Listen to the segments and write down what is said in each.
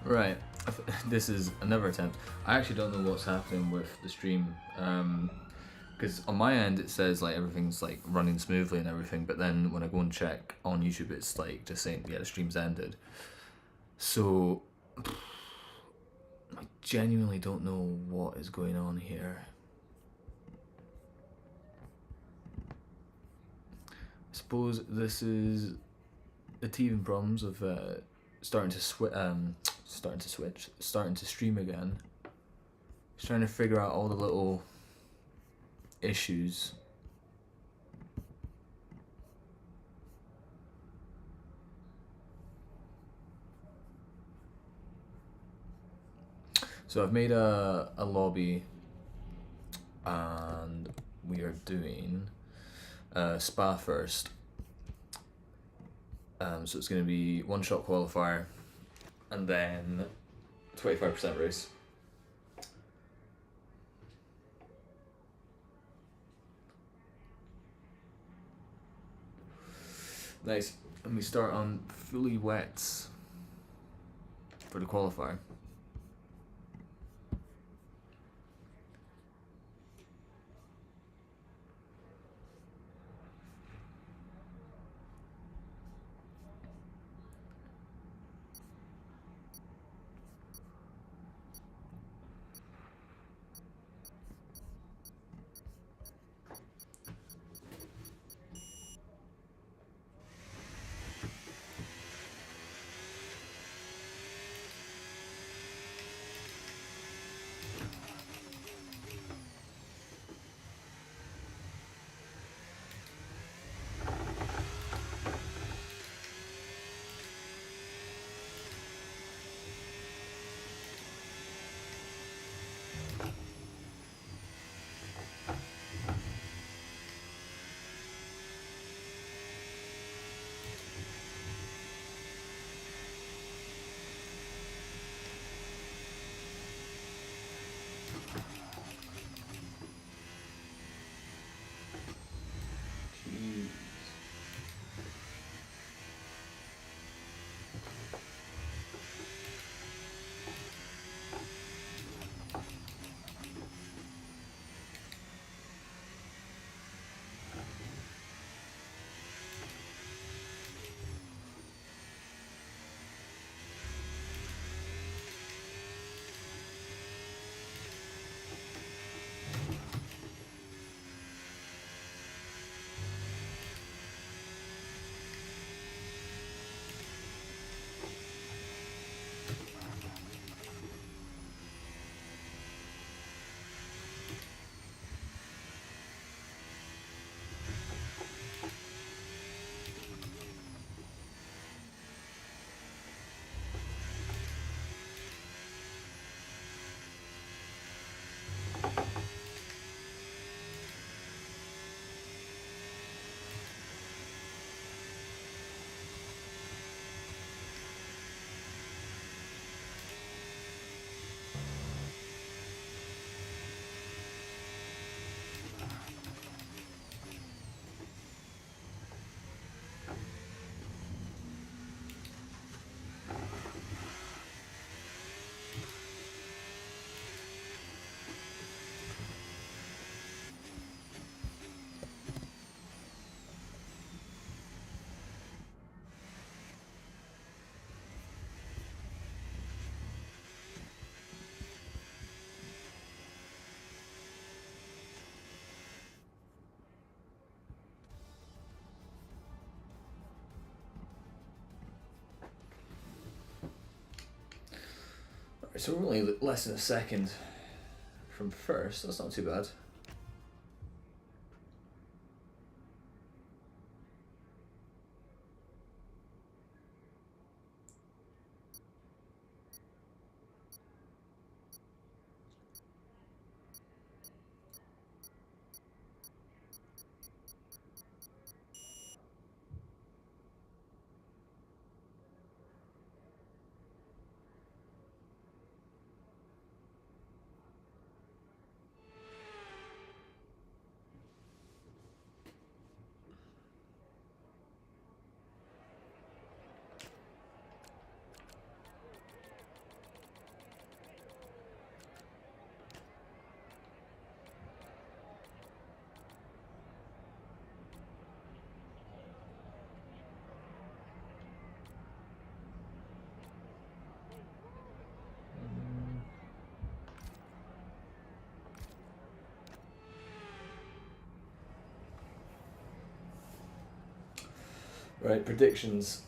Right. This is another attempt. I actually don't know what's happening with the stream. Because on my end it says like everything's like running smoothly and everything, but then when I go and check on YouTube, it's like just saying yeah the stream's ended. So I genuinely don't know what is going on here. I suppose this is the teething problems of starting to starting to stream again. Just trying to figure out all the little issues. So I've made a lobby, and we are doing spa first. So it's going to be one shot qualifier, and then 25% race. Nice. And we start on fully wets for the qualifier. So we're only less than a second from first. That's not too bad. Right, predictions.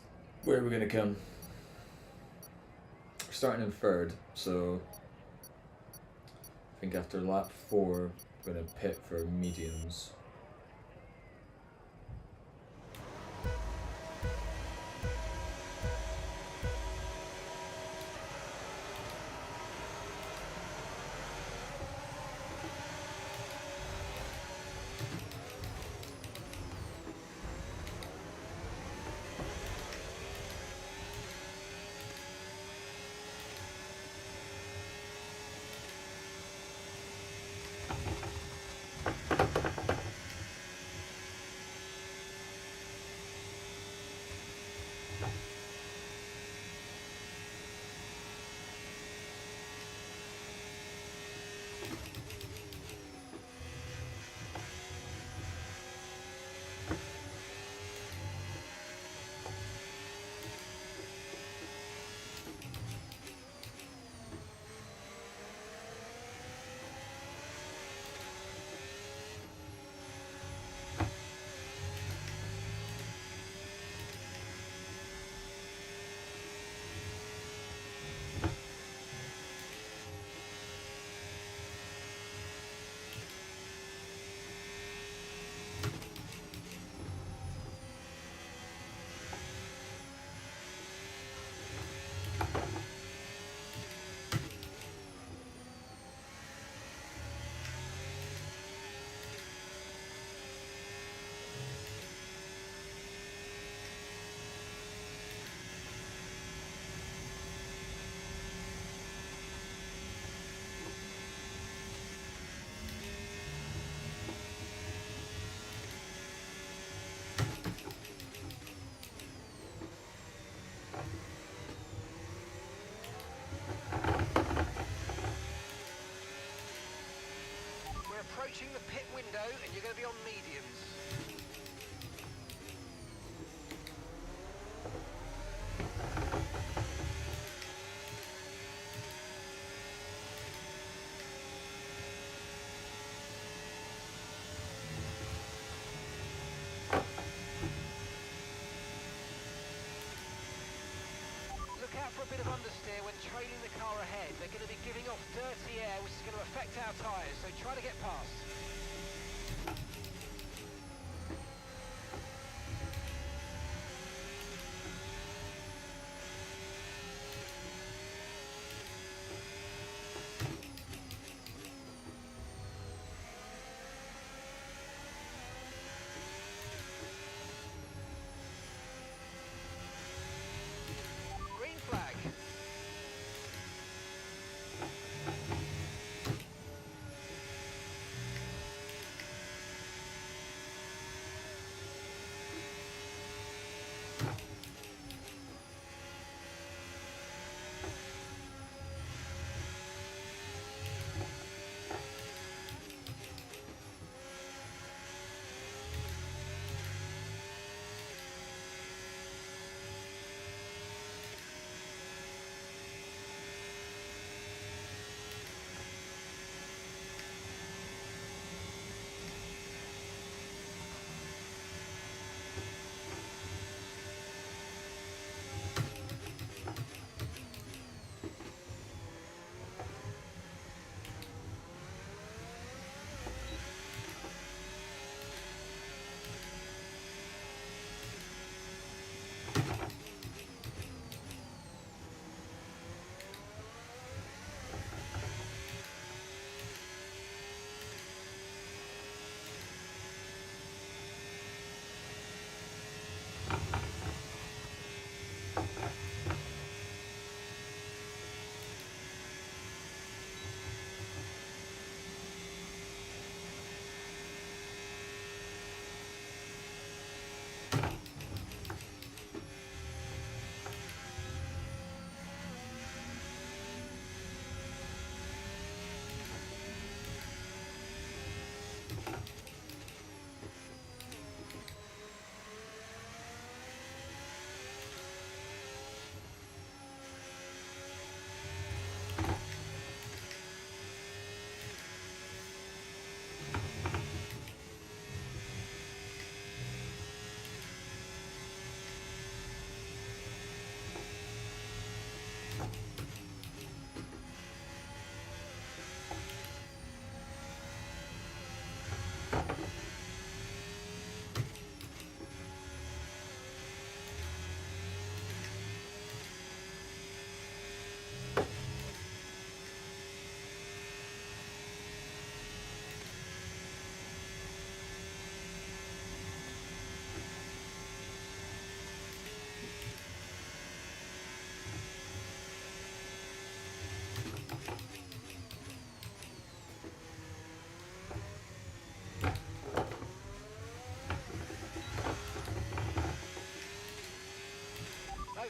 Where are we going to come? We're starting in third, so I think after lap 4, we're going to pit for mediums. Approaching the pit window and you're going to be on mediums. Look out for a bit of understeer when trailing the car ahead. They're going to be giving off dirty air which is going to affect our tyres, so try to get past. Green flag.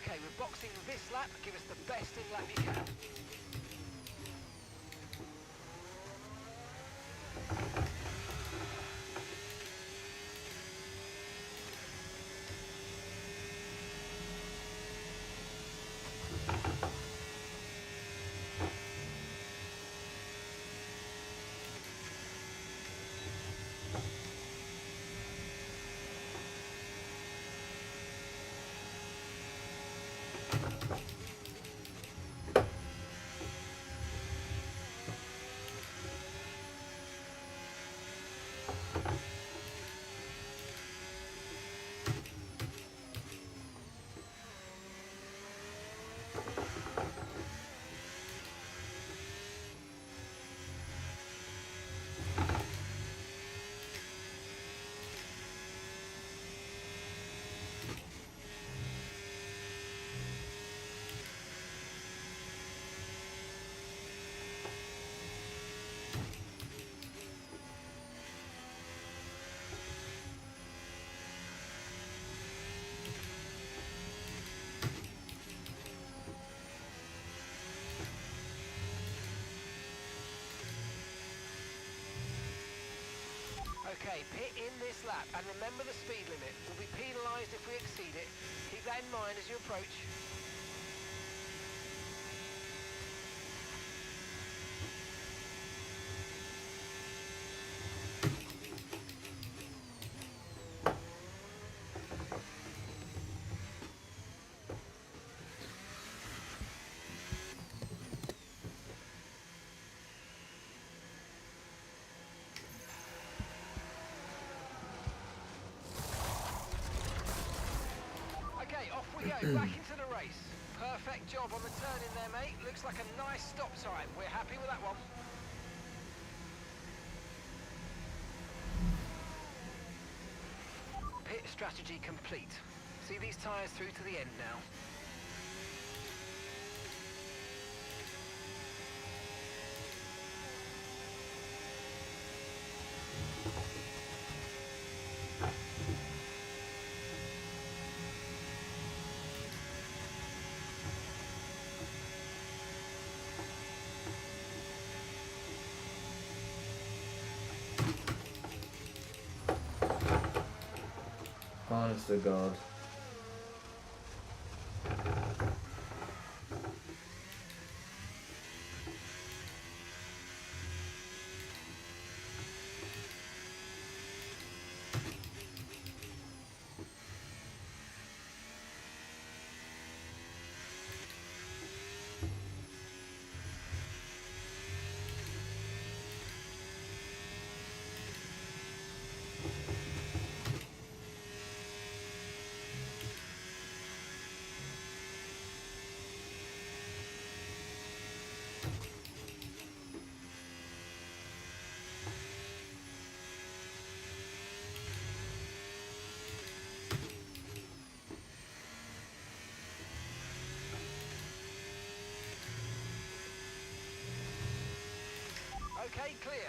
Okay, we're boxing this lap. Give us the best in lap you can. Okay, pit in this lap, and remember the speed limit. We'll be penalised if we exceed it. Keep that in mind as you approach. Okay, off we go, back into the race. Perfect job on the turn in there, mate. Looks like a nice stop time. We're happy with that one. Pit strategy complete. See these tyres through to the end now. Honest to God. Okay, clear.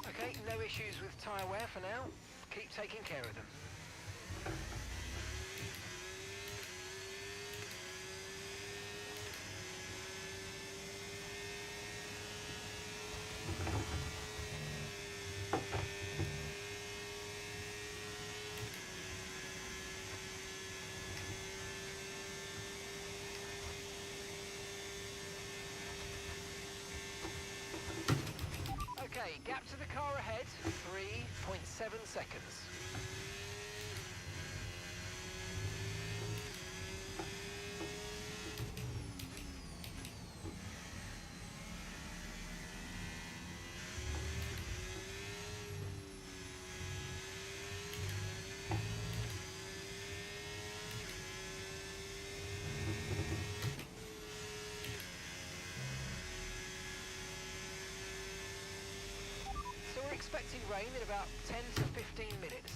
Okay, no issues with tyre wear for now. Keep taking care of them. Okay, gap to the car ahead, 3.7 seconds. expecting rain in about 10 to 15 minutes.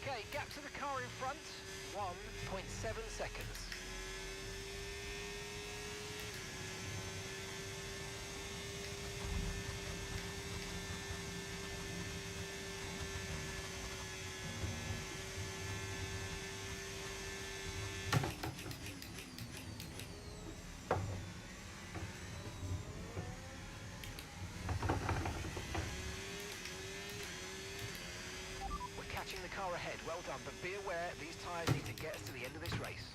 Okay, gap to the car in front, 1.7 seconds. Catching the car ahead, well done, but be aware these tyres need to get us to the end of this race.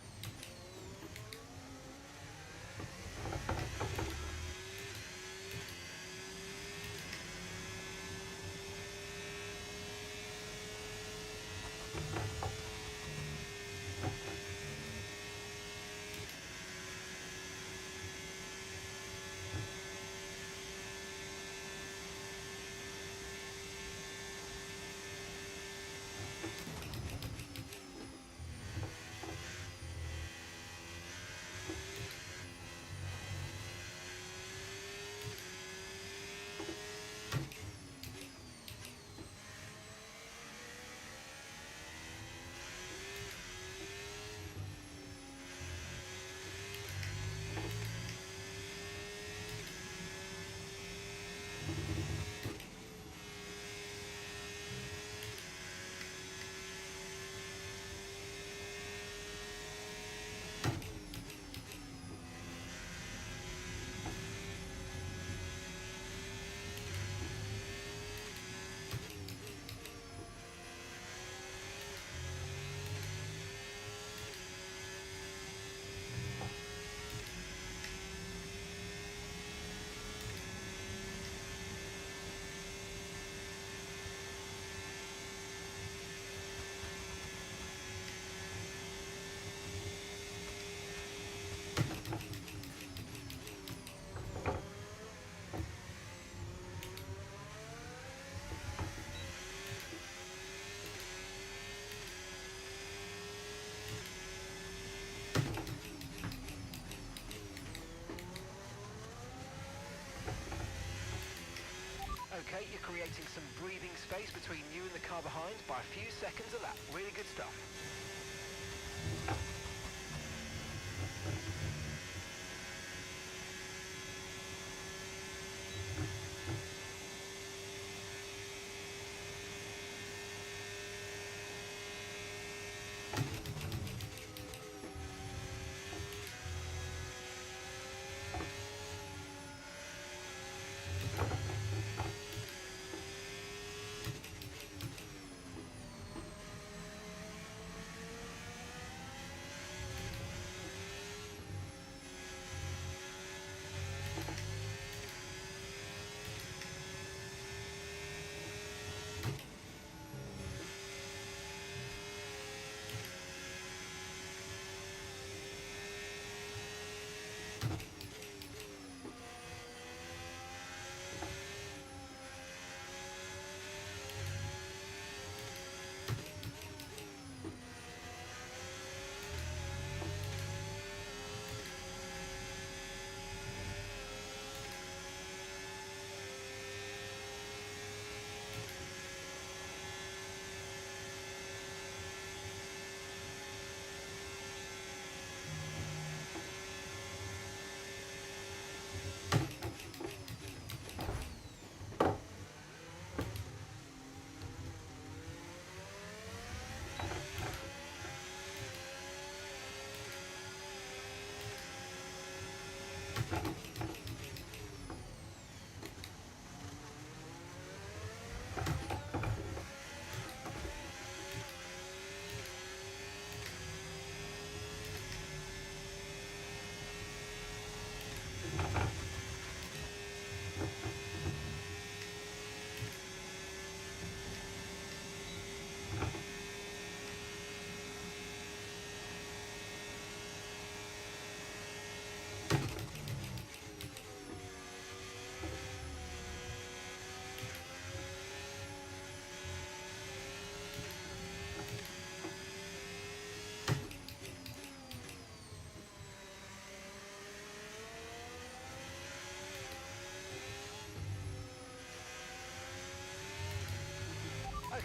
Okay, you're creating some breathing space between you and the car behind by a few seconds a lap. Really good stuff.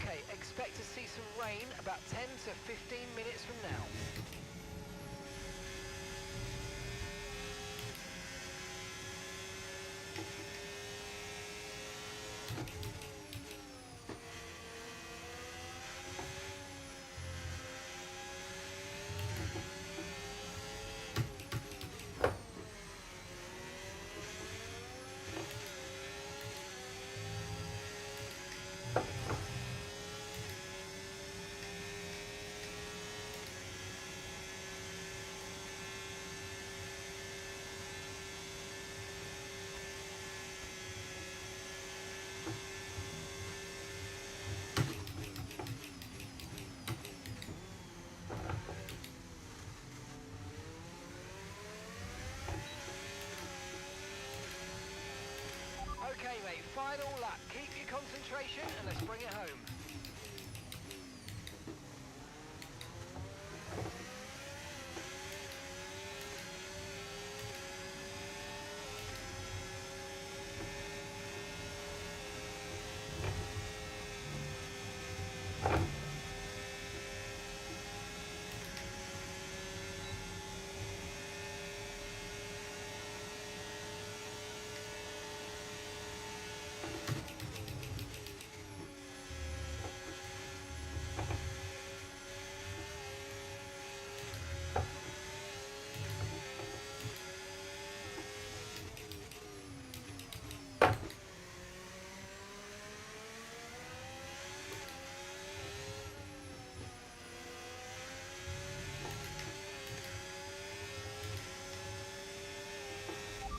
Okay, expect to see some rain about 10 to 15 minutes from now. Okay, mate, final lap. Keep your concentration and let's bring it home.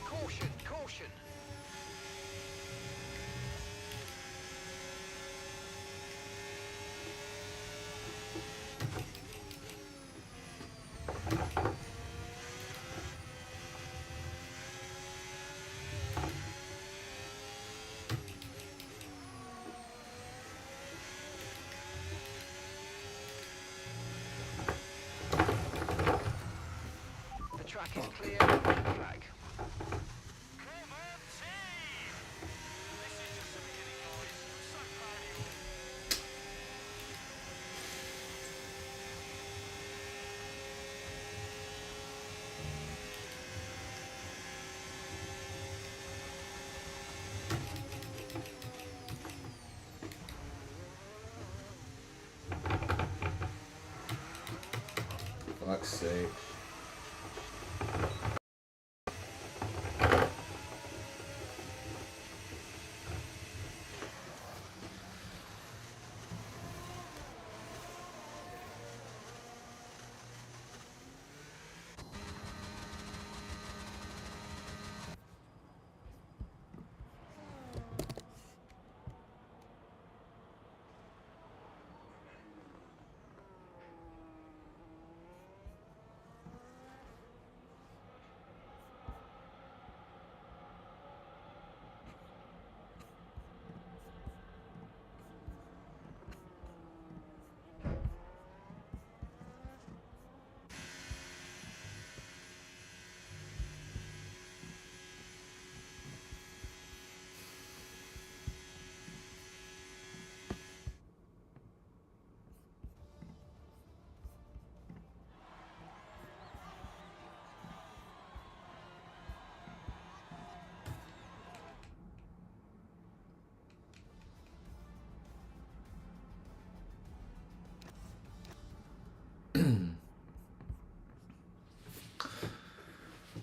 Caution, caution. The track is clear. Flag. Come on, team! This is just the beginning, guys. I'm so proud of you all. Fuck's sake.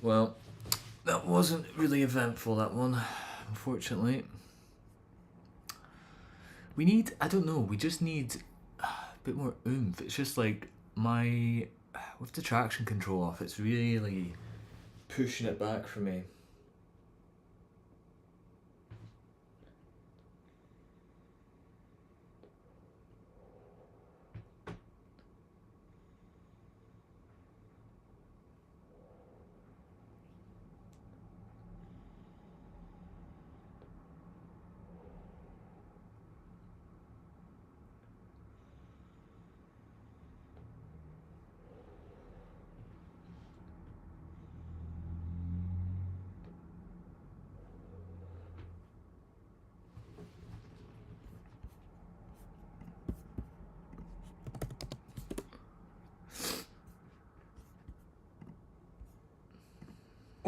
Well, that wasn't really eventful, that one, unfortunately. We need, I don't know, we just need a bit more oomph. It's just like with the traction control off, it's really pushing it back for me.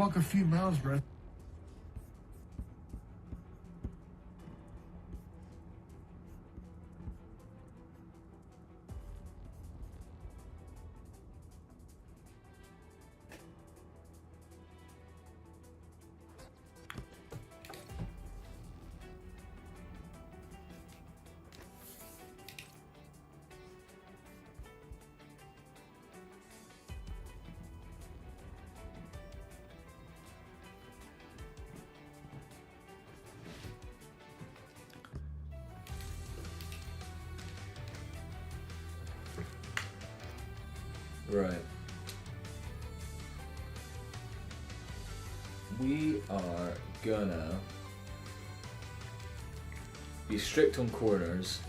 Walk a few miles, bro. Right. We are gonna be strict on corners.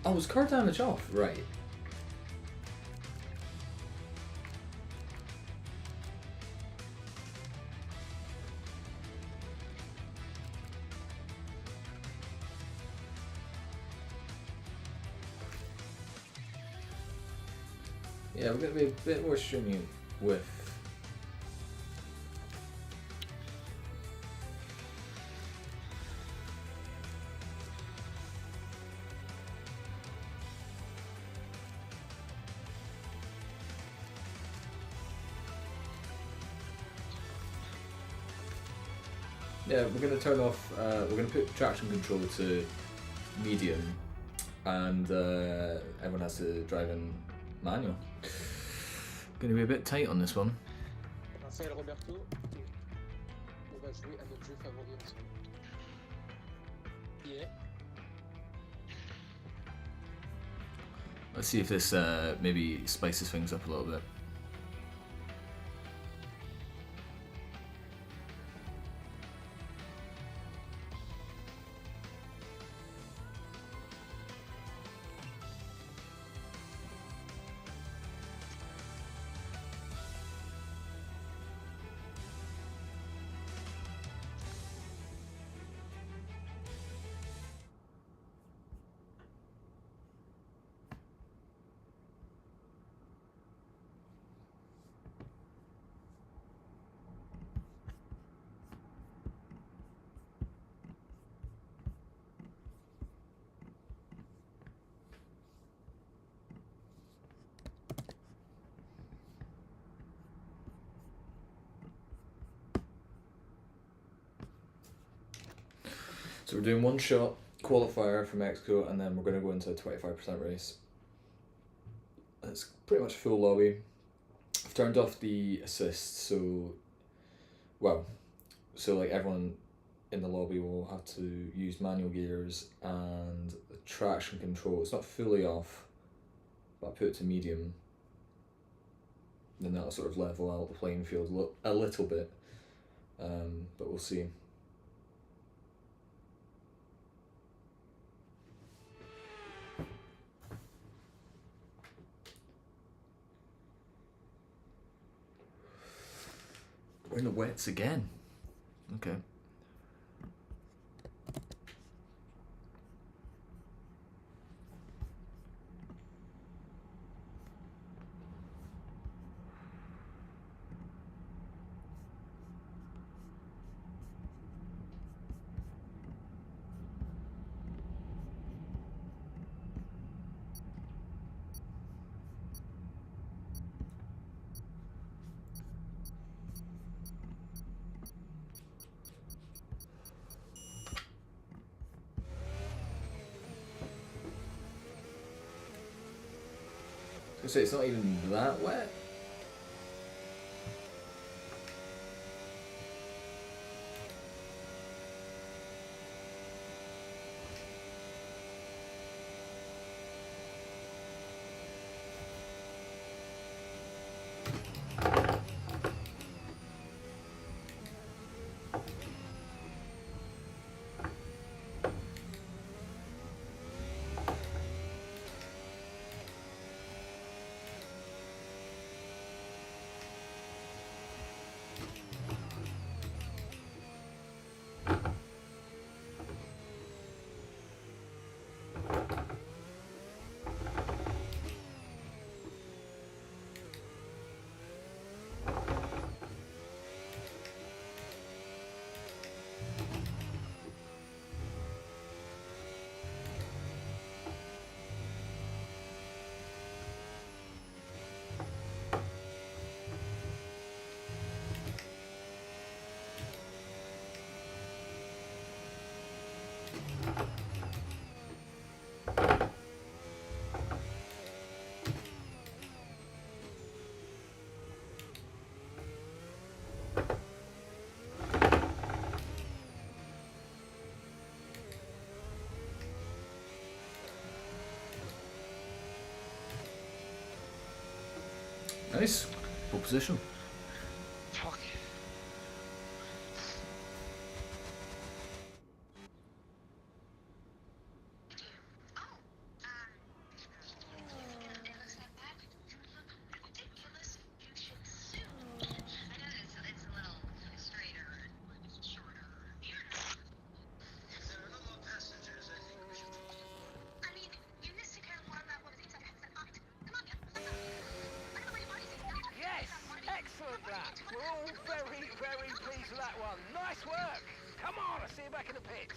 Oh, is car damage off? Right. Yeah, we're gonna be a bit more stringent with yeah, we're gonna turn off. We're gonna put traction control to medium, and everyone has to drive in manual. Gonna be a bit tight on this one. Raphaël Roberto, et on va jouer à notre jeu favori ensemble. Yeah. Let's see if this maybe spices things up a little bit. So we're doing one shot qualifier for Mexico, and then we're going to go into a 25% race. It's pretty much full lobby. I've turned off the assist, so like everyone in the lobby will have to use manual gears, and the traction control, it's not fully off, but I put it to medium. Then that'll sort of level out the playing field a little bit, but we'll see. We're in the wets again. Okay. I say it's not even that wet. Nice. Full position. Fuck. Yes! Excellent that! We're all very, very pleased with that one. Nice work! Come on, I'll see you back in the pits.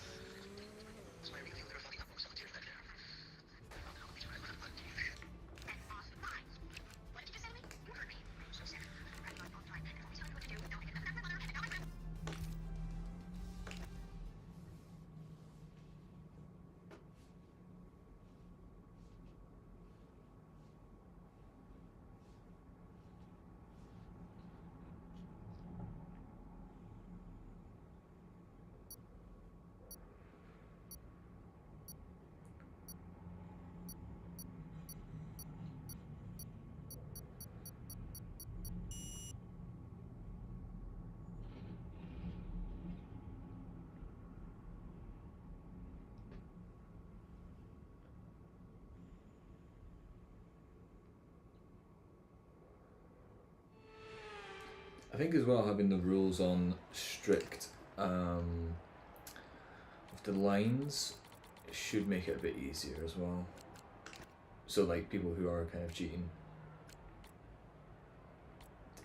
I think as well having the rules on strict of the lines should make it a bit easier as well. So like people who are kind of cheating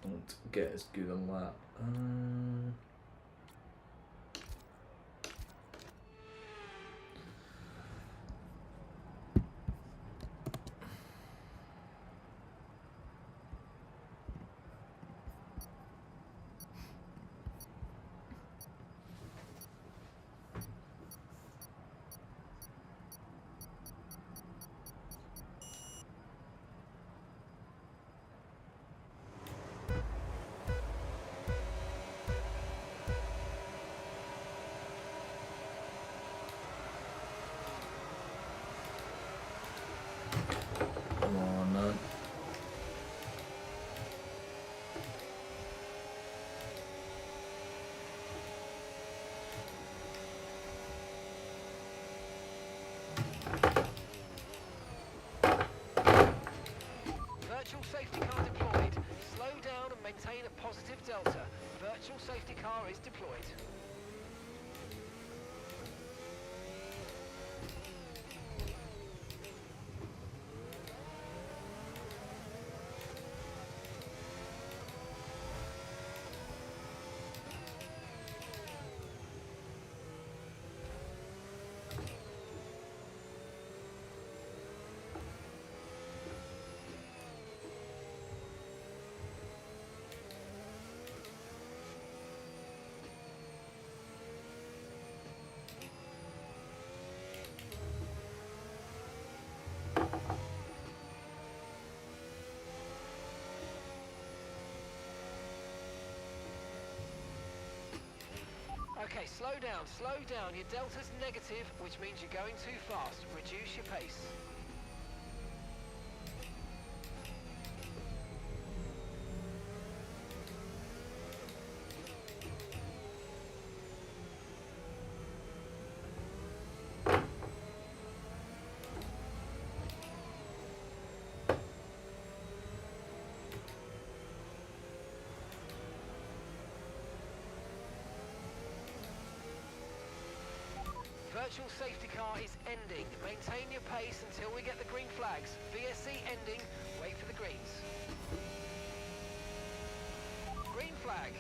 don't get as good a lap. Come on, man. Virtual safety car deployed. Slow down and maintain a positive delta. Virtual safety car is deployed. Okay, slow down, slow down. Your delta's negative, which means you're going too fast. Reduce your pace. Virtual safety car is ending. Maintain your pace until we get the green flags. VSC ending. Wait for the greens. Green flag.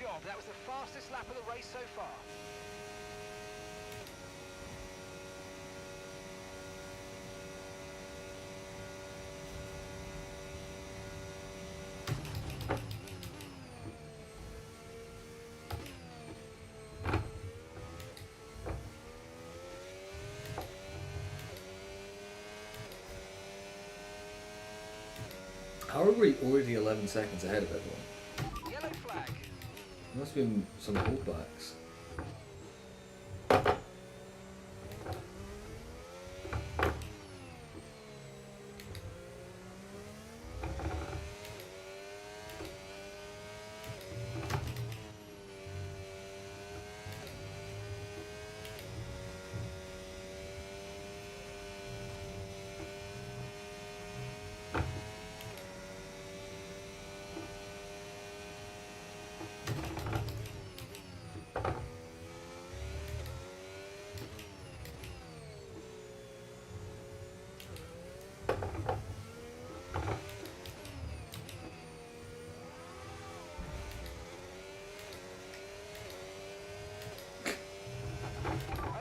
job. That was the fastest lap of the race so far. How are we already 11 seconds ahead of everyone? Yellow flag. There must have been some holdbacks.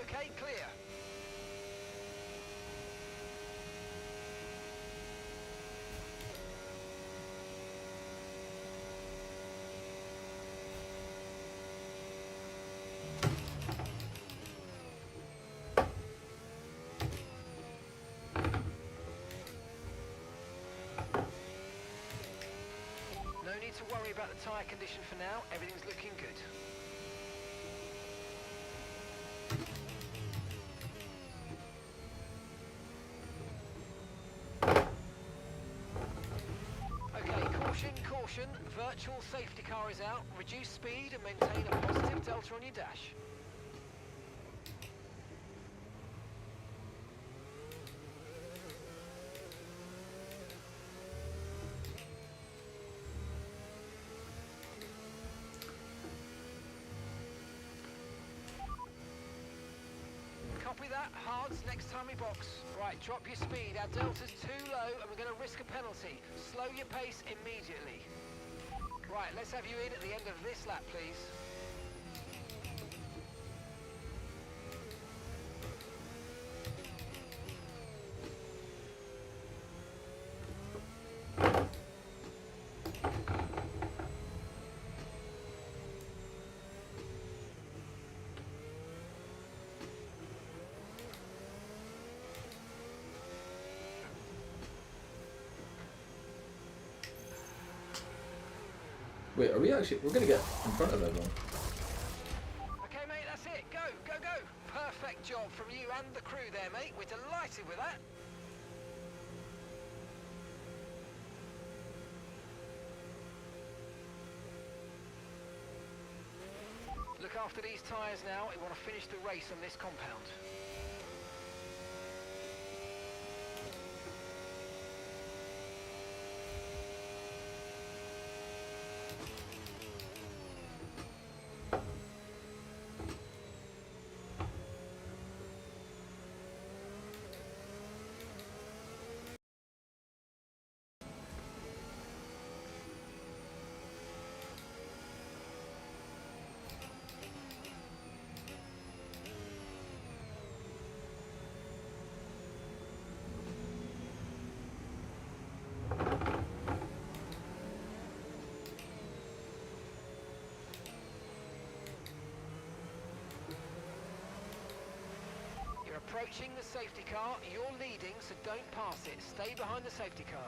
Okay, clear. No need to worry about the tyre condition for now. Everything's looking good. Okay, caution, caution. Virtual safety car is out. Reduce speed and maintain a positive delta on your dash. Copy that. Hards next time we box. Right, drop your speed. Our delta's too low and we're going to risk a penalty. Slow your pace immediately. Right, let's have you in at the end of this lap, please. Wait, are we actually? We're gonna get in front of everyone. Okay, mate, that's it. Go, go, go. Perfect job from you and the crew there, mate. We're delighted with that. Look after these tyres now. We want to finish the race on this compound. Approaching the safety car, you're leading, so don't pass it. Stay behind the safety car.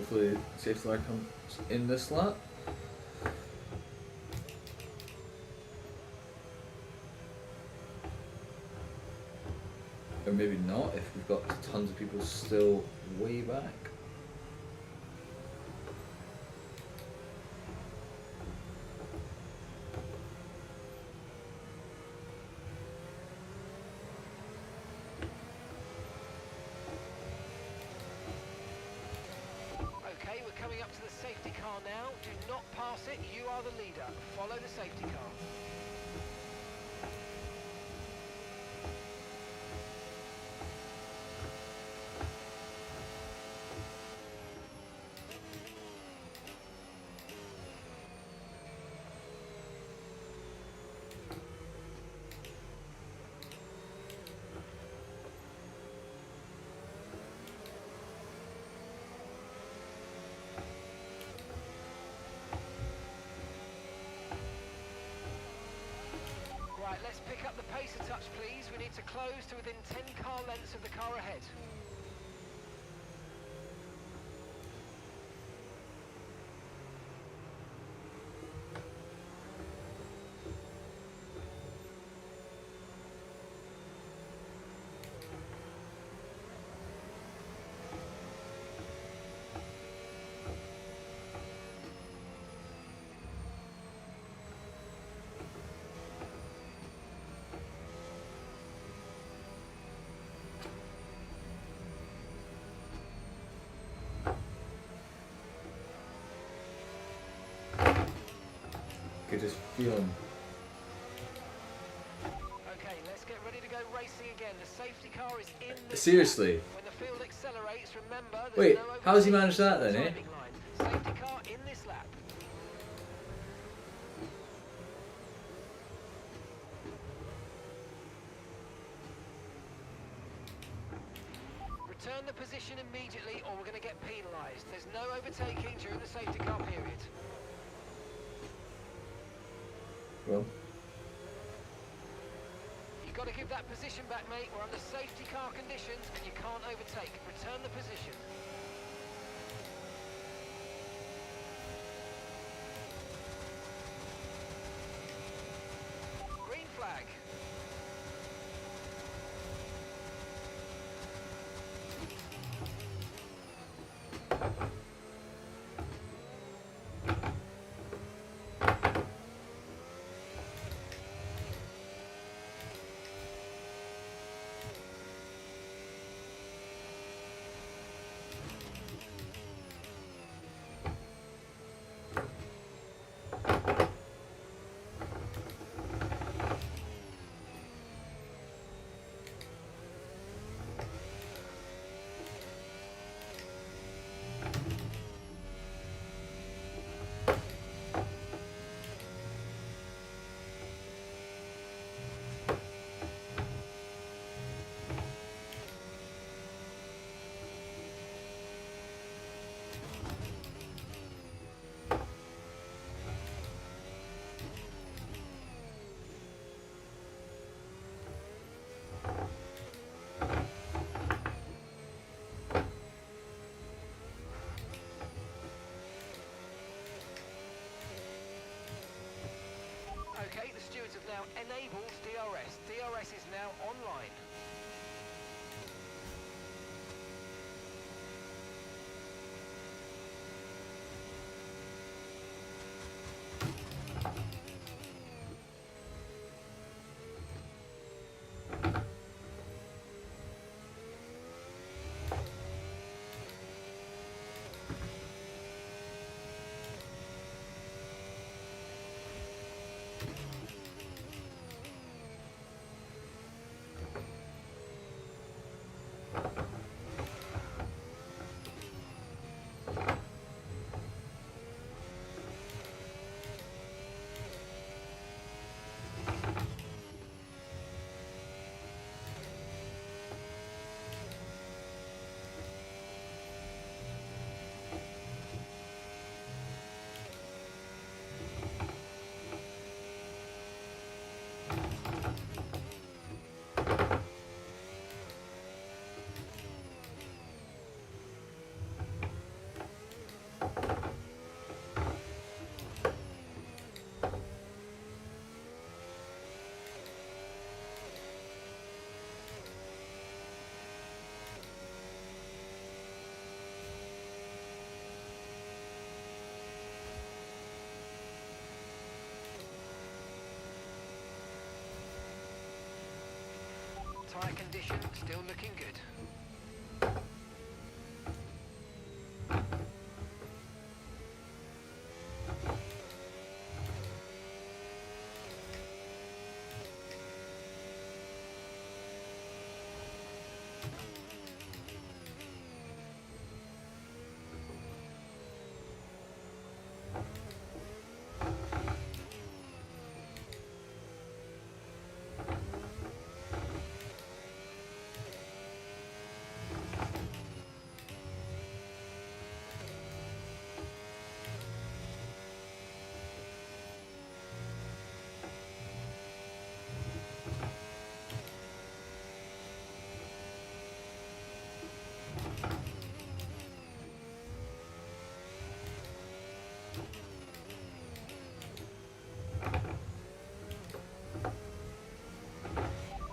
hopefully safety car comes in this lap. Or maybe not if we've got tons of people still way back. Okay, we're coming up to the safety car now. Do not pass it, you are the leader. Follow the safety car. Right, let's pick up the pace a touch, please. We need to close to within 10 car lengths of the car ahead. Could just feel him. Okay, let's get ready to go racing again. The safety car is in the Seriously? When the field accelerates, remember there's Wait, no how has he overtakes managed that on the then, eh? timing line. Safety car in this lap. Return the position immediately or we're going to get penalised. There's no overtaking during the safety car period. Well, You've got to give that position back, mate. We're under safety car conditions and you can't overtake. Return the position. Green flag. Okay, the stewards have now enabled DRS. DRS is now online. tyre condition still looking good.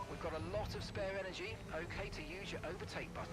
We've got a lot of spare energy, okay to use your overtake button.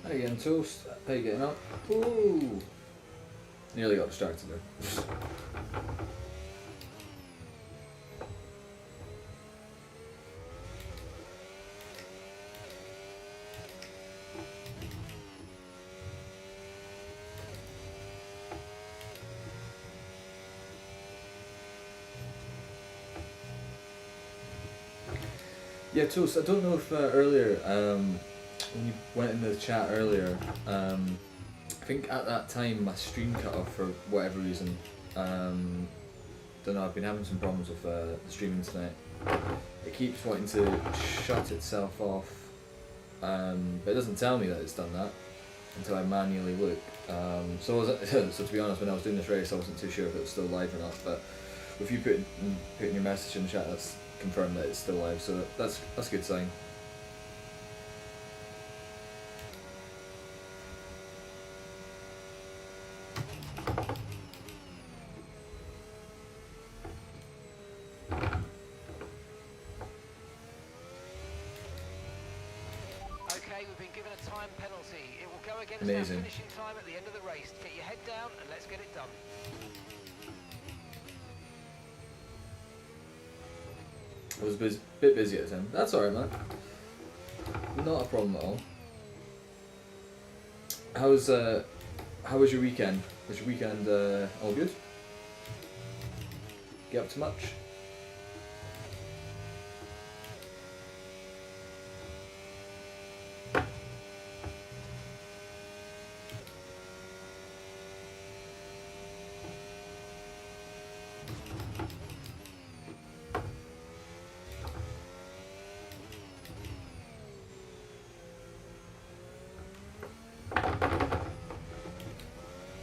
How you getting, Toast? How you getting on? Ooh! Nearly got distracted there. Yeah, Toast, I don't know if earlier, when you went in the chat earlier, I think at that time my stream cut off for whatever reason. don't know, I've been having some problems with the streaming tonight. It keeps wanting to shut itself off, but it doesn't tell me that it's done that until I manually look. So to be honest, when I was doing this race, I wasn't too sure if it was still live or not. But with you putting your message in the chat, that's confirmed that it's still live. So that's a good sign. Okay, we've been given a time penalty. It will go against Amazing. our finishing time at the end of the race. Get your head down and let's get it done. I was a bit busy at the time. That's alright, man. Not a problem at all. How was your weekend? Was your weekend all good? Get up to much?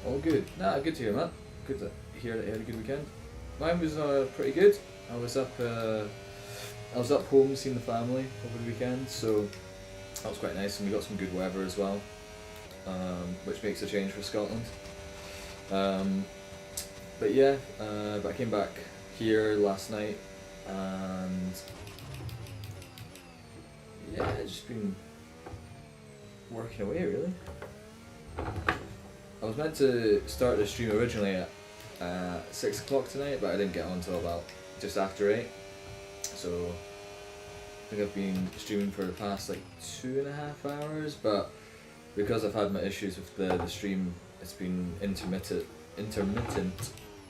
All good. Nah, good to hear, man. Good to hear that you had a good weekend. Mine was pretty good. I was up home seeing the family over the weekend, so that was quite nice, and we got some good weather as well, which makes a change for Scotland. But yeah, but I came back here last night, and yeah, I've just been working away really. I was meant to start the stream originally at 6 o'clock tonight, but I didn't get on until about just after 8. So I think I've been streaming for the past like 2.5 hours, but because I've had my issues with the stream, it's been intermittent.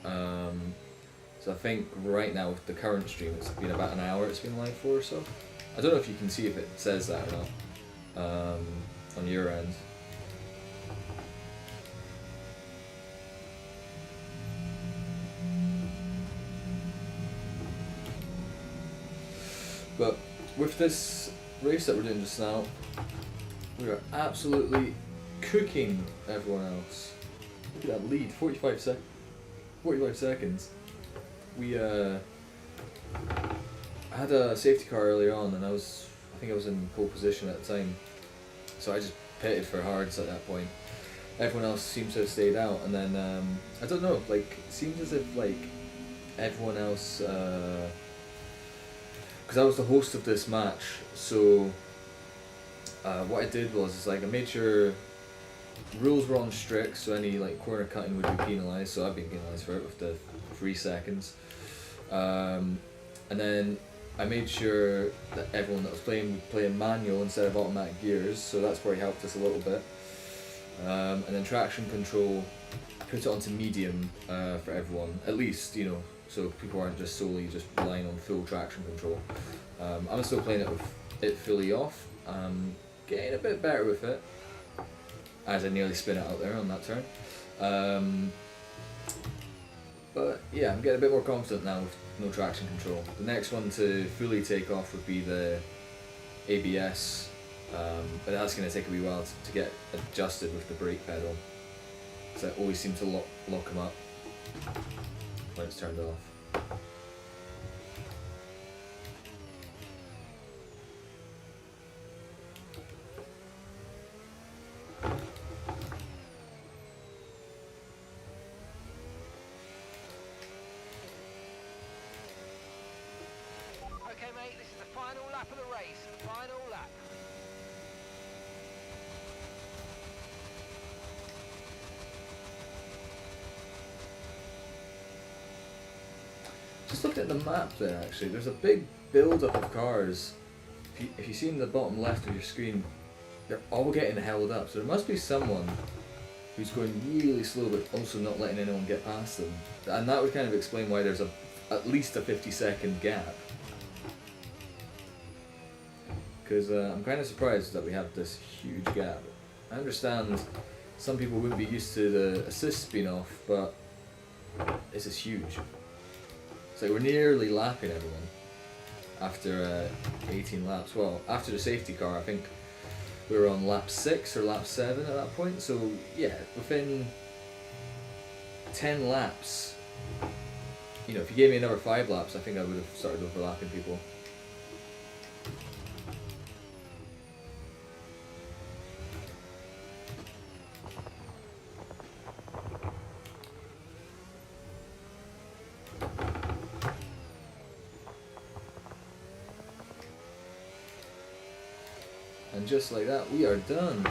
So I think right now with the current stream, it's been about an hour it's been live for or so. I don't know if you can see if it says that or not on your end. But with this race that we're doing just now, we are absolutely cooking everyone else. Look at that lead, 45 seconds. We had a safety car earlier on, and I think I was in pole position at the time, so I just pitted for hards at that point. Everyone else seems to have stayed out, and then I don't know, like it seems as if like everyone else. Because I was the host of this match, so what I did was I made sure rules were on strict, so any like corner cutting would be penalised. So I've been penalised for it with the 3 seconds, and then I made sure that everyone that was playing would play in manual instead of automatic gears. So that's probably helped us a little bit. And then traction control, put it onto medium for everyone, at least, you know. So people aren't just solely just relying on full traction control. I'm still playing it with it fully off. I'm getting a bit better with it, as I nearly spin it out there on that turn. But yeah, I'm getting a bit more confident now with no traction control. The next one to fully take off would be the ABS, but that's going to take a wee while to get adjusted with the brake pedal. So I always seem to lock them up when it's turned off. Okay, mate, this is the final lap of the race. Final lap. Just looked at the map there actually, there's a big build-up of cars. If you see in the bottom left of your screen, they're all getting held up, so there must be someone who's going really slow but also not letting anyone get past them. And that would kind of explain why there's at least a 50-second gap. Because I'm kind of surprised that we have this huge gap. I understand some people wouldn't be used to the assist being off, but this is huge. So we're nearly lapping everyone after 18 laps. Well, after the safety car, I think we were on lap 6 or lap 7 at that point. So yeah, within 10 laps, you know, if you gave me another 5 laps, I think I would have started overlapping people. And just like that, we are done.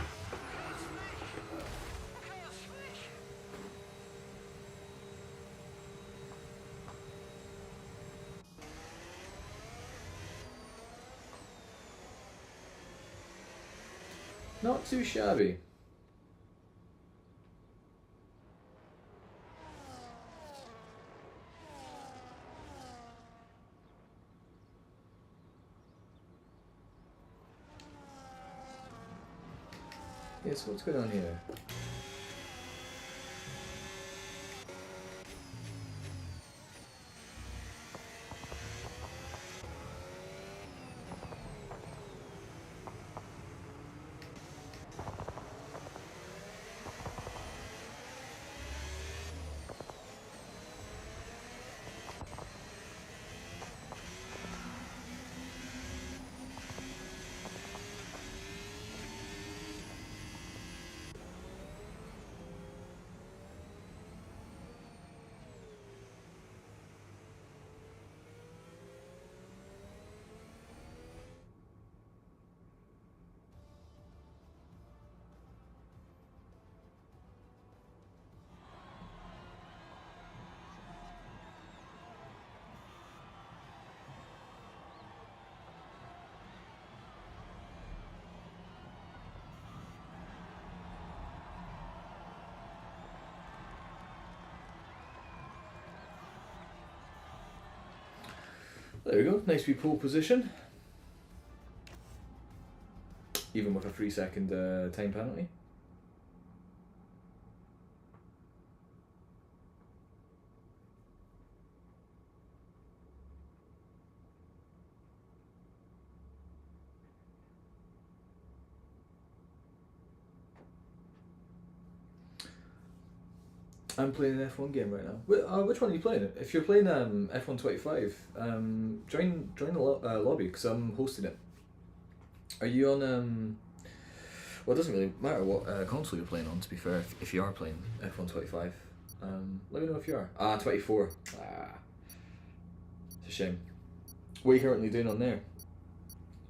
Not too shabby. Yes, what's going on here? There we go, nice wee pole position. Even with a 3-second time penalty. I'm playing an F1 game right now. Which one are you playing? If you're playing F1 25, join the lobby because I'm hosting it. Are you on well, it doesn't really matter what console you're playing on, to be fair, if you are playing F1 25. Let me know if you are. 24. It's a shame. What are you currently doing on there?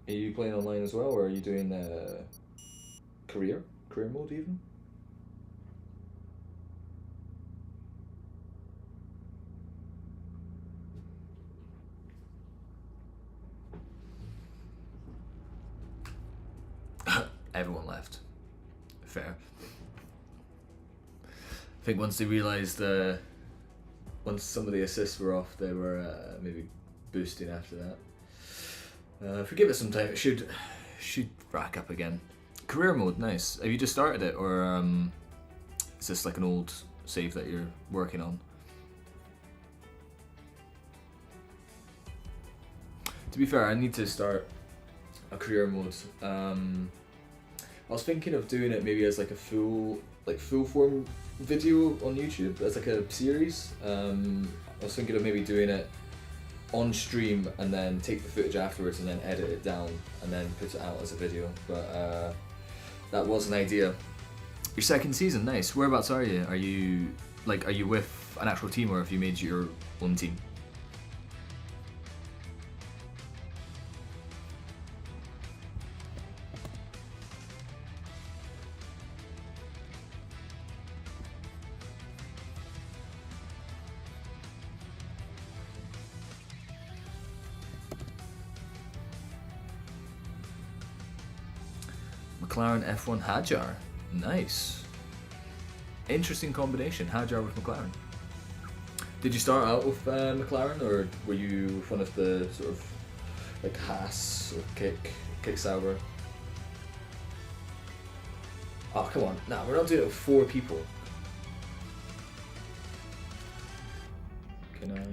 Are you playing online as well, or are you doing career mode even? Everyone left. Fair. I think once they realised, once some of the assists were off, they were maybe boosting after that. If we give it some time, it should rack up again. Career mode, nice. Have you just started it, or is this like an old save that you're working on? To be fair, I need to start a career mode. I was thinking of doing it maybe as like a full form video on YouTube, as like a series. I was thinking of maybe doing it on stream and then take the footage afterwards and then edit it down and then put it out as a video. But that was an idea. Your second season, nice. Whereabouts are you? Are you with an actual team, or have you made your own team? McLaren F1 Hadjar, nice. Interesting combination, Hadjar with McLaren. Did you start out with McLaren, or were you one of the sort of like Haas or Kick Sauber? Oh come on, nah, we're not doing it with 4 people. Can I?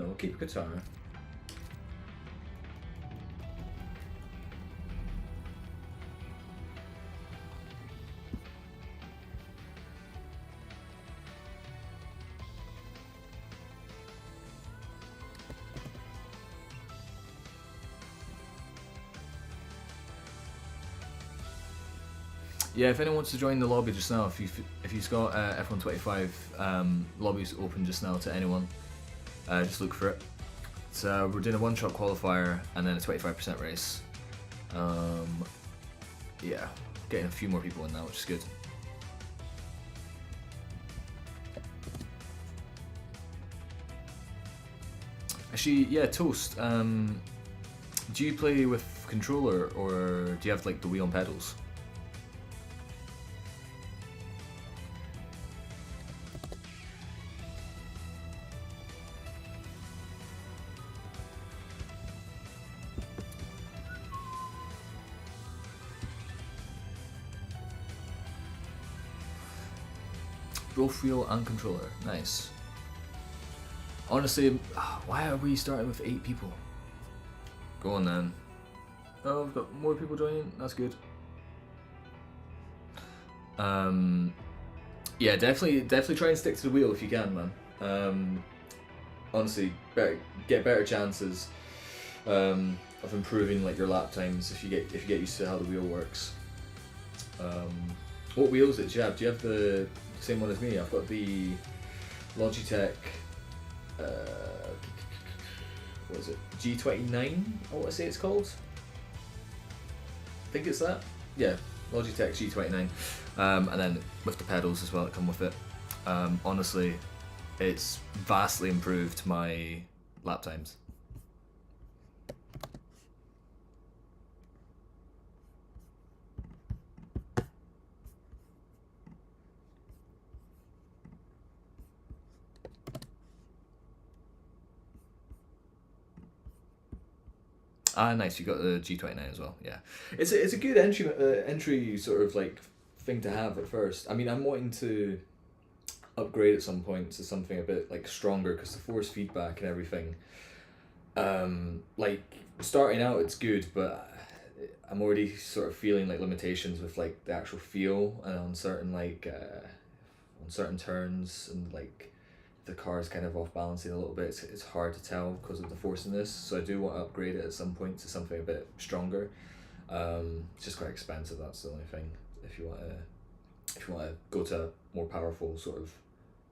No, keep a guitar. Yeah, if anyone wants to join the lobby just now, if you've got F125 lobbies open just now to anyone, just look for it. So we're doing a one-shot qualifier and then a 25% race. Yeah, getting a few more people in now, which is good. Actually, yeah, Toast. Do you play with controller or do you have like the wheel and pedals? Both wheel and controller, nice. Honestly, why are we starting with 8 people? Go on then. Oh, we've got more people joining, that's good. Yeah, definitely try and stick to the wheel if you can, man. Honestly, get better chances of improving like your lap times if you get used to how the wheel works. What wheels do you have? Do you have the same one as me? I've got the Logitech, what is it? G29, I want to say it's called. I think it's that. Yeah, Logitech G29. And then with the pedals as well that come with it. Honestly, it's vastly improved my lap times. Ah, nice. You got the G29 as well. Yeah, it's a good entry sort of like thing to have at first. I mean, I'm wanting to upgrade at some point to something a bit like stronger because the force feedback and everything. Like starting out, it's good, but I'm already sort of feeling like limitations with like the actual feel and on certain on certain turns and like. The car is kind of off balancing a little bit. It's hard to tell because of the force in this, so I do want to upgrade it at some point to something a bit stronger. It's just quite expensive. That's the only thing. If you want to go to a more powerful sort of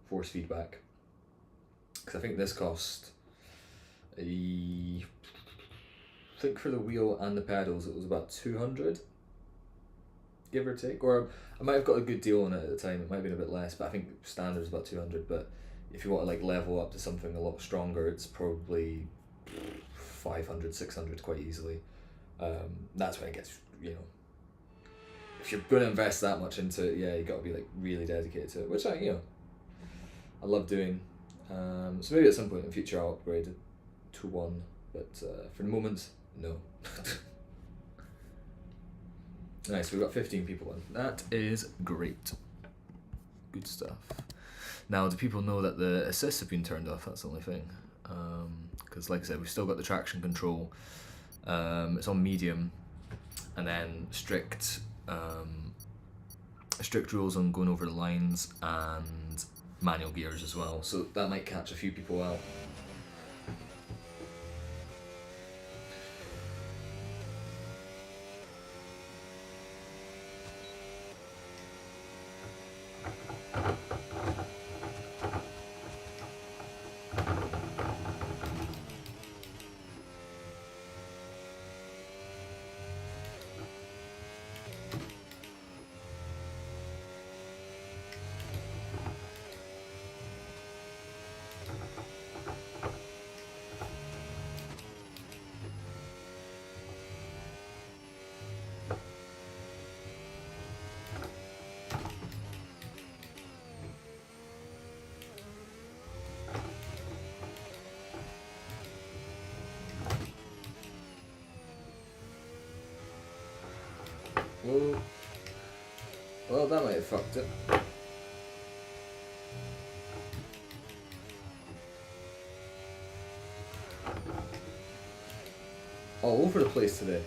force feedback, because I think this cost I think for the wheel and the pedals it was about 200, give or take, or I might have got a good deal on it at the time. It might have been a bit less, but I think standard is about 200. But if you want to like level up to something a lot stronger, it's probably 500, 600 quite easily. That's when it gets, if you're going to invest that much into it, yeah, you got to be like really dedicated to it, which I love doing. So maybe at some point in the future I'll upgrade it to one, but for the moment, no. Nice, we've got 15 people in. That is great. Good stuff. Now, do people know that the assists have been turned off? That's the only thing. Because like I said, we've still got the traction control. It's on medium. And then strict rules on going over the lines and manual gears as well. So that might catch a few people out. Well, that might have fucked it. all over the place today.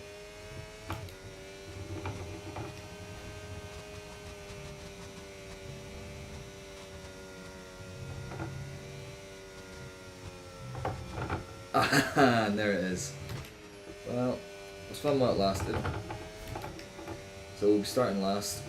Ah, and there it is. Well, it was fun while it lasted. So we'll be starting last.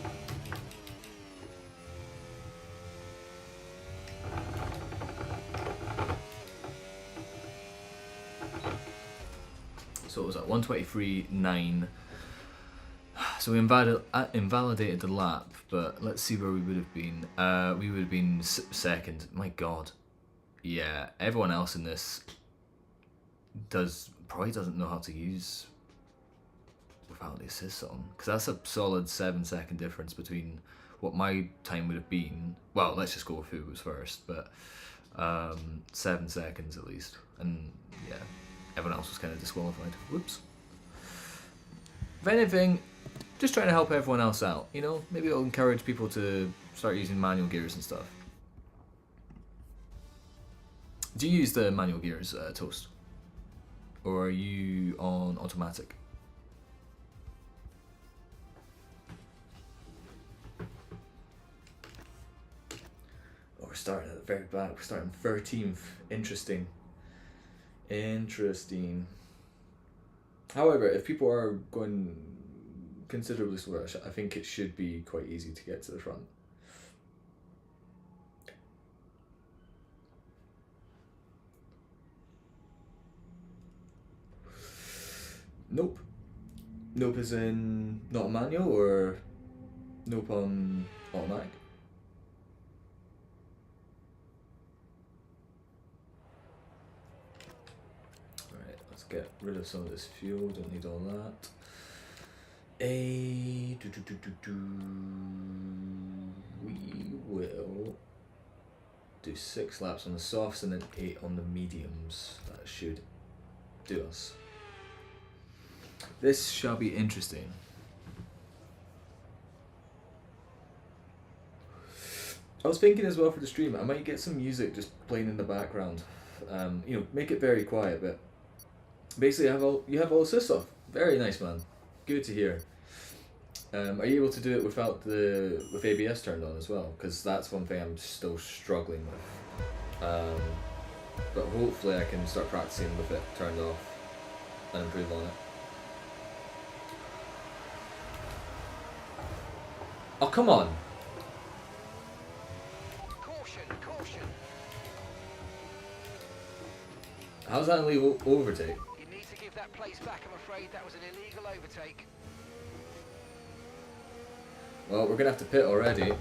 So it was at 1:23.9. So we invalidated the lap, but let's see where we would have been. We would have been second. My God. Yeah, everyone else in this probably doesn't know how to use without the assist on, because that's a solid 7-second difference between what my time would have been. Well, let's just go with who was first, but 7 seconds at least, and yeah, everyone else was kind of disqualified. Whoops. If anything, just trying to help everyone else out, you know, maybe it'll encourage people to start using manual gears and stuff. Do you use the manual gears, Toast? Or are you on automatic? Oh, we're starting at the very back. We're starting 13th. Interesting. Interesting. However, if people are going considerably slower, I think it should be quite easy to get to the front. Nope. Nope is in not a manual, or nope on automatic? Alright, let's get rid of some of this fuel, don't need all that. We will do 6 laps on the softs and then 8 on the mediums. That should do us. This shall be interesting. I was thinking as well for the stream, I might get some music just playing in the background. You know, make it very quiet, but basically you have all assists off. Very nice, man. Good to hear. Are you able to do it with ABS turned on as well? Because that's one thing I'm still struggling with. But hopefully I can start practicing with it turned off and improve on it. Oh, come on. Caution, caution. How's that an illegal overtake? You need to give that place back. I'm afraid that was an illegal overtake. Well, we're gonna have to pit already.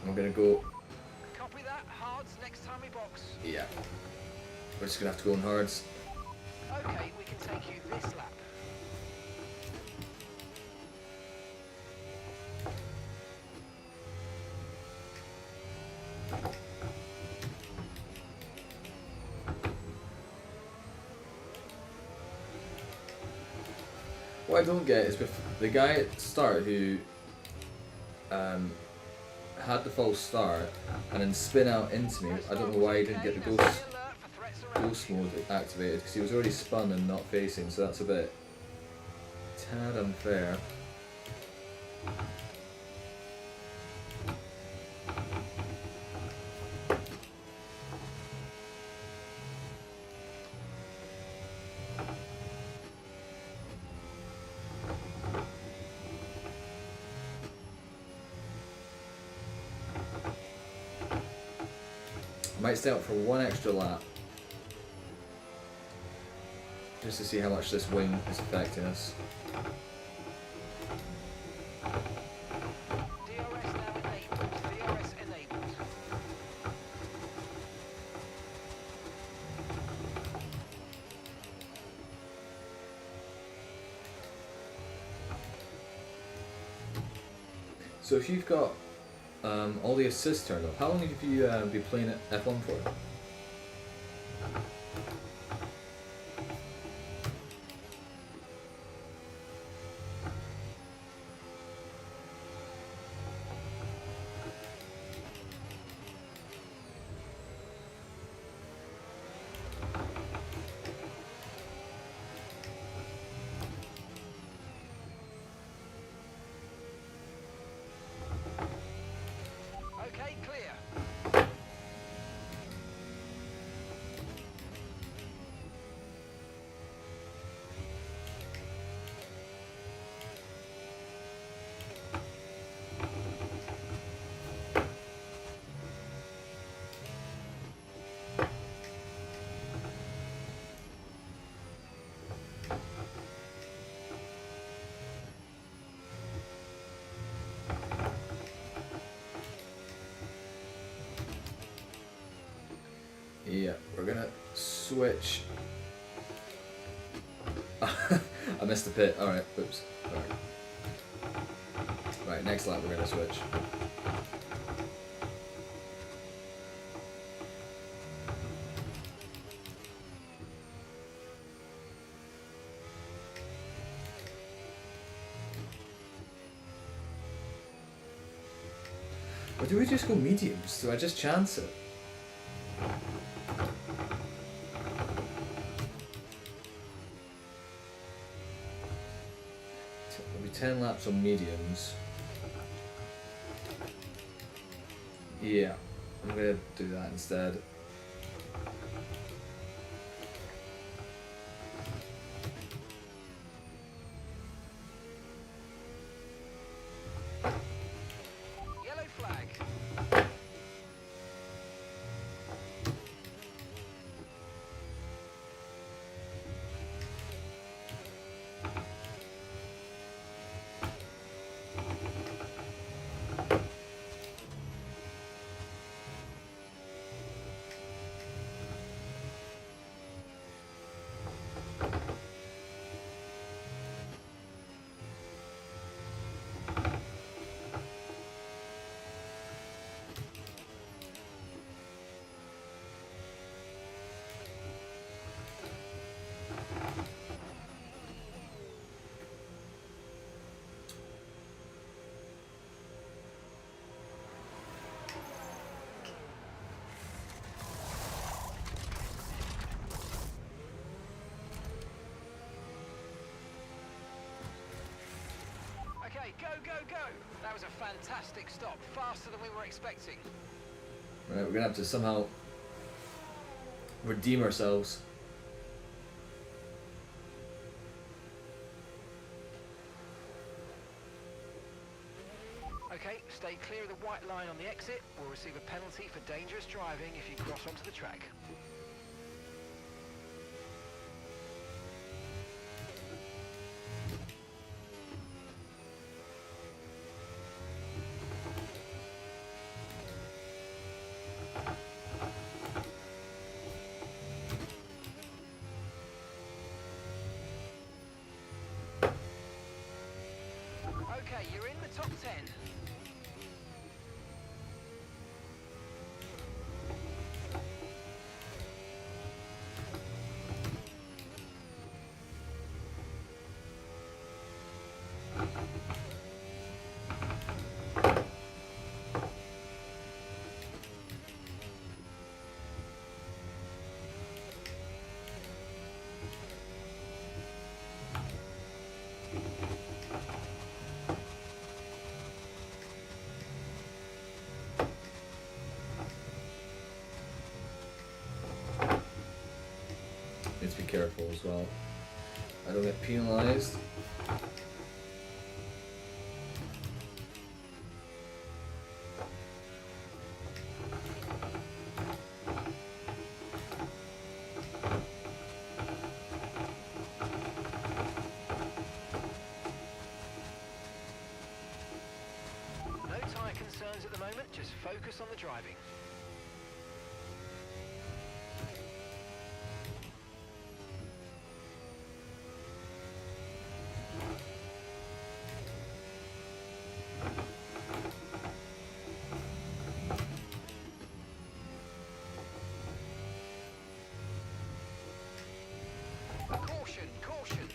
I'm gonna go. Copy that. Hards next time we box. Yeah. We're just gonna have to go on hards. Okay, we can take you this lap. What I don't get is with the guy at the start who had the false start and then spin out into me. I don't know why he didn't get the ghost mode activated, because he was already spun and not facing, so that's a bit tad unfair. Might stay out for one extra lap, just to see how much this wing is affecting us. DRS now enabled. DRS enabled. So if you've got all the assists turned off, how long have you been playing at F1 for? we're gonna switch. I missed the pit. Alright, oops. Right, next lap we're gonna switch. Or do we just go mediums? Do I just chance it? Maybe 10 laps on mediums. Yeah, I'm gonna do that instead. Yellow flag. Okay, go, go, go! That was a fantastic stop, faster than we were expecting. Right, we're gonna have to somehow redeem ourselves. Okay, stay clear of the white line on the exit. We'll receive a penalty for dangerous driving if you cross onto the track. Okay, you're in the top 10. Need to be careful as well. I don't get penalised. No tyre concerns at the moment, just focus on the driving. Caution, caution.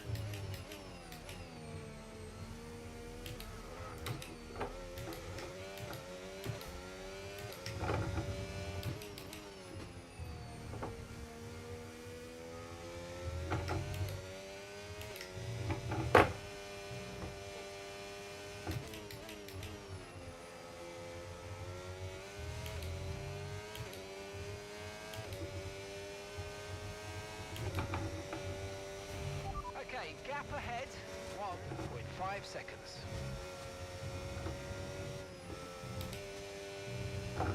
Okay, gap ahead, 1.5 seconds. I'm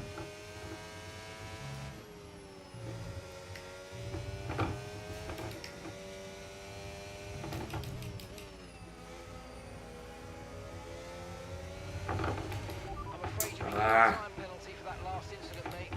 afraid you're in a time penalty for that last incident, mate.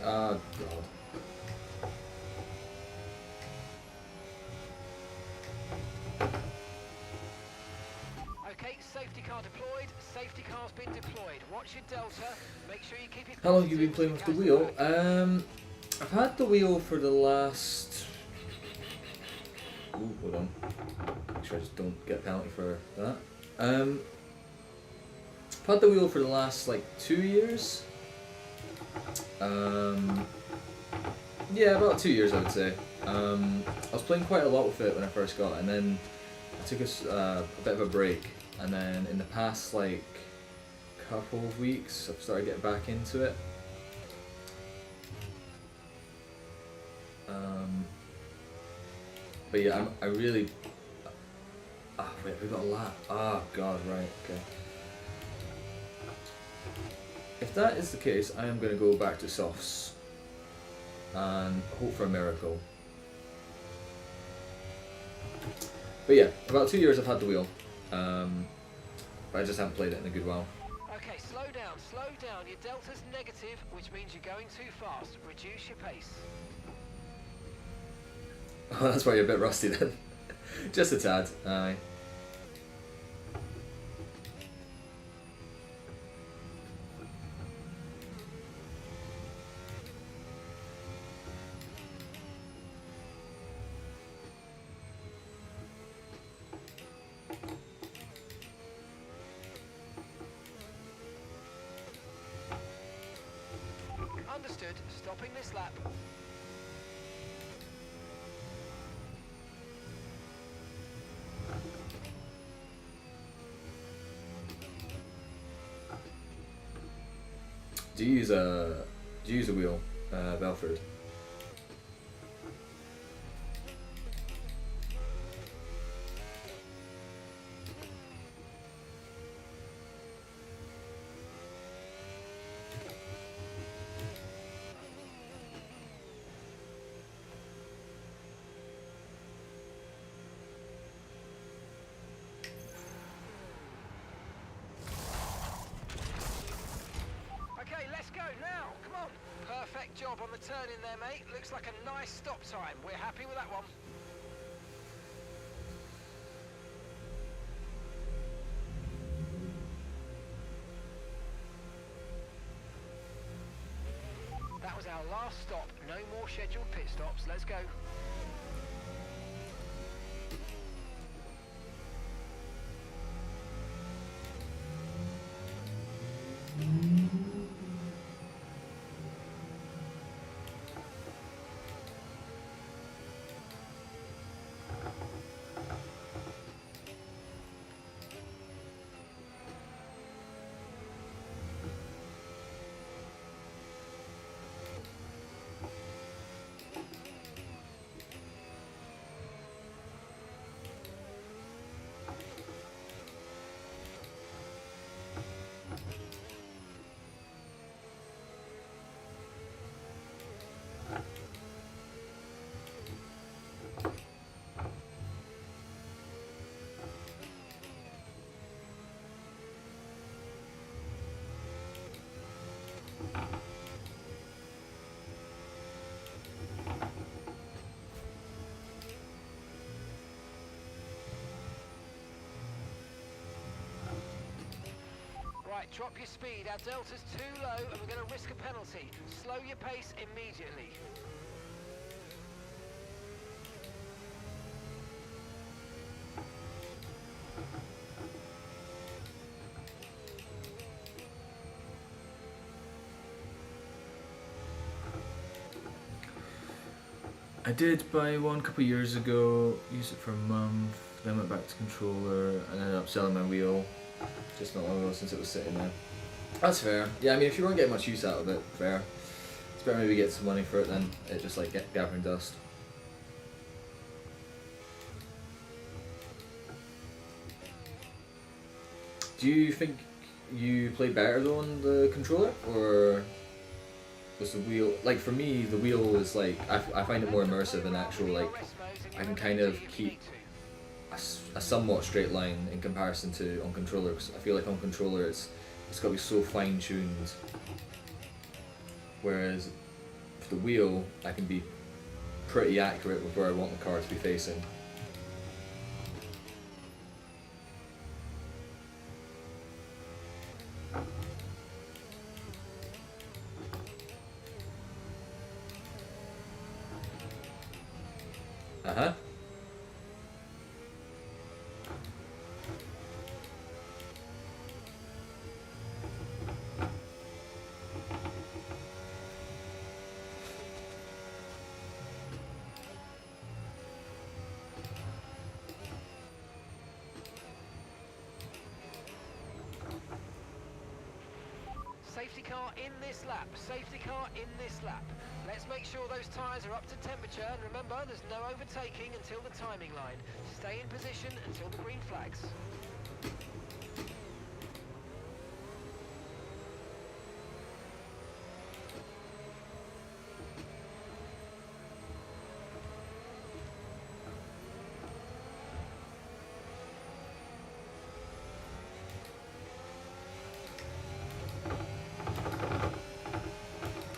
Oh god. Okay, safety car deployed. Safety car's been deployed. Watch your delta. Make sure you keep it. How long have you been positive playing with the as it wheel? goes back. I've had the wheel for the last. Ooh, hold on. Make sure I just don't get a penalty for that. I've had the wheel for the last like 2 years. Yeah, about 2 years I would say. I was playing quite a lot with it when I first got it, and then I took a bit of a break, and then in the past like couple of weeks I've started getting back into it. But yeah, I really. Ah, wait, we got a lap. Ah, god, right, okay. If that is the case, I am going to go back to softs and hope for a miracle. But yeah, about 2 years I've had the wheel, but I just haven't played it in a good while. Okay, slow down, slow down. Your delta's negative, which means you're going too fast. Reduce your pace. Oh, that's why you're a bit rusty then. Just a tad, aye. Understood. Stopping this lap. Do you use a wheel, Belford? Okay, let's go now. Come on. Perfect job on the turn in there, mate. Looks like a nice stop time. We're happy with that one. That was our last stop. No more scheduled pit stops. Let's go. Right, drop your speed. Our delta's too low and we're going to risk a penalty. Slow your pace immediately. I did buy one a couple of years ago, used it for a month, then went back to controller and ended up selling my wheel just not long ago since it was sitting there. That's fair. Yeah, I mean if you weren't getting much use out of it, fair. It's better maybe get some money for it than it just like gathering dust. Do you think you play better though on the controller, or was the wheel, like for me the wheel is like, I find it more immersive and actual, like I can kind of keep a somewhat straight line in comparison to on controller, because I feel like on controller it's got to be so fine tuned, whereas for the wheel, I can be pretty accurate with where I want the car to be facing. Uh-huh. Safety car in this lap. Safety car in this lap. Let's make sure those tyres are up to temperature, and remember, there's no overtaking until the timing line. Stay in position until the green flags.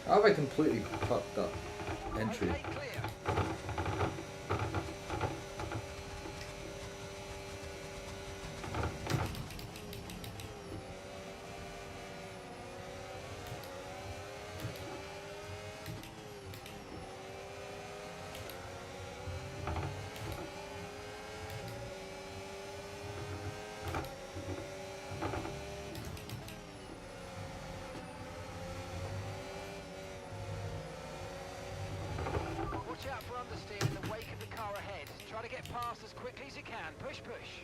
How have I completely fucked up entry? Okay, clear. Watch out for understeer in the wake of the car ahead. Try to get past as quickly as you can. Push, push.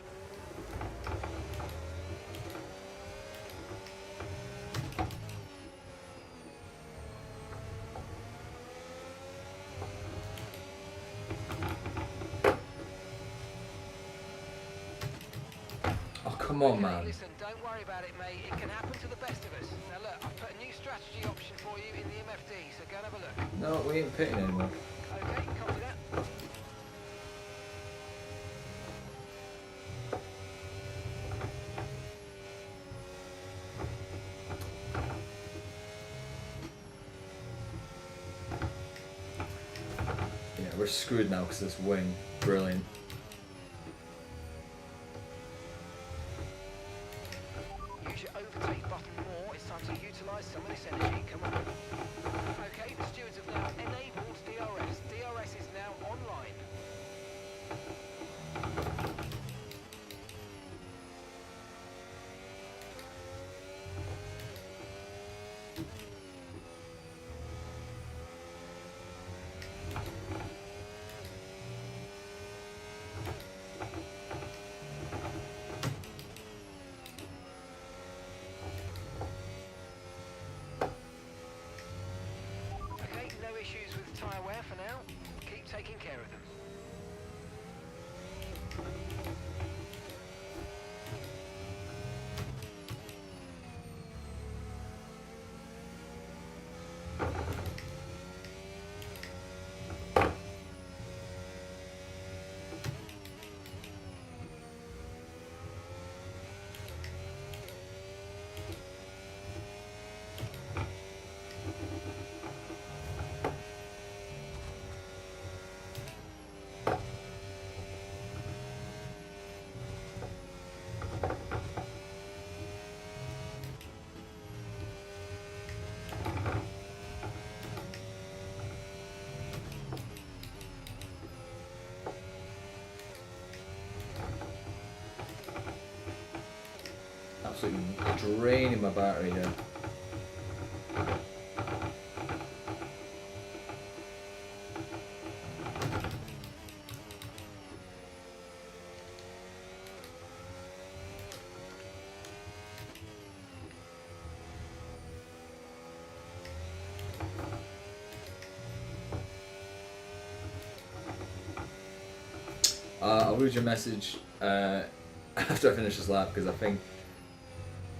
Oh, come on, Okay, man. listen, don't worry about it, mate. It can happen to the best of us. Now look, I've put a new strategy option for you in the MFD, so go and have a look. No, we ain't pitting anymore. Okay, copy that. Yeah, we're screwed now because this wing. Brilliant. Use your overtake button more. It's time to utilise some of this energy. Come on. Okay, the stewards have now enabled DRS. DRS is now online. Okay, no issues with tyre wear for now. Keep taking care of them. Absolutely draining my battery here. I'll read your message after I finish this lap because I think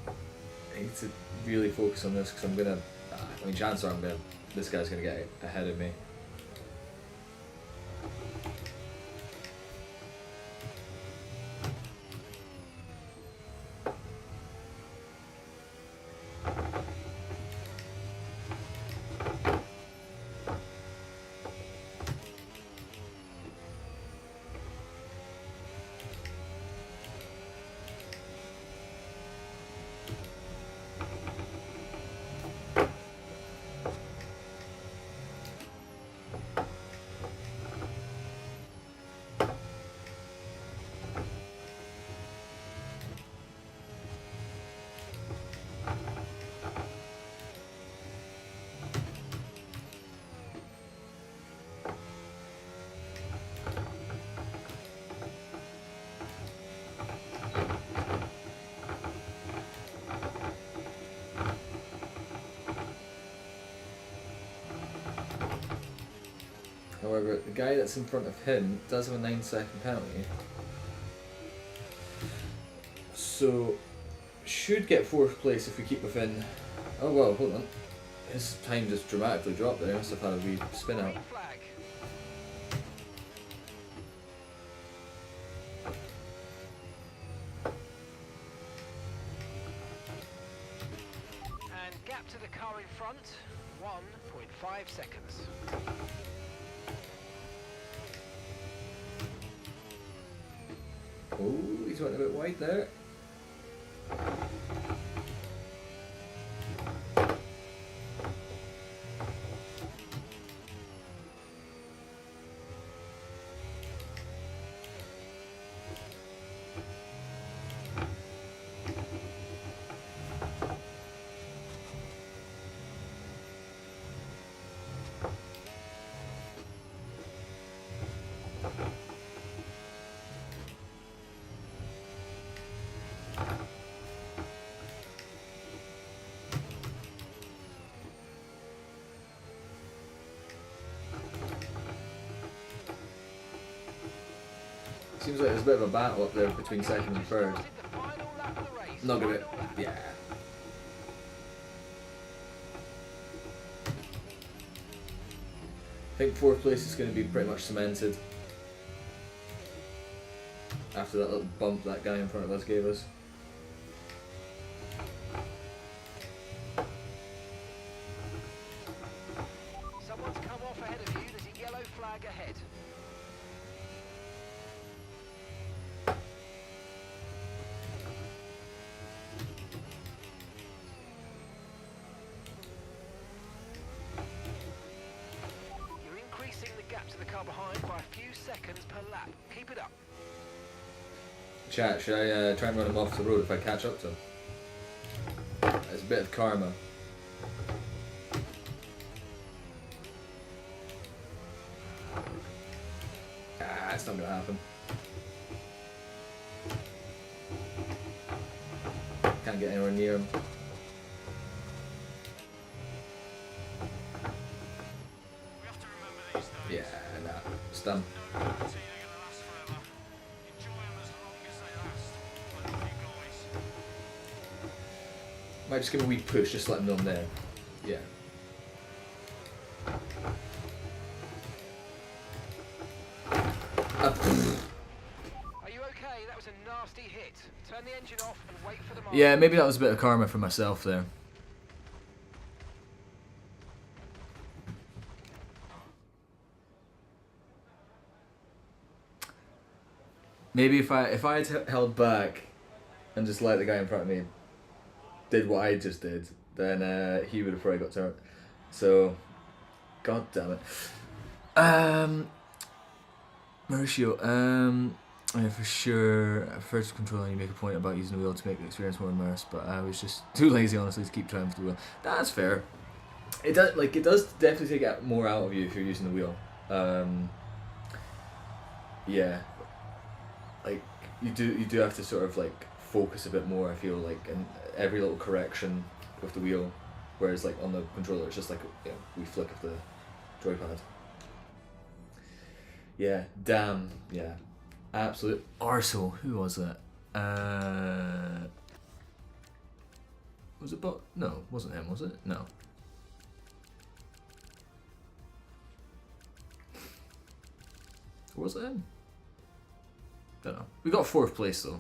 I need to really focus on this because I'm gonna. I mean, chances are this guy's gonna get ahead of me. However, the guy that's in front of him does have a 9-second penalty. So, should get 4th place if we keep within... Oh well, hold on. His time just dramatically dropped there. He must have had a wee spin out. Green flag. And gap to the car in front, 1.5 seconds. Oh, he's went a bit wide there. Seems like there's a bit of a battle up there between second and third. Started the final lap of the race. Not gonna. Final lap. Yeah. I think 4th place is going to be pretty much cemented. After that little bump that guy in front of us gave us. Someone's come off ahead of you. There's a yellow flag ahead. You're increasing the gap to the car behind by a few seconds per lap. Keep it up. Chat, should I try and run him off the road if I catch up to him? It's a bit of karma. Ah, it's not gonna happen. Can't get anywhere near him. We have to remember these days. Yeah, nah, it's done. No guarantee they're gonna last forever. Enjoy them as long as they last. I love you guys. Might just give him a wee push, just let him know I'm there. Yeah. Are you okay? That was a nasty hit. Turn the engine off and wait for the mark. Yeah, maybe that was a bit of karma for myself there. Maybe if I had held back and just let the guy in front of me did what I just did, then he would have probably got turned. So, god damn it. Mauricio, yeah, for sure. First control, you make a point about using the wheel to make the experience more immersed, but I was just too lazy, honestly, to keep trying with the wheel. That's fair. It does definitely take more out of you if you're using the wheel. Yeah. Like you do have to sort of like focus a bit more, I feel like, and every little correction with the wheel, whereas like on the controller it's just like we flick of the joypad. Yeah, damn, yeah, absolute arsehole. Who was that? Was it Bot? No, wasn't him, was it? No. Or was it him? Don't know. We got 4th place though,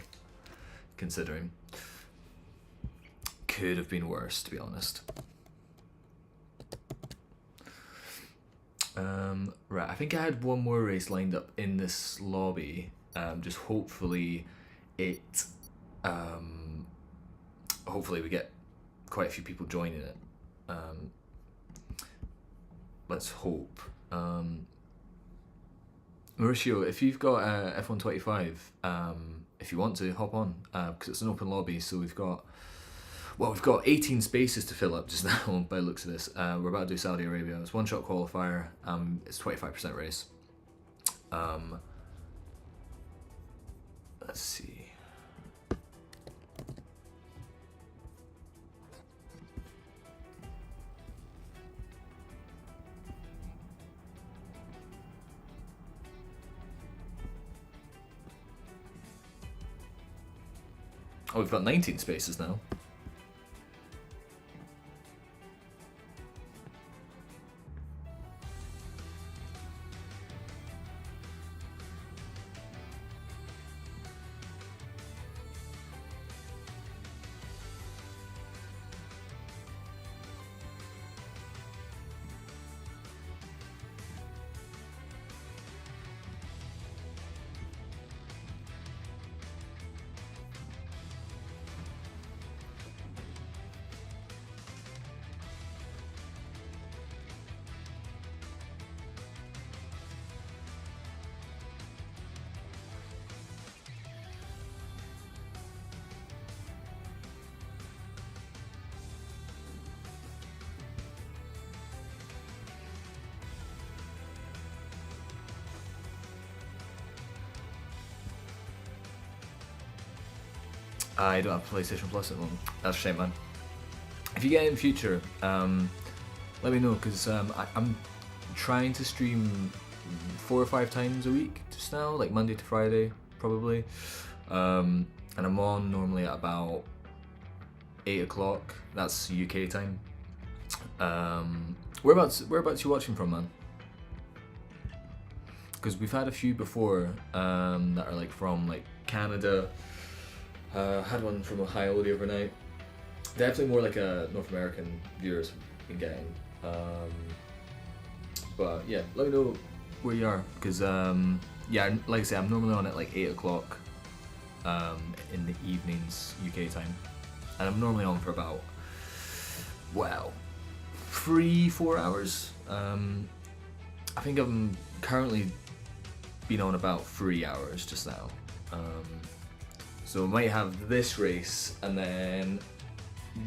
considering. Could have been worse, to be honest. Right, I think I had one more race lined up in this lobby. Just hopefully it. Hopefully we get quite a few people joining it. Let's hope. Mauricio, if you've got F125, if you want to hop on, because it's an open lobby, so we've got 18 spaces to fill up just now by the looks of this. We're about to do Saudi Arabia. It's one shot qualifier. It's 25% race. Let's see. Oh, we've got 19 spaces now. I don't have PlayStation Plus at the moment. That's a shame, man. If you get it in future, let me know, because I'm trying to stream 4 or 5 times a week just now, like Monday to Friday, probably. And I'm on normally at about 8 o'clock. That's UK time. Whereabouts you watching from, man? Because we've had a few before that are like from like Canada. Had one from Ohio the other night. Definitely more like a North American viewers been getting. But yeah, let me know where you are, because yeah, like I say, I'm normally on at like 8 o'clock in the evenings UK time, and I'm normally on for about, well, 3-4 hours. I think I'm currently been on about 3 hours just now. So I might have this race and then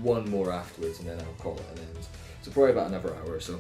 one more afterwards, and then I'll call it an end. So probably about another hour or so.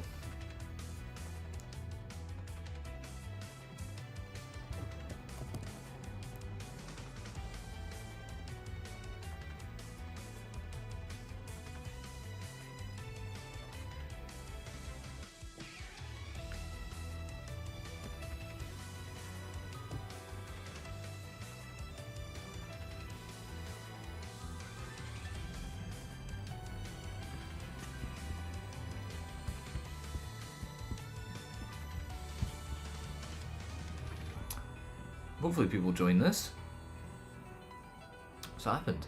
Hopefully people join this. What's happened?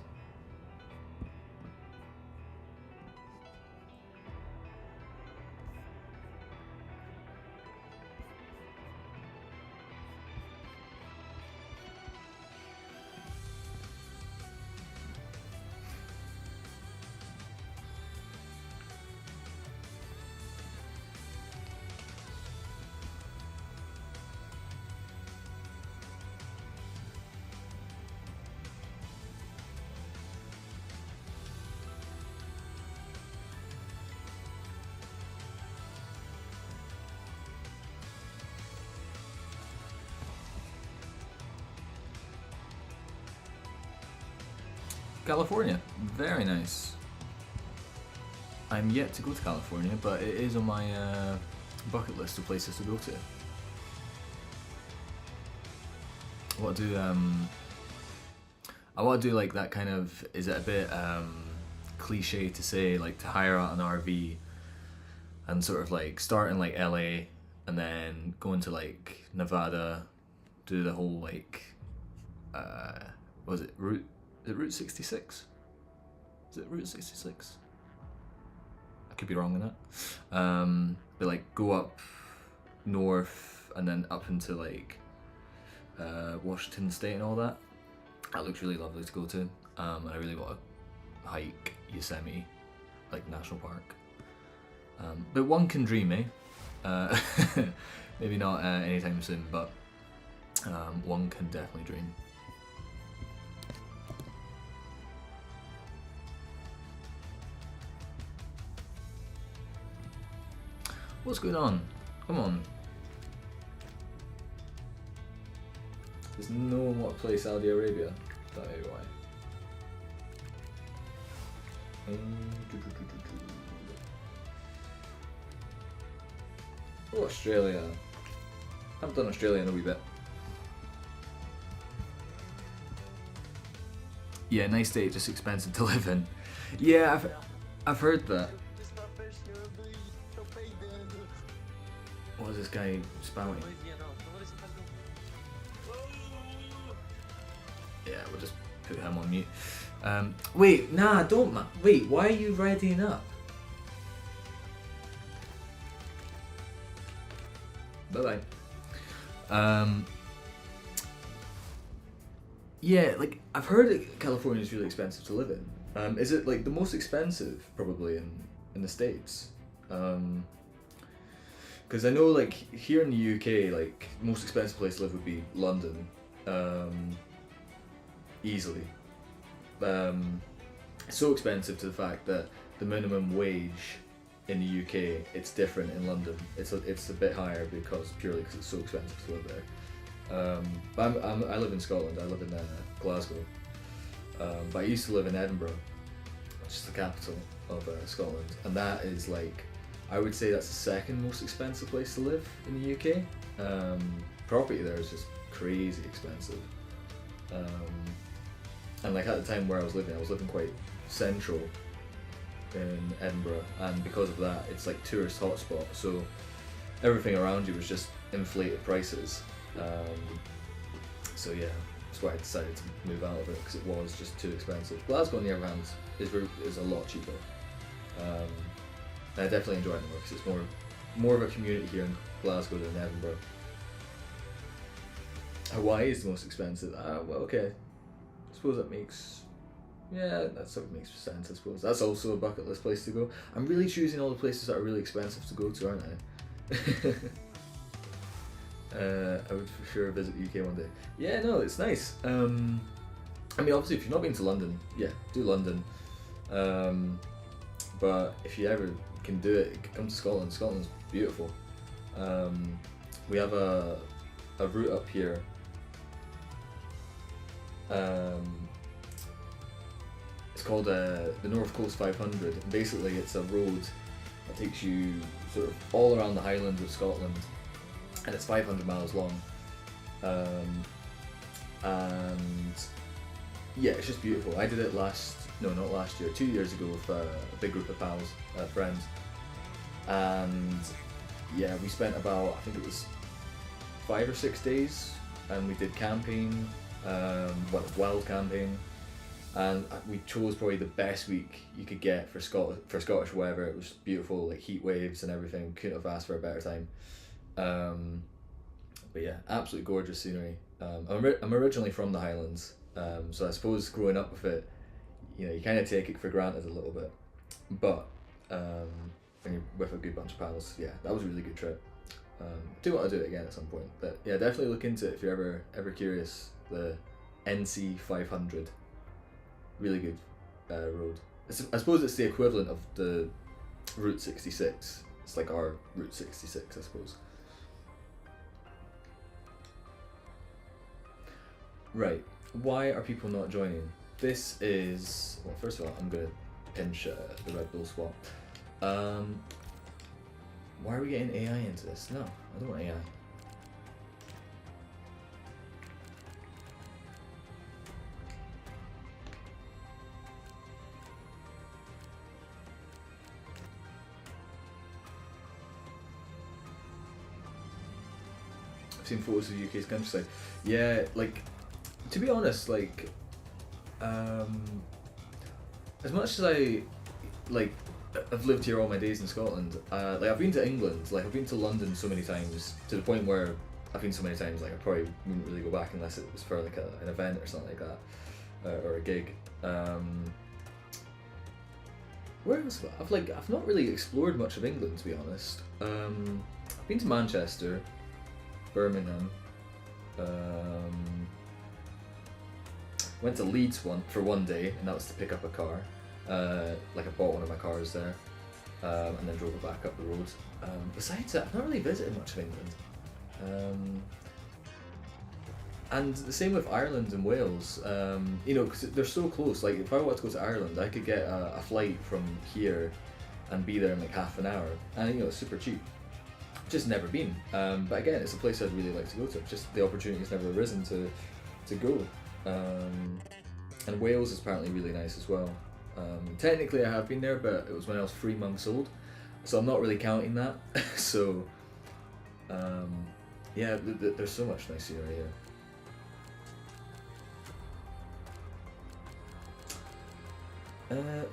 California, very nice. I'm yet to go to California, but it is on my bucket list of places to go to. I want to do like that kind of, is it a bit cliche to say, like to hire out an RV and sort of like start in like LA and then go into like Nevada, do the whole like was it Route 66? Is it Route 66? I could be wrong on that. But like go up north and then up into like Washington State and all that. That looks really lovely to go to. And I really want to hike Yosemite, like National Park. But one can dream, eh? Maybe not anytime soon, but one can definitely dream. What's going on? Come on. There's no one want to play Saudi Arabia. That may be why. Oh, Australia. I haven't done Australia in a wee bit. Yeah, nice day, just expensive to live in. Yeah, I've heard that. What is this guy spouting? Yeah, we'll just put him on mute. Wait, nah, don't wait, why are you readying up? Bye bye. Yeah, like I've heard that California is really expensive to live in. Is it like the most expensive probably in the States? Because I know like here in the UK, like most expensive place to live would be London, easily. It's so expensive to the fact that the minimum wage in the UK, it's different in London. It's a bit higher purely because it's so expensive to live there. But I live in Scotland. I live in Glasgow. But I used to live in Edinburgh, which is the capital of Scotland, and that is like, I would say that's the second most expensive place to live in the UK. Property there is just crazy expensive. And like at the time where I was living quite central in Edinburgh, and because of that, it's like tourist hotspot. So everything around you was just inflated prices. So yeah, that's why I decided to move out of it, because it was just too expensive. Glasgow, on the other hand, is a lot cheaper. And I definitely enjoy it more because it's more of a community here in Glasgow than Edinburgh. Hawaii is the most expensive. Well, okay. I suppose that makes sense. I suppose that's also a bucket list place to go. I'm really choosing all the places that are really expensive to go to, aren't I? I would for sure visit the UK one day. Yeah, no, it's nice. I mean, obviously, if you've not been to London, yeah, do London. But if you ever can do it, come to Scotland. Scotland's beautiful. We have a route up here. It's called the North Coast 500. And basically, it's a road that takes you sort of all around the Highlands of Scotland, and it's 500 miles long. And yeah, it's just beautiful. I did it not last year, 2 years ago with a big group of pals, friends, and yeah, we spent about, I think it was 5 or 6 days, and we did camping, wild camping, and we chose probably the best week you could get for Scottish weather. It was beautiful, like heat waves and everything. Couldn't have asked for a better time. But yeah, absolutely gorgeous scenery. I'm originally from the Highlands, so I suppose growing up with it, you kind of take it for granted a little bit. But when you're with a good bunch of pals, yeah, that was a really good trip. Do want to do it again at some point. But yeah, definitely look into it if you're ever curious. The NC 500, really good road. I suppose it's the equivalent of the Route 66. It's like our Route 66, I suppose. Right, why are people not joining? This is, well, first of all, I'm going to pinch the Red Bull swap. Why are we getting AI into this? No, I don't want AI. I've seen photos of the UK's countryside. Yeah, like, to be honest, like, as much as I've lived here all my days in Scotland, like I've been to England, like I've been to London so many times, to the point where I've been so many times, like I probably wouldn't really go back unless it was for like an event or something like that, or a gig. Where else? I've not really explored much of England, to be honest. I've been to Manchester, Birmingham. Went to Leeds for one day, and that was to pick up a car. Like I bought one of my cars there, and then drove it back up the road. Besides that, I've not really visited much of England. And the same with Ireland and Wales, because they're so close. Like if I wanted to go to Ireland, I could get a flight from here and be there in like half an hour, and it's super cheap. Just never been. But again, it's a place I'd really like to go to. Just the opportunity's never arisen to go. And Wales is apparently really nice as well. Technically I have been there, but it was when I was 3 months old, so I'm not really counting that. So yeah, there's so much nice scenery here.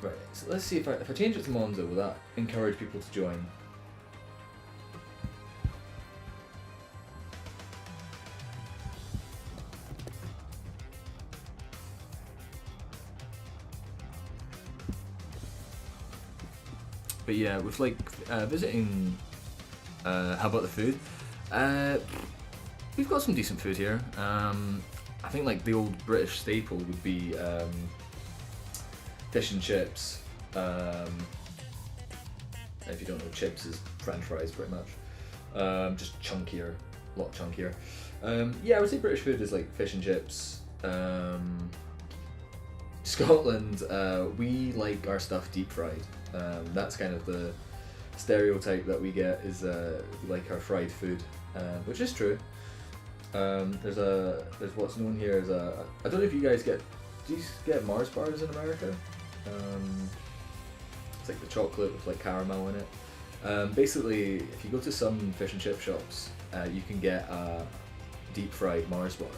Right, so let's see if I change it to Monza, will that encourage people to join? But yeah, with like visiting, how about the food? We've got some decent food here. I think like the old British staple would be fish and chips. If you don't know, chips is French fries pretty much. Just chunkier, a lot chunkier. Yeah, I would say British food is like fish and chips. Scotland, we like our stuff deep fried. That's kind of the stereotype that we get, is we like our fried food, which is true. There's what's known here as I don't know if you guys do you get Mars bars in America? It's like the chocolate with like caramel in it. Basically, if you go to some fish and chip shops, you can get a deep fried Mars bar,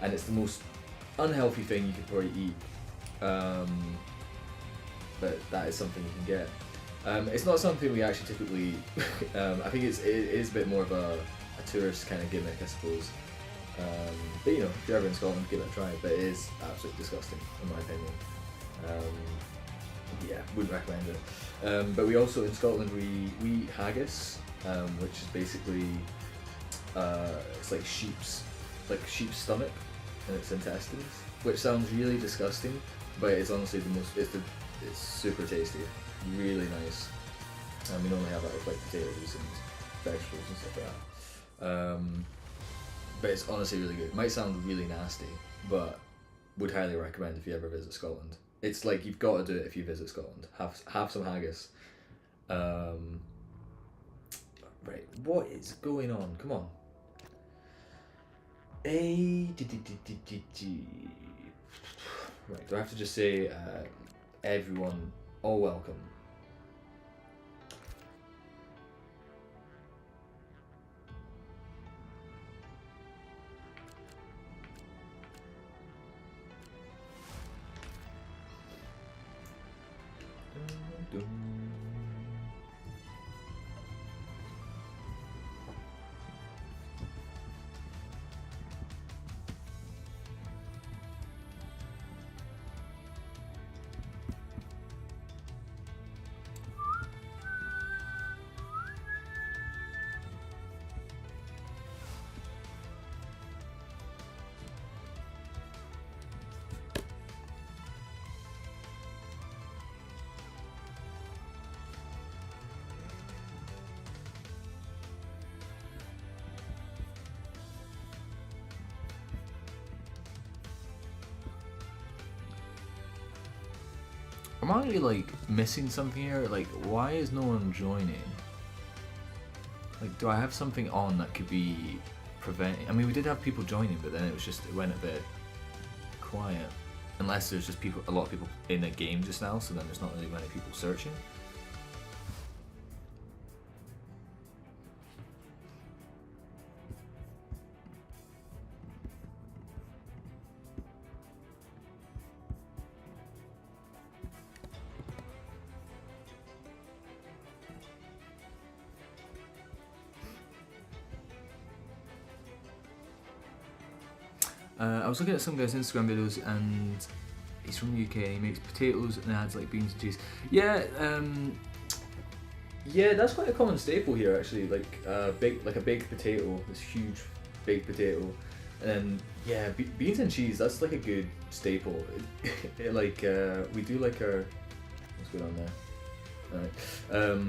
and it's the most unhealthy thing you could probably eat. But that is something you can get. It's not something we actually typically. I think it is a bit more of a tourist kind of gimmick, I suppose. But you know, if you're ever in Scotland, give it a try. But it is absolutely disgusting, in my opinion. Yeah, wouldn't recommend it. But we also in Scotland we eat haggis, which is basically it's like sheep's stomach and its intestines, which sounds really disgusting, but it's honestly it's super tasty, really nice. And we normally have that with like potatoes and vegetables and stuff like that. But it's honestly really good. It might sound really nasty, but would highly recommend if you ever visit Scotland. It's like you've got to do it if you visit Scotland. Have some haggis. Right, what is going on? Come on. Right, do I have to just say everyone, all welcome? Am I like missing something here? Like, why is no one joining? Like, do I have something on that could be preventing? I mean, we did have people joining, but then it went a bit quiet. Unless there's just a lot of people in the game just now, so then there's not really many people searching. I was looking at some guy's Instagram videos, and he's from the UK, and he makes potatoes and adds like beans and cheese. Yeah, yeah, that's quite a common staple here actually. Like a baked potato, this huge baked potato, and then yeah, beans and cheese. That's like a good staple. We do like our what's going on there. All right,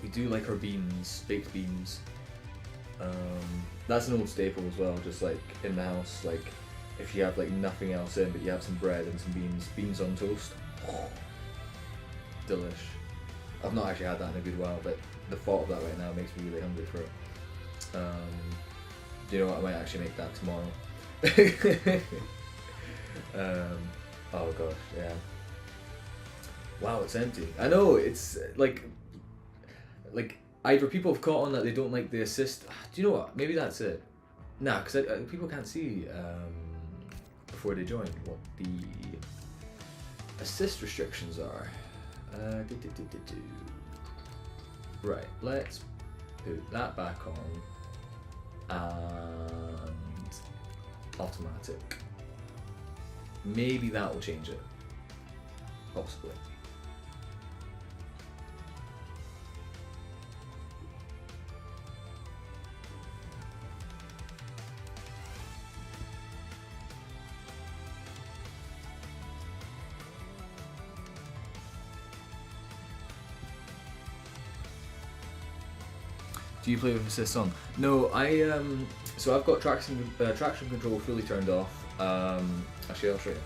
we do like our beans, baked beans. That's an old staple as well, just like in the house, like if you have like nothing else in but you have some bread and some beans on toast. Delish. I've not actually had that in a good while, but the thought of that right now makes me really hungry for it. Do you know what, I might actually make that tomorrow. Oh gosh, yeah. Wow, it's empty. I know, it's like either people have caught on that they don't like the assist. Do you know what? Maybe that's it. Nah, because people can't see before they join what the assist restrictions are. Right, let's put that back on and automatic. Maybe that will change it. Possibly. Do you play with assist on? No, so I've got traction control fully turned off. Actually, I'll show you.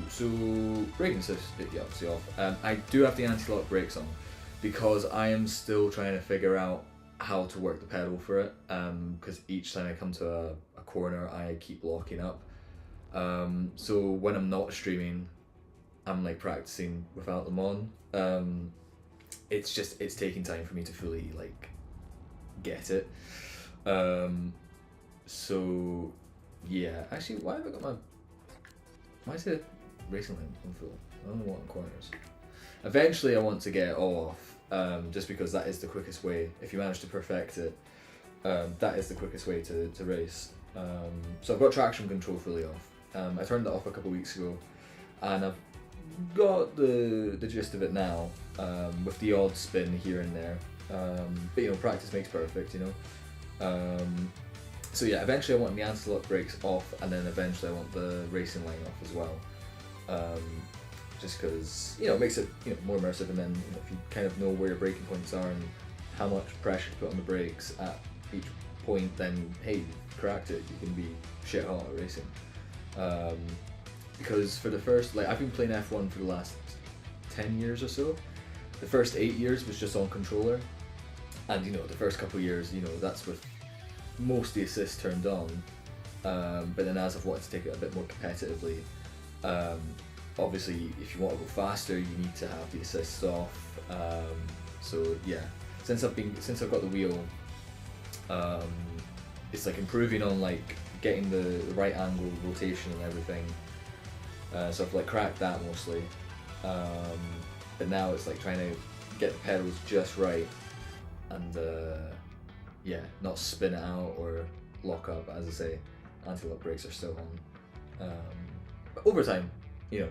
So braking assist, yeah, obviously off. I do have the anti-lock brakes on because I am still trying to figure out how to work the pedal for it. Because each time I come to a corner, I keep locking up. So when I'm not streaming, I'm like practicing without them on. It's taking time for me to fully like get it. So yeah, actually, why have I got why is it racing lane on full? I only want corners. Eventually I want to get it all off, just because that is the quickest way. If you manage to perfect it, that is the quickest way to race. So I've got traction control fully off. I turned that off a couple of weeks ago, and I've got the gist of it now, with the odd spin here and there. But you know, practice makes perfect, you know. So yeah, eventually I want the anti-lock brakes off, and then eventually I want the racing line off as well. Just because, you know, it makes it, you know, more immersive, and then, you know, if you kind of know where your braking points are and how much pressure to put on the brakes at each point, then hey, you've cracked it, you can be shit hot at racing. Because for the first, like, I've been playing F1 for the last 10 years or so. The first 8 years was just on controller, and you know, the first couple of years, you know, that's with most of the assists turned on. But then as I've wanted to take it a bit more competitively, obviously if you want to go faster, you need to have the assists off. So yeah, since I've got the wheel, it's like improving on like getting the right angle, rotation and everything. So I've like cracked that mostly, but now it's like trying to get the pedals just right, and yeah, not spin it out or lock up. As I say, anti-lock brakes are still on. But over time, you know,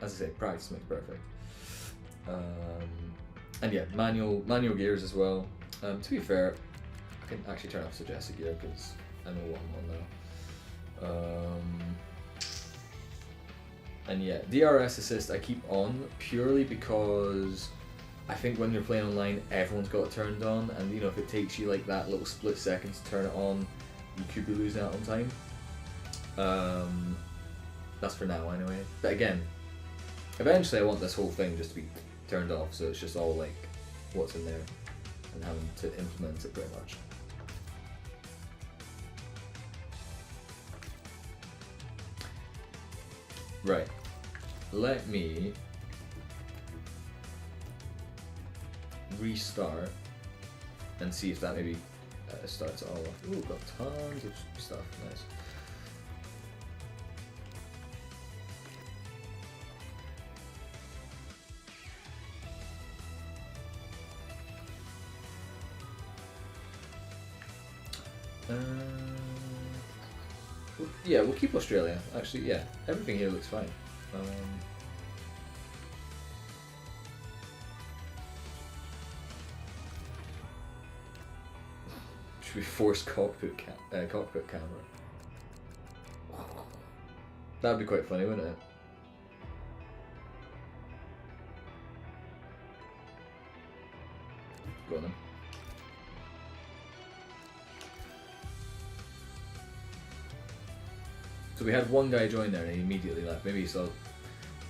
as I say, practice makes perfect. And yeah, manual gears as well. To be fair, I can actually turn off suggested gear because I know what I'm on now. And yeah, DRS assist I keep on purely because I think when you're playing online, everyone's got it turned on, and you know, if it takes you like that little split second to turn it on, you could be losing out on time. That's for now anyway. But again, eventually I want this whole thing just to be turned off, so it's just all like what's in there and having to implement it pretty much. Right, let me restart and see if that maybe starts it all off. Ooh, got tons of stuff, nice. Yeah, we'll keep Australia. Actually, yeah, everything here looks fine. Should we force cockpit camera? That'd be quite funny, wouldn't it? Go on then. So we had one guy join there and he immediately left. Maybe he saw...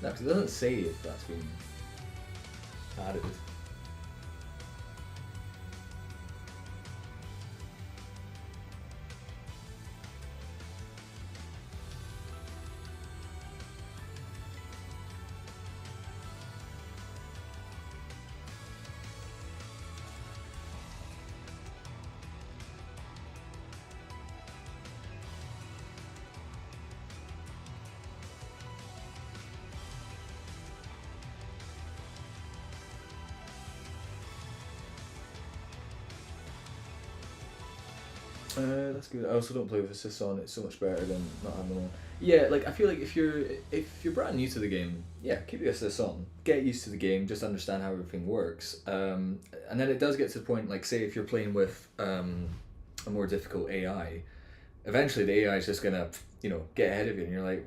No, because it doesn't say if that's been added. That's good. I also don't play with assists on. It's so much better than not having them on. Yeah, like I feel like if you're brand new to the game, yeah, keep the assists on. Get used to the game. Just understand how everything works. And then it does get to the point, like say if you're playing with a more difficult AI, eventually the AI is just gonna get ahead of you, and you're like,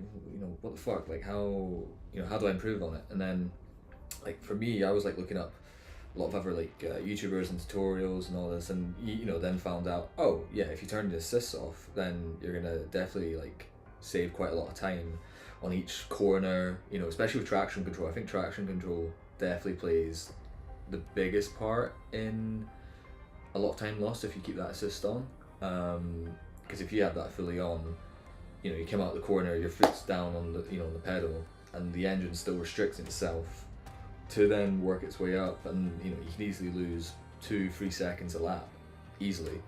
what the fuck? Like how do I improve on it? And then like for me, I was like looking up a lot of other like YouTubers and tutorials and all this, and then found out, oh yeah, if you turn the assists off, then you're gonna definitely like save quite a lot of time on each corner, especially with traction control. I think traction control definitely plays the biggest part in a lot of time lost if you keep that assist on, because if you have that fully on, you come out the corner, your foot's down on the on the pedal, and the engine's still restricting itself to then work its way up, and you can easily lose 2-3 seconds a lap easily,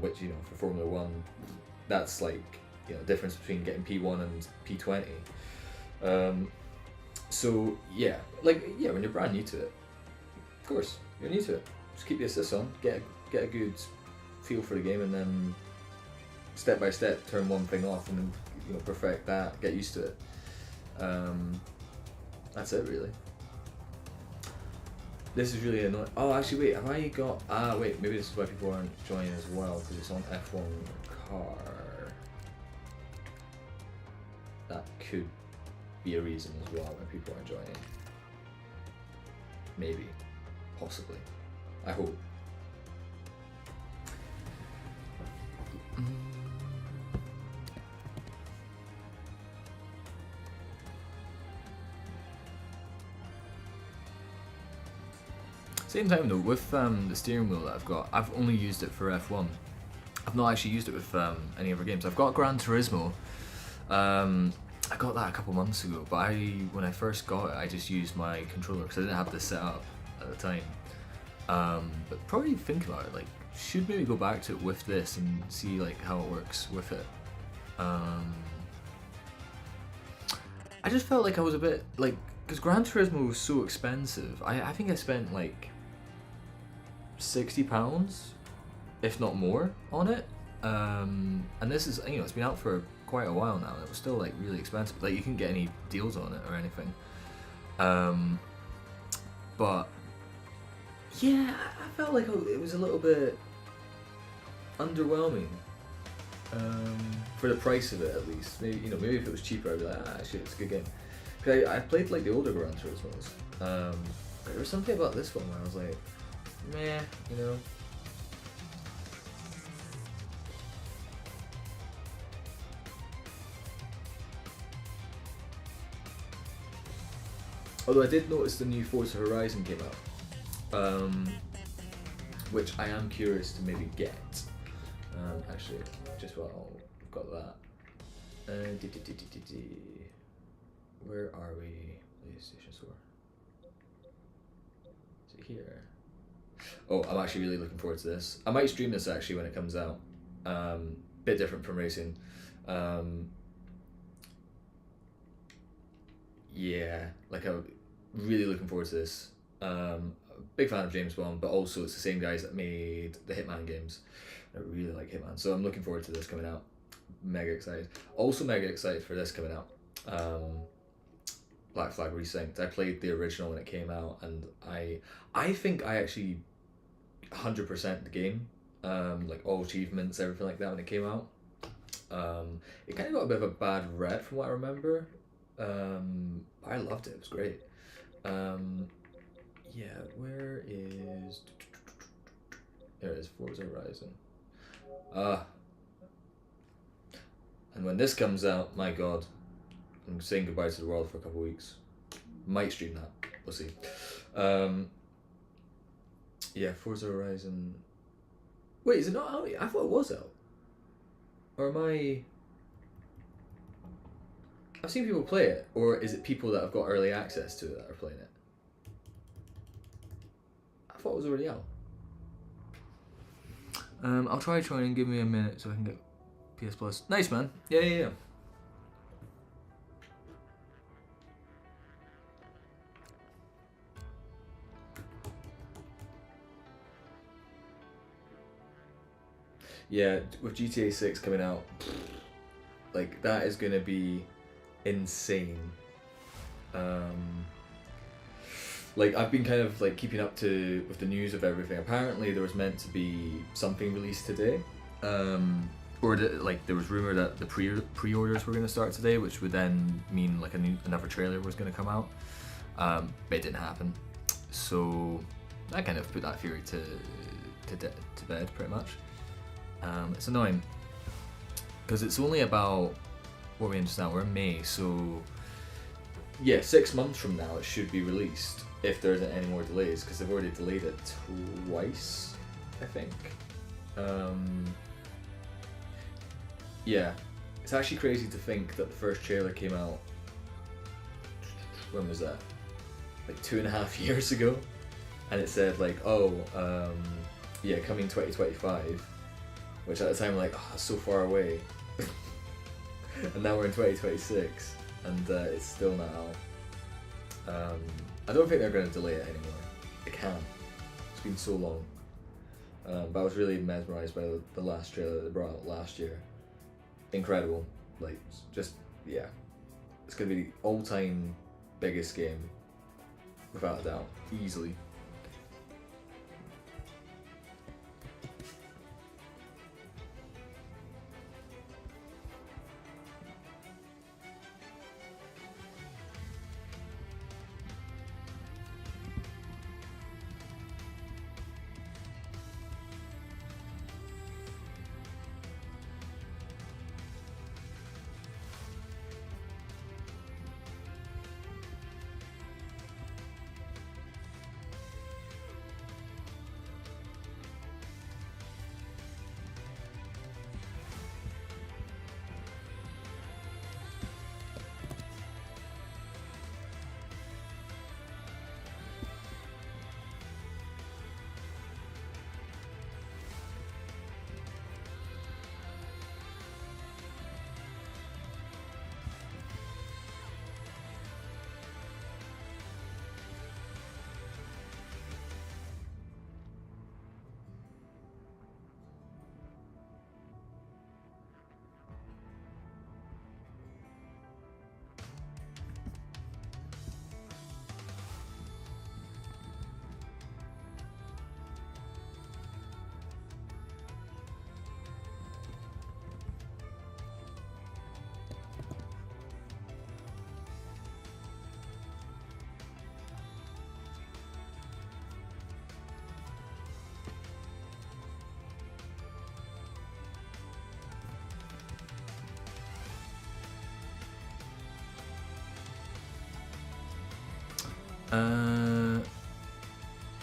which for Formula One, that's like difference between getting P1 and P20. So yeah, when you're brand new to it, of course you're new to it, just keep the assists on, get a good feel for the game, and then step by step turn one thing off, and then perfect that, get used to it. That's it really. This is really annoying. Oh, actually, wait, have I got... wait, maybe this is why people aren't joining as well, because it's on F1 car. That could be a reason as well why people aren't joining. Maybe. Possibly. I hope. Same time though, with the steering wheel that I've got, I've only used it for F1. I've not actually used it with any other games. I've got Gran Turismo. I got that a couple months ago, but when I first got it, I just used my controller because I didn't have this set up at the time. But probably think about it, like, should maybe go back to it with this and see like how it works with it. I just felt like I was a bit like, because Gran Turismo was so expensive. I think I spent like £60, if not more, on it. And this is, it's been out for quite a while now, and it was still like really expensive. Like you couldn't get any deals on it or anything. But yeah, I felt like it was a little bit underwhelming. For the price of it, at least. Maybe maybe if it was cheaper, I'd be like, actually, it's a good game. Cause I played like the older Gran Turismos. But there was something about this one where I was like, meh, Although I did notice the new Forza Horizon came out, which I am curious to maybe get. Actually, just while I've got that. Where are we? PlayStation Store. Is it here? Oh, I'm actually really looking forward to this. I might stream this actually when it comes out. Bit different from racing. Yeah, like I'm really looking forward to this. Big fan of James Bond, but also it's the same guys that made the Hitman games. I really like Hitman, so I'm looking forward to this coming out. Mega excited. Also mega excited for this coming out. Black Flag Resynced. I played the original when it came out, and I think I actually 100% the game. Like all achievements, everything like that when it came out. It kind of got a bit of a bad rep from what I remember. I loved it. It was great. Yeah, where is... There it is, Forza Horizon. And when this comes out, my god, I'm saying goodbye to the world for a couple of weeks. Might stream that. We'll see. Yeah, Forza Horizon... Wait, is it not out yet? I thought it was out. Or am I... I've seen people play it, or is it people that have got early access to it that are playing it? I thought it was already out. I'll try and give me a minute so I can get PS Plus. Nice, man. Yeah. Yeah, with GTA 6 coming out, like that is gonna be insane. Like I've been kind of like keeping up to with the news of everything. Apparently there was meant to be something released today, like there was rumor that the pre-orders were going to start today, which would then mean like another trailer was going to come out. But it didn't happen, so I kind of put that theory to bed pretty much. It's annoying because it's only about what we understand. We're in May, so yeah, 6 months from now it should be released if there isn't any more delays, because they've already delayed it twice, I think. Yeah, it's actually crazy to think that the first trailer came out, when was that? Like 2.5 years ago, and it said like, oh, yeah, coming 2025, which at the time like, oh, that's so far away. And now we're in 2026, and it's still not out. I don't think they're going to delay it anymore. They can't. It's been so long. But I was really mesmerised by the last trailer that they brought out last year. Incredible. Like, just, yeah. It's going to be the all-time biggest game, without a doubt. Easily.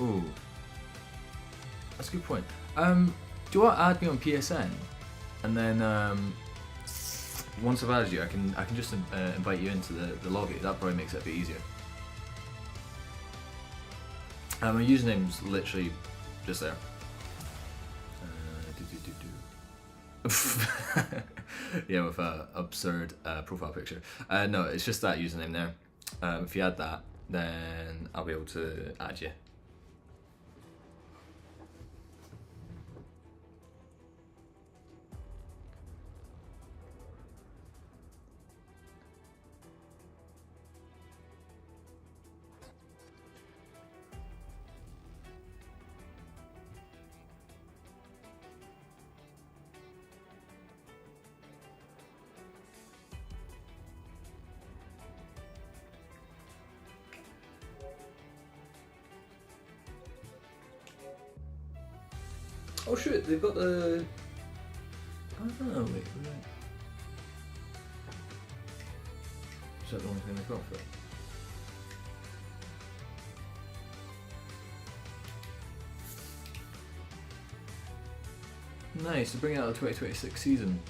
Ooh, that's a good point. Do you want to add me on PSN, and then once I've added you, I can just invite you into the lobby. That probably makes it a bit easier. My username's literally just there. Yeah, with a absurd profile picture. No, it's just that username there. If you add that, then I'll be able to add you. Oh shoot, they've got the... Oh, wait. Is that the only thing they've got for it? Nice, to bring out the 2026 season.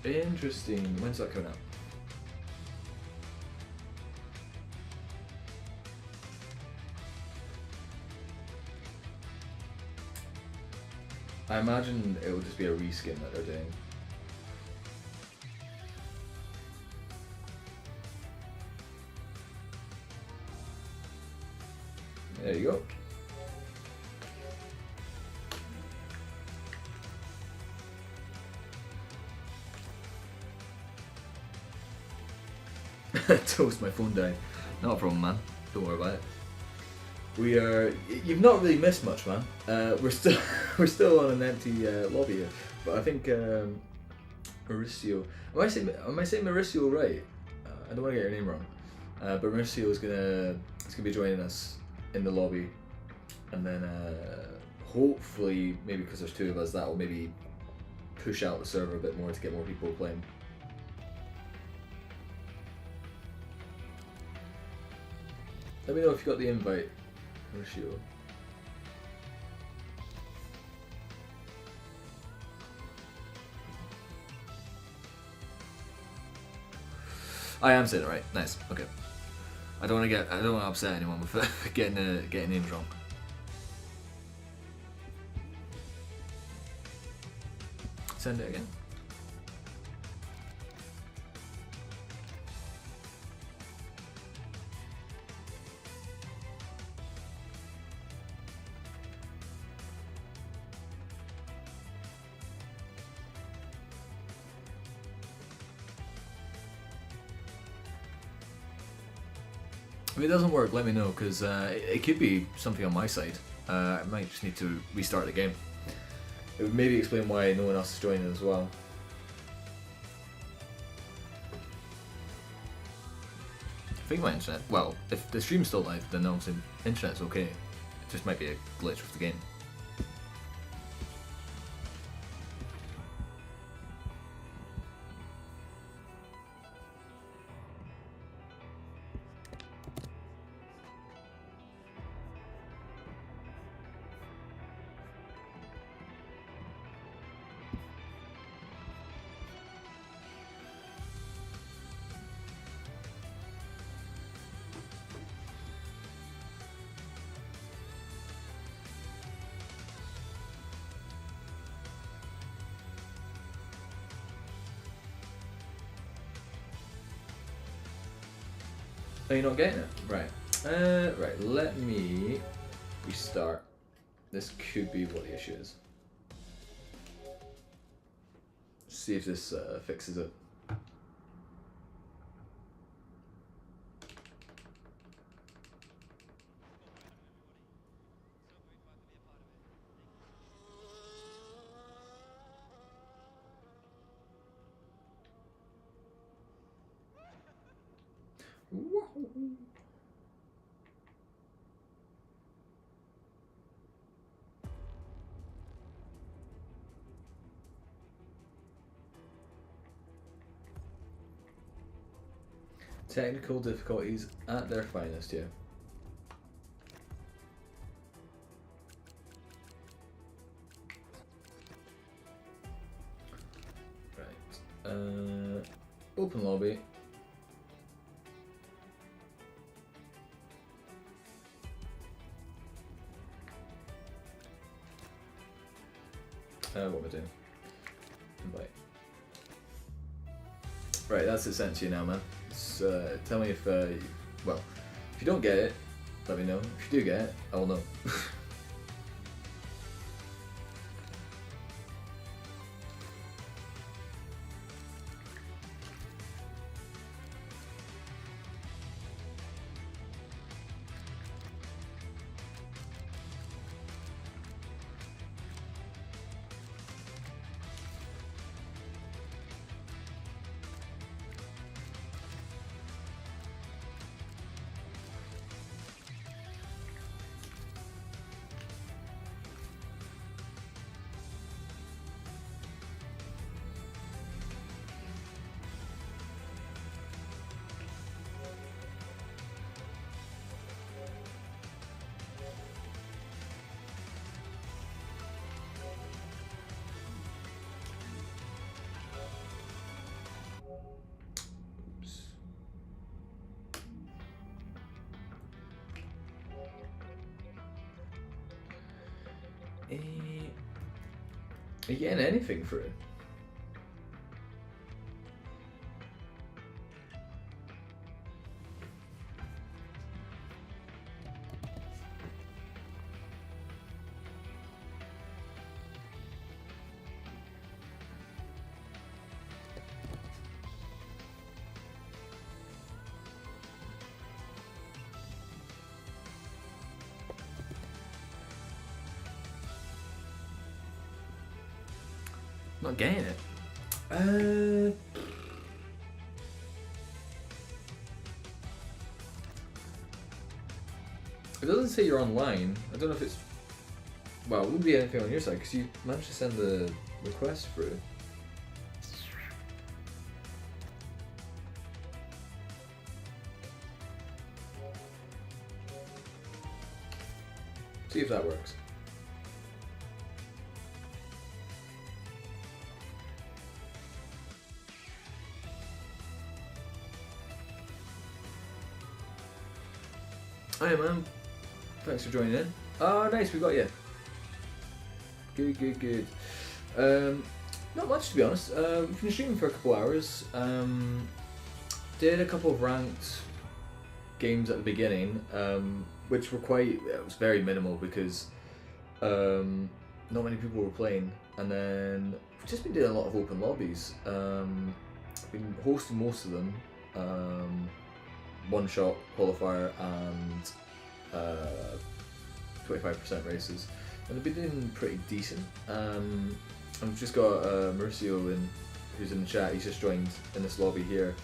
Interesting. When's that coming out? I imagine it will just be a reskin that they're doing. There you go. Toast, my phone died. Not a problem, man. Don't worry about it. We are. You've not really missed much, man. We're still on an empty lobby here, but I think Mauricio. Am I saying Mauricio right? I don't want to get your name wrong. But Mauricio is gonna be joining us in the lobby, and then hopefully maybe because there's two of us, that will maybe push out the server a bit more to get more people playing. Let me know if you got the invite, Mauricio. I am saying it right. Nice. Okay. I don't want to upset anyone with getting names wrong. Send it again. If it doesn't work, let me know, because it could be something on my side. I might just need to restart the game. It would maybe explain why no one else is joining as well. I think my internet, well, if the stream's still live, then obviously internet's okay. It just might be a glitch with the game. Oh, you're not getting it? Right. Right, let me restart. This could be what the issue is. See if this fixes it. Technical difficulties at their finest here. Right. Open lobby. What am I doing? Invite. Right, that's it sent to you now, man. Tell me if, well, if you don't get it, let me know. If you do get it, I will know. Are you getting anything for it? Not getting it. It doesn't say you're online. I don't know if it's... Well, it wouldn't be anything on your side because you managed to send the request through. See if that works. Hi man, thanks for joining in. Oh nice, we got you. Good, good, good. Not much to be honest. We've been streaming for a couple hours. Did a couple of ranked games at the beginning, which were quite, it was very minimal because not many people were playing, and then we've just been doing a lot of open lobbies. I've been hosting most of them, one shot qualifier and 25% races, and they've been doing pretty decent. I've just got Mercio who's in the chat. He's just joined in this lobby here.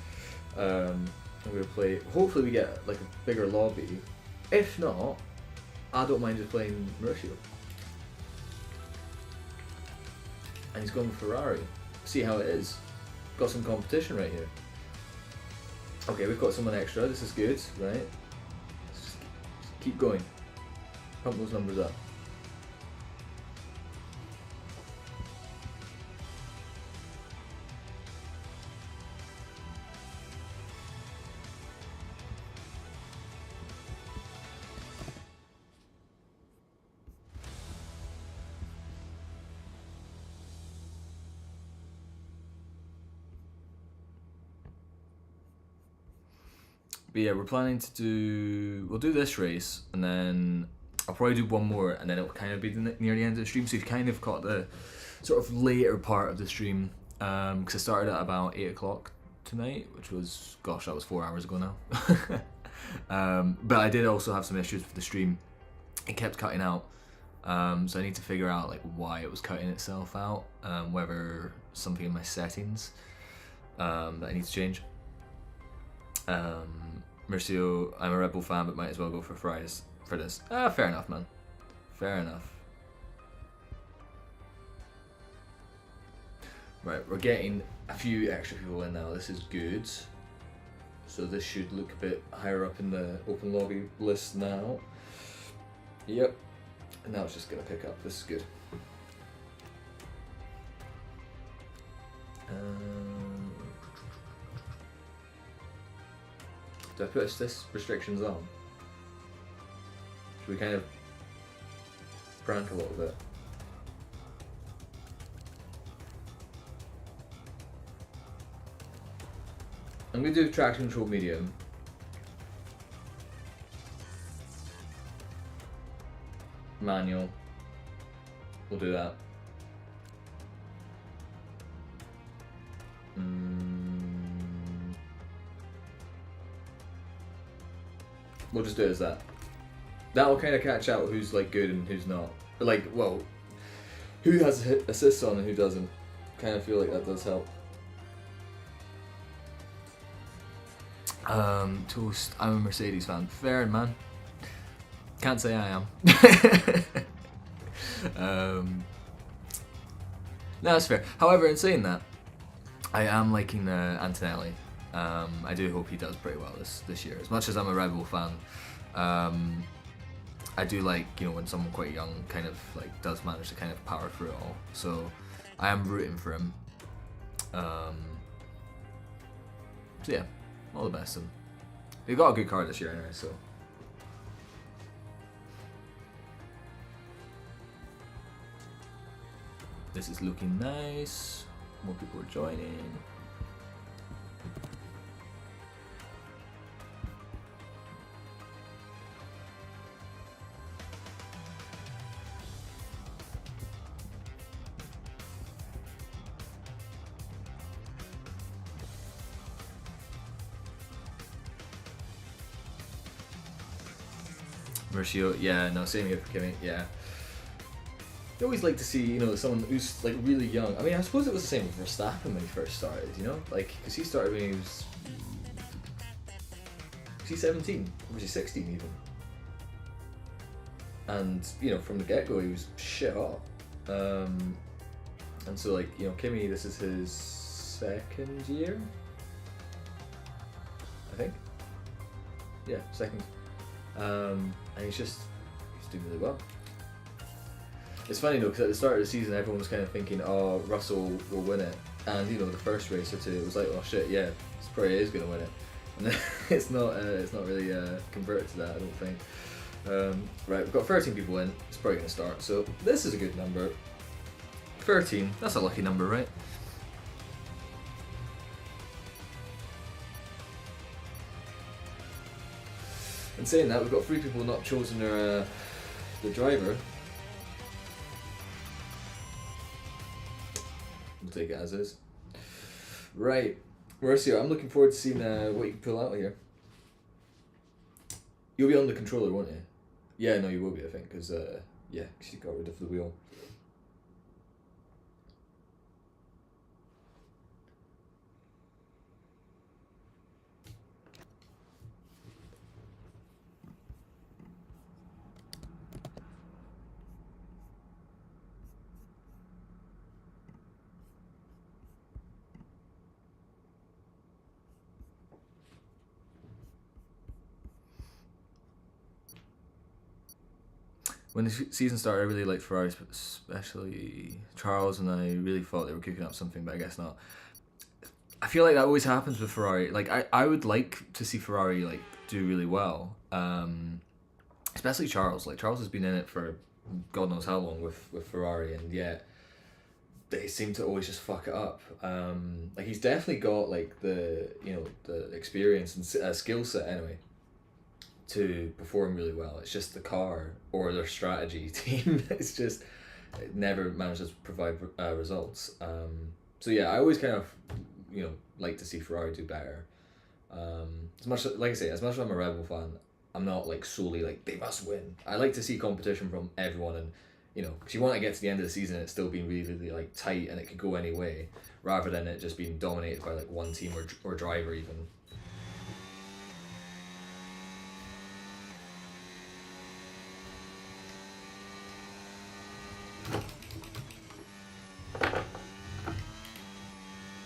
I'm gonna play. Hopefully we get like a bigger lobby. If not, I don't mind just playing Mercio. And he's going with Ferrari. See how it is. Got some competition right here. Okay, we've got someone extra. This is good, right? Let's just keep going. Pump those numbers up. But yeah, we're planning to do, we'll do this race and then I'll probably do one more and then it'll kind of be near the end of the stream, so you've kind of got the sort of later part of the stream, because I started at about 8 o'clock tonight, which was, gosh, that was 4 hours ago now. But I did also have some issues with the stream. It kept cutting out, so I need to figure out like why it was cutting itself out, whether something in my settings that I need to change. Mercio, I'm a Red Bull fan, but might as well go for fries for this. Fair enough, man. Fair enough. Right, we're getting a few extra people in now. This is good. So this should look a bit higher up in the open lobby list now. Yep. And now it's just gonna pick up. This is good. Do I put assist restrictions on? Should we kind of prank a little bit? I'm going to do traction control medium. Manual. We'll do that. We'll just do it as that. That'll kind of catch out who's like good and who's not. But like, well, who has assists on and who doesn't. Kind of feel like that does help. Toast, I'm a Mercedes fan. Fair, man. Can't say I am. No, that's fair. However, in saying that, I am liking Antonelli. I do hope he does pretty well this year. As much as I'm a Red Bull fan, I do like, you know, when someone quite young kind of like does manage to kind of power through it all. So I am rooting for him. So yeah, all the best. And he got a good car this year anyway, so. This is looking nice. More people are joining. Mercio, yeah, no, same here for Kimmy, yeah. You always like to see, you know, someone who's like really young. I mean, I suppose it was the same with Verstappen when he first started, you know, like because he started when he was he 17 or was he 16 even? And you know, from the get go, he was shit hot. And so like, you know, Kimi, this is his second year, I think. Yeah, second. And he's doing really well. It's funny though, because at the start of the season, everyone was kind of thinking, "Oh, Russell will win it," and you know, the first race or two, it was like, "Oh shit, yeah, this probably is going to win it," and then it's not really converted to that, I don't think. Right, we've got 13 people in. It's probably going to start, so this is a good number. 13. That's a lucky number, right? And saying that, we've got 3 people not chosen their driver. We'll take it as is. Right, Mauricio, I'm looking forward to seeing what you can pull out here. You'll be on the controller, won't you? Yeah, no, you will be, I think, because you got rid of the wheel. When the season started, I really liked Ferrari, especially Charles, and I really thought they were cooking up something, but I guess not. I feel like that always happens with Ferrari. Like I would like to see Ferrari like do really well, especially Charles. Like Charles has been in it for God knows how long with Ferrari, and yet they seem to always just fuck it up. Like he's definitely got like the experience and skill set anyway to perform really well. It's just the car or their strategy team. It's just it never manages to provide results. So yeah, I always kind of like to see Ferrari do better. As much like I say, as much as I'm a Red Bull fan, I'm not like solely like they must win. I like to see competition from everyone, and because you want to get to the end of the season and it still being really, really like tight and it could go any way, rather than it just being dominated by like one team or driver even.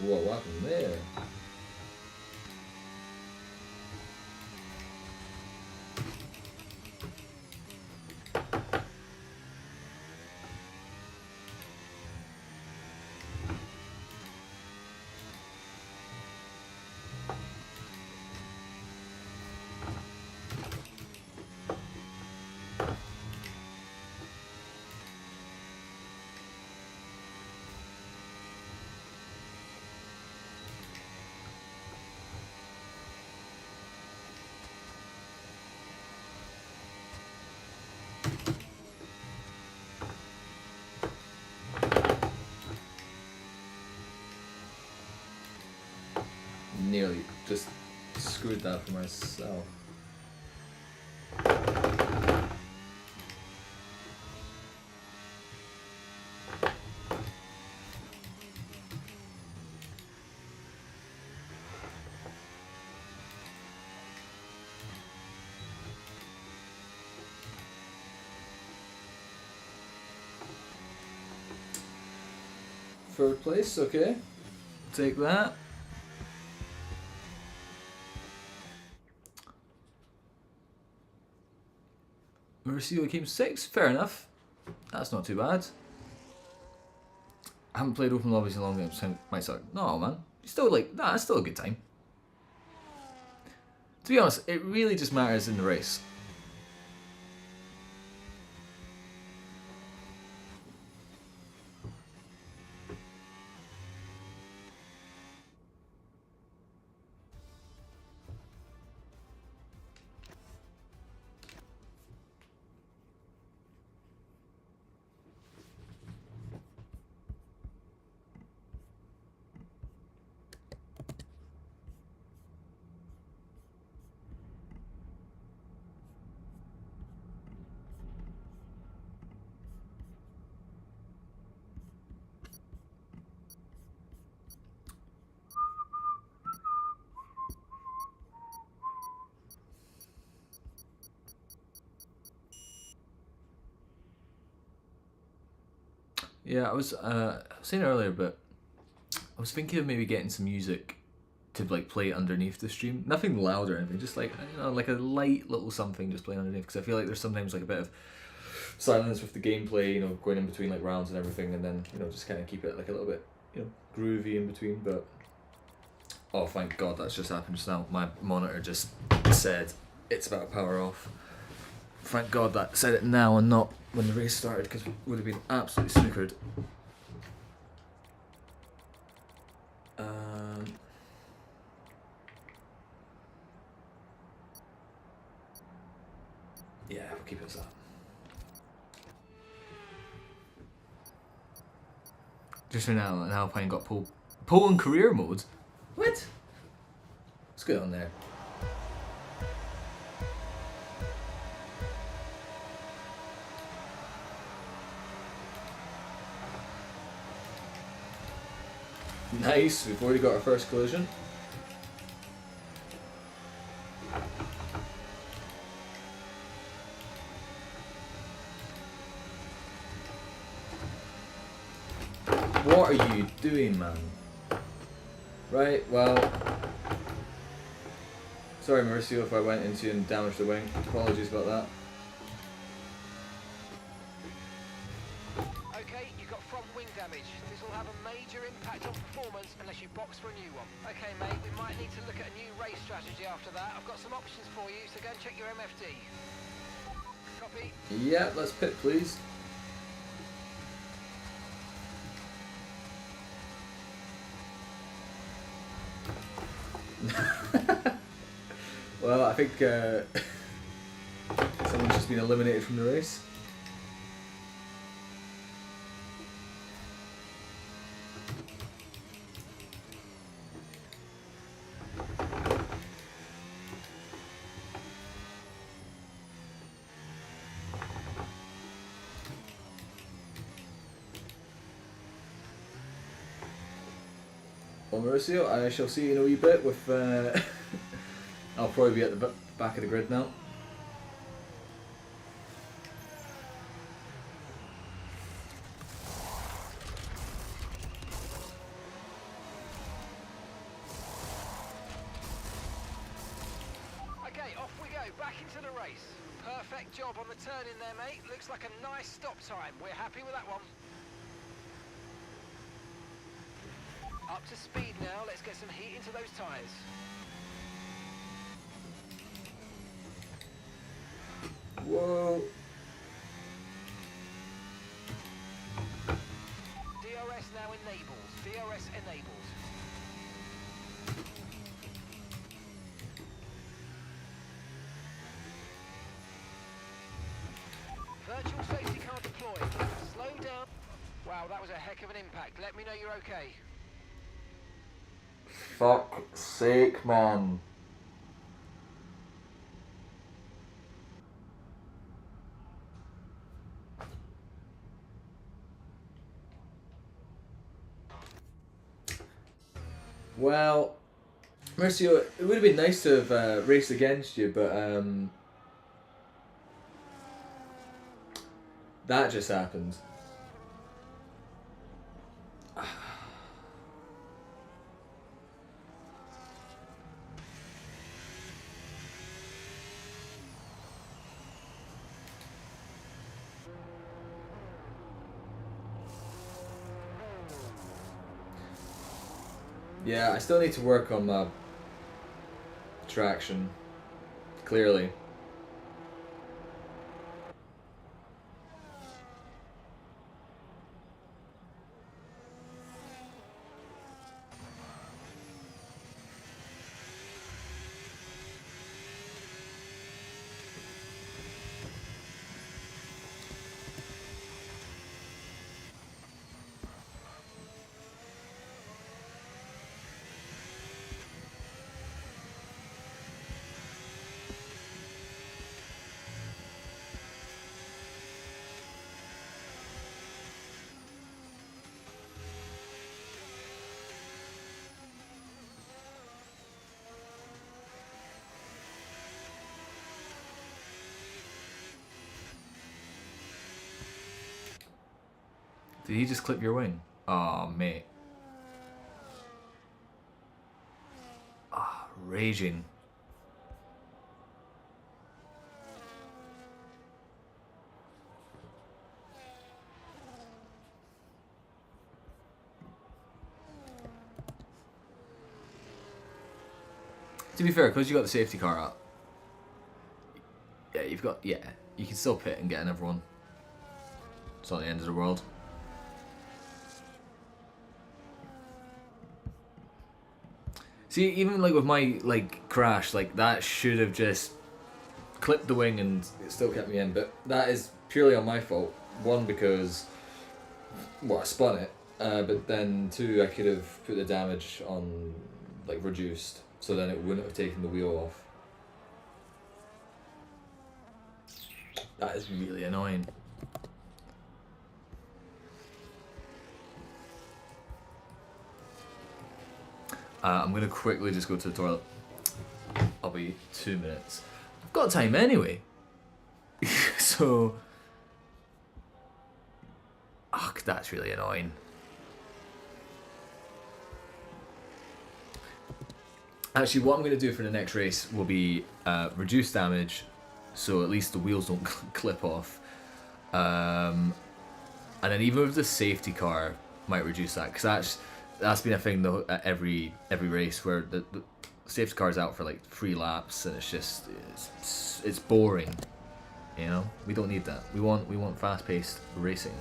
Whoa, what happened there? Nearly just screwed that for myself. Third place, okay. Take that. Mauricio came 6th, fair enough. That's not too bad. I haven't played open lobbies in a long time, so it might suck. No, man. It's still like, nah, it's still a good time. To be honest, it really just matters in the race. Yeah, I was saying earlier, but I was thinking of maybe getting some music to like play underneath the stream. Nothing loud or anything, just like like a light little something just playing underneath. Because I feel like there's sometimes like a bit of silence with the gameplay, going in between like rounds and everything, and then just kind of keep it like a little bit groovy in between. But oh, thank God that's just happened just now. My monitor just said it's about to power off. Thank God that said it now and not when the race started, because it would have been absolutely snookered. Yeah, we'll keep it as that. Just for now, an Alpine got pole in career mode. What? What's going on there? Nice, we've already got our first collision. What are you doing, man? Right, well... Sorry, Mauricio, if I went into you and damaged the wing. Apologies about that. Okay, you got front wing damage. This will have a major impact on performance unless you box for a new one. Okay, mate, we might need to look at a new race strategy after that. I've got some options for you, so go and check your MFD. Copy. Yeah, let's pit, please. Well, I think someone's just been eliminated from the race. Well, Mauricio, I shall see you in a wee bit with... I'll probably be at the back of the grid now. Okay, off we go, back into the race. Perfect job on the turn in there, mate. Looks like a nice stop time. We're happy with that one. Up to speed now, let's get some heat into those tyres. Whoa. DRS now enabled. DRS enabled. Virtual safety car deployed. Slow down. Wow, that was a heck of an impact. Let me know you're okay. Fuck's sake, man. Well, Mauricio, it would have been nice to have raced against you, but that just happened. Yeah, I still need to work on my traction, clearly. Did he just clip your wing? Oh, mate. Ah, raging. To be fair, because you got the safety car up, yeah, you can still pit and get another one. It's not the end of the world. See, even like with my like crash, like that should have just clipped the wing and it still kept me in, but that is purely on my fault. One, because well, I spun it, but then two, I could have put the damage on like reduced, so then it wouldn't have taken the wheel off. That is really annoying. I'm gonna quickly just go to the toilet. I'll be 2 minutes. I've got time anyway. So, ugh, that's really annoying. Actually, what I'm gonna do for the next race will be reduce damage, so at least the wheels don't clip off. And then even with the safety car, might reduce that, because that's been a thing though at every race where the safety car's out for like 3 laps and it's just it's boring, you know. We don't need that. We want fast-paced racing.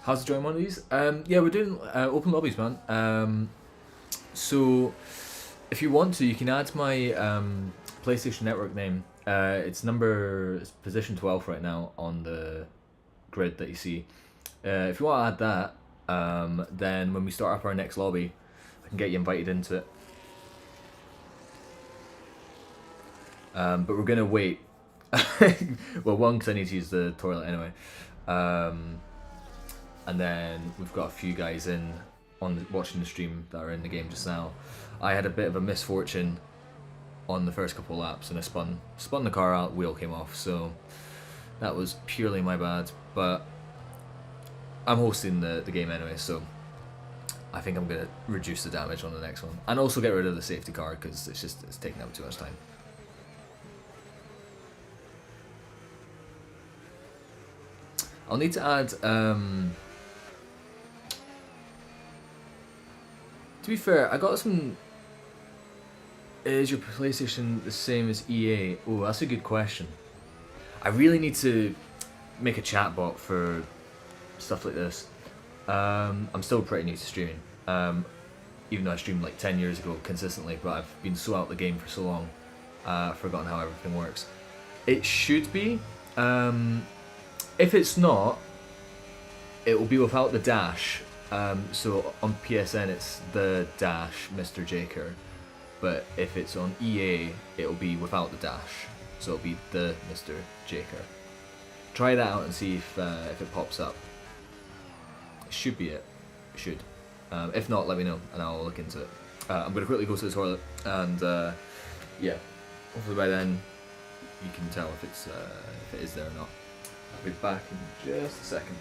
How's to join one of these? Yeah, we're doing open lobbies, man. So if you want to, you can add my PlayStation Network name. It's position 12 right now on the grid that you see. If you want to add that, then when we start up our next lobby, I can get you invited into it. But we're gonna wait. Well, one, because I need to use the toilet anyway. And then we've got a few guys watching the stream that are in the game just now. I had a bit of a misfortune on the first couple of laps, and I spun the car out, wheel came off, so that was purely my bad. But I'm hosting the game anyway, so I think I'm gonna reduce the damage on the next one, and also get rid of the safety car because it's taking up too much time. I'll need to add. To be fair, I got some. Is your PlayStation the same as EA? Oh, that's a good question. I really need to make a chatbot for stuff like this. I'm still pretty new to streaming. Even though I streamed like 10 years ago consistently, but I've been so out of the game for so long, I've forgotten how everything works. It should be. If it's not, it will be without the dash. So on PSN it's the dash Mr. Jaker, but if it's on EA it'll be without the dash, so it'll be the Mr. Jaker. Try that out and see if it pops up. It should be it. It should. If not, let me know and I'll look into it. I'm gonna quickly go to the toilet and yeah, hopefully by then you can tell if it is there or not. I'll be back in just a second.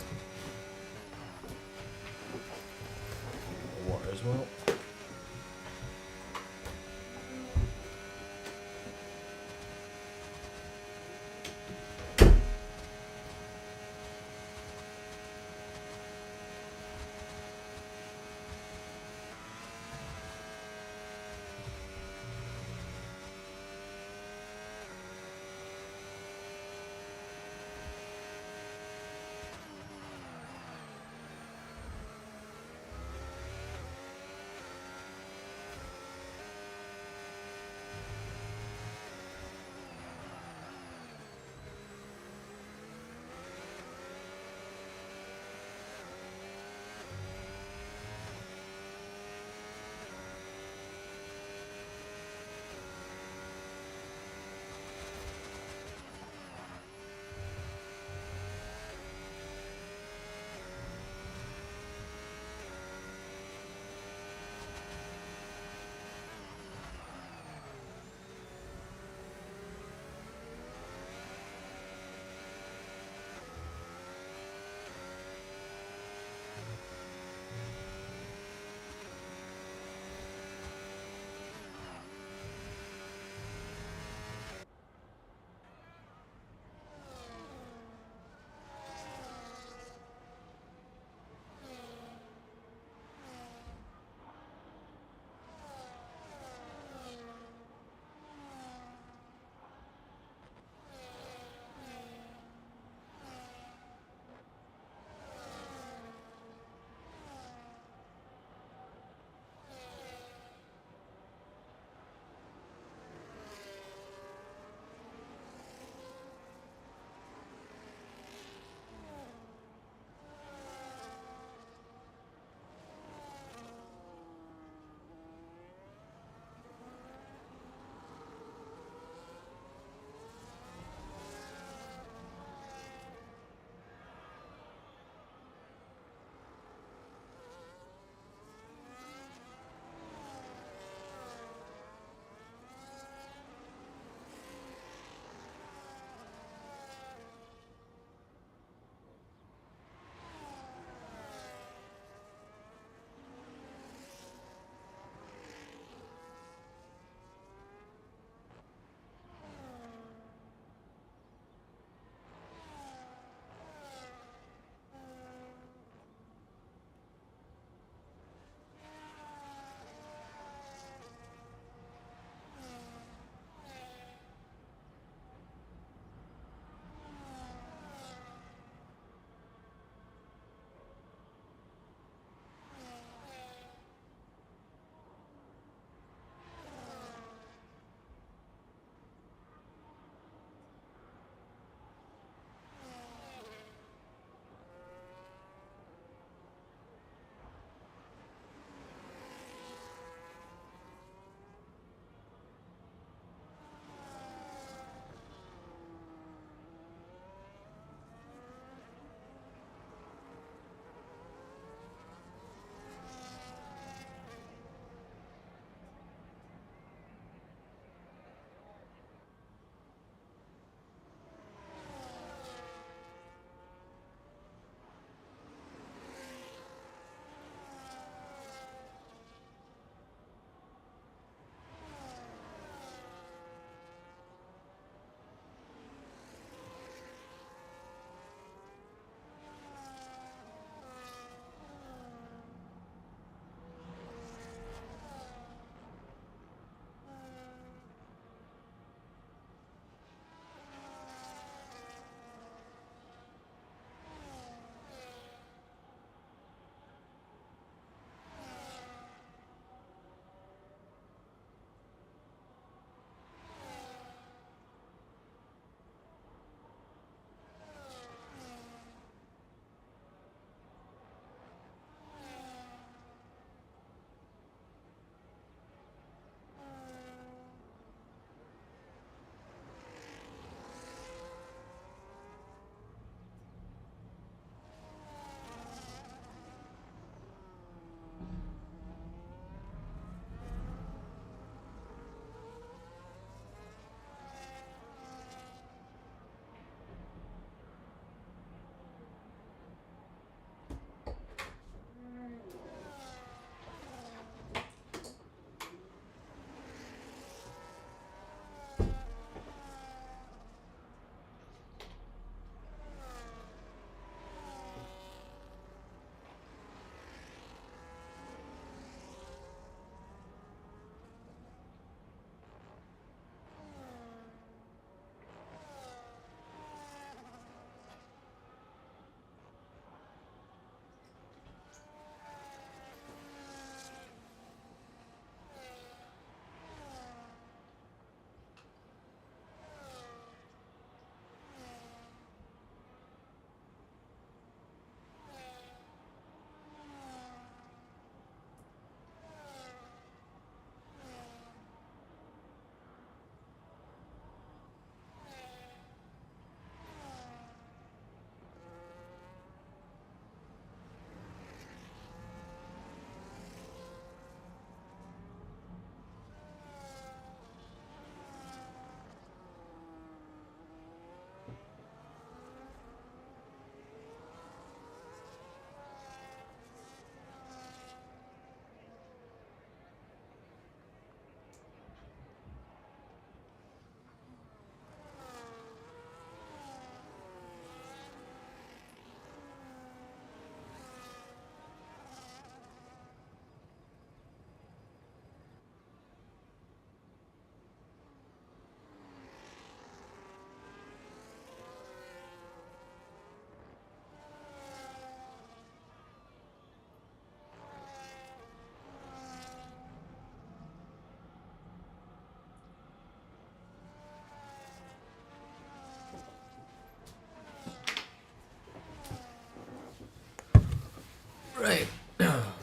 Water as well.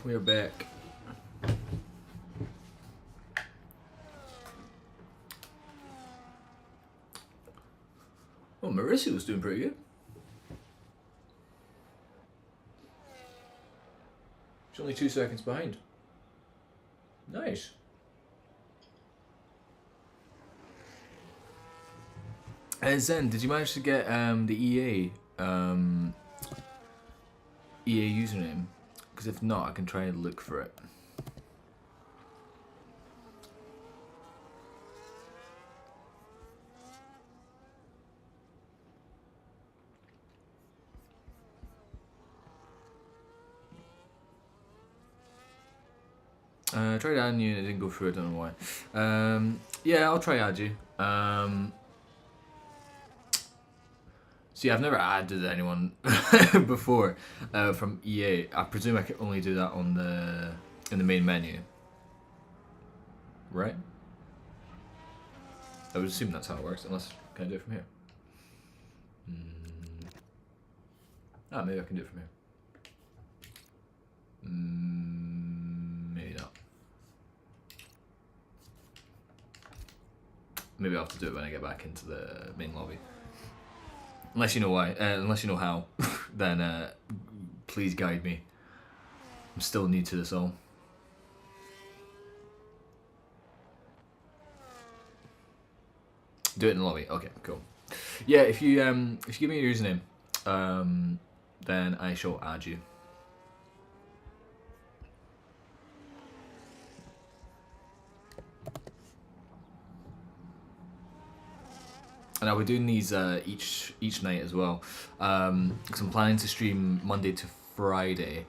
We're back. Oh, Marissa was doing pretty good. She's only 2 seconds behind. Nice. And Zen, did you manage to get the EA username? Because if not, I can try and look for it. I tried adding you and it didn't go through, I don't know why. Yeah, I'll try add you. See, I've never added anyone before from EA. I presume I can only do that on in the main menu, right? I would assume that's how it works, unless can I do it from here? Ah, maybe I can do it from here. Maybe not. Maybe I'll have to do it when I get back into the main lobby. Unless you know why, unless you know how, then please guide me. I'm still new to this all. Do it in the lobby. Okay, cool. Yeah, if you give me your username, then I shall add you. And I'll be doing these each night as well, because I'm planning to stream Monday to Friday,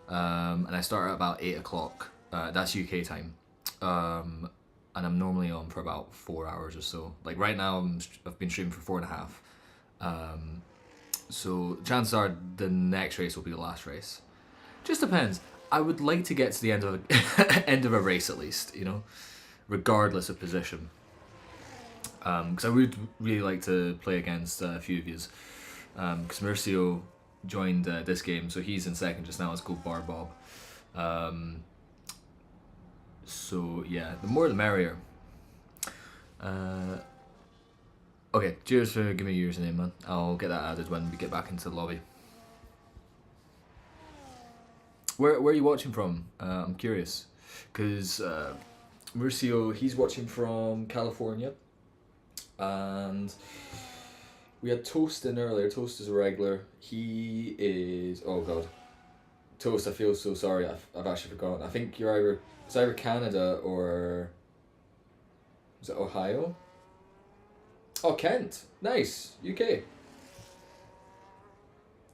and I start at about 8 o'clock. That's UK time, and I'm normally on for about 4 hours or so. Like right now, I've been streaming for 4.5. So chances are the next race will be the last race. Just depends. I would like to get to the end of end of a race at least, you know, regardless of position. Because I would really like to play against a few of yous. Because Mercio joined this game, so he's in second just now. It's called Bar Bob. So yeah, the more the merrier. Okay, cheers for giving me your username, man. I'll get that added when we get back into the lobby. Where are you watching from? I'm curious, because Mercio, he's watching from California. And we had Toast in earlier. Toast is a regular. He is, oh god, Toast, I feel so sorry. I've actually forgotten. I think it's either Canada or is it Ohio? Oh, Kent. Nice. UK.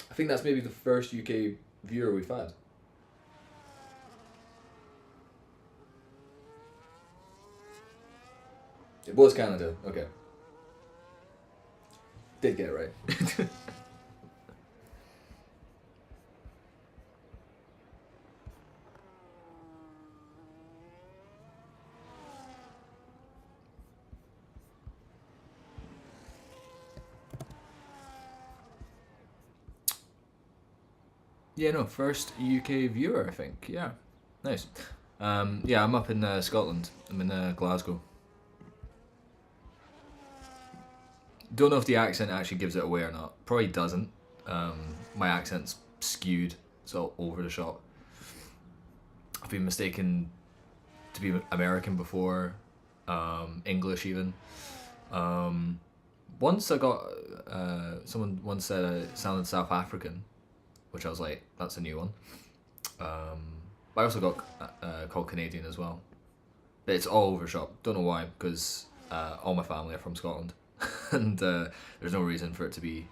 I think that's maybe the first UK viewer we've had. It was Canada. Okay. Did get it right. Yeah, no, first UK viewer, I think. Yeah, nice. Yeah, I'm up in Scotland. I'm in Glasgow. Don't know if the accent actually gives it away or not. Probably doesn't. My accent's skewed. It's all over the shop. I've been mistaken to be American before, English even. Once I got, someone once said it sounded South African, which I was like, that's a new one. But I also got called Canadian as well. But it's all over shop. Don't know why, because all my family are from Scotland. And there's no reason for it to be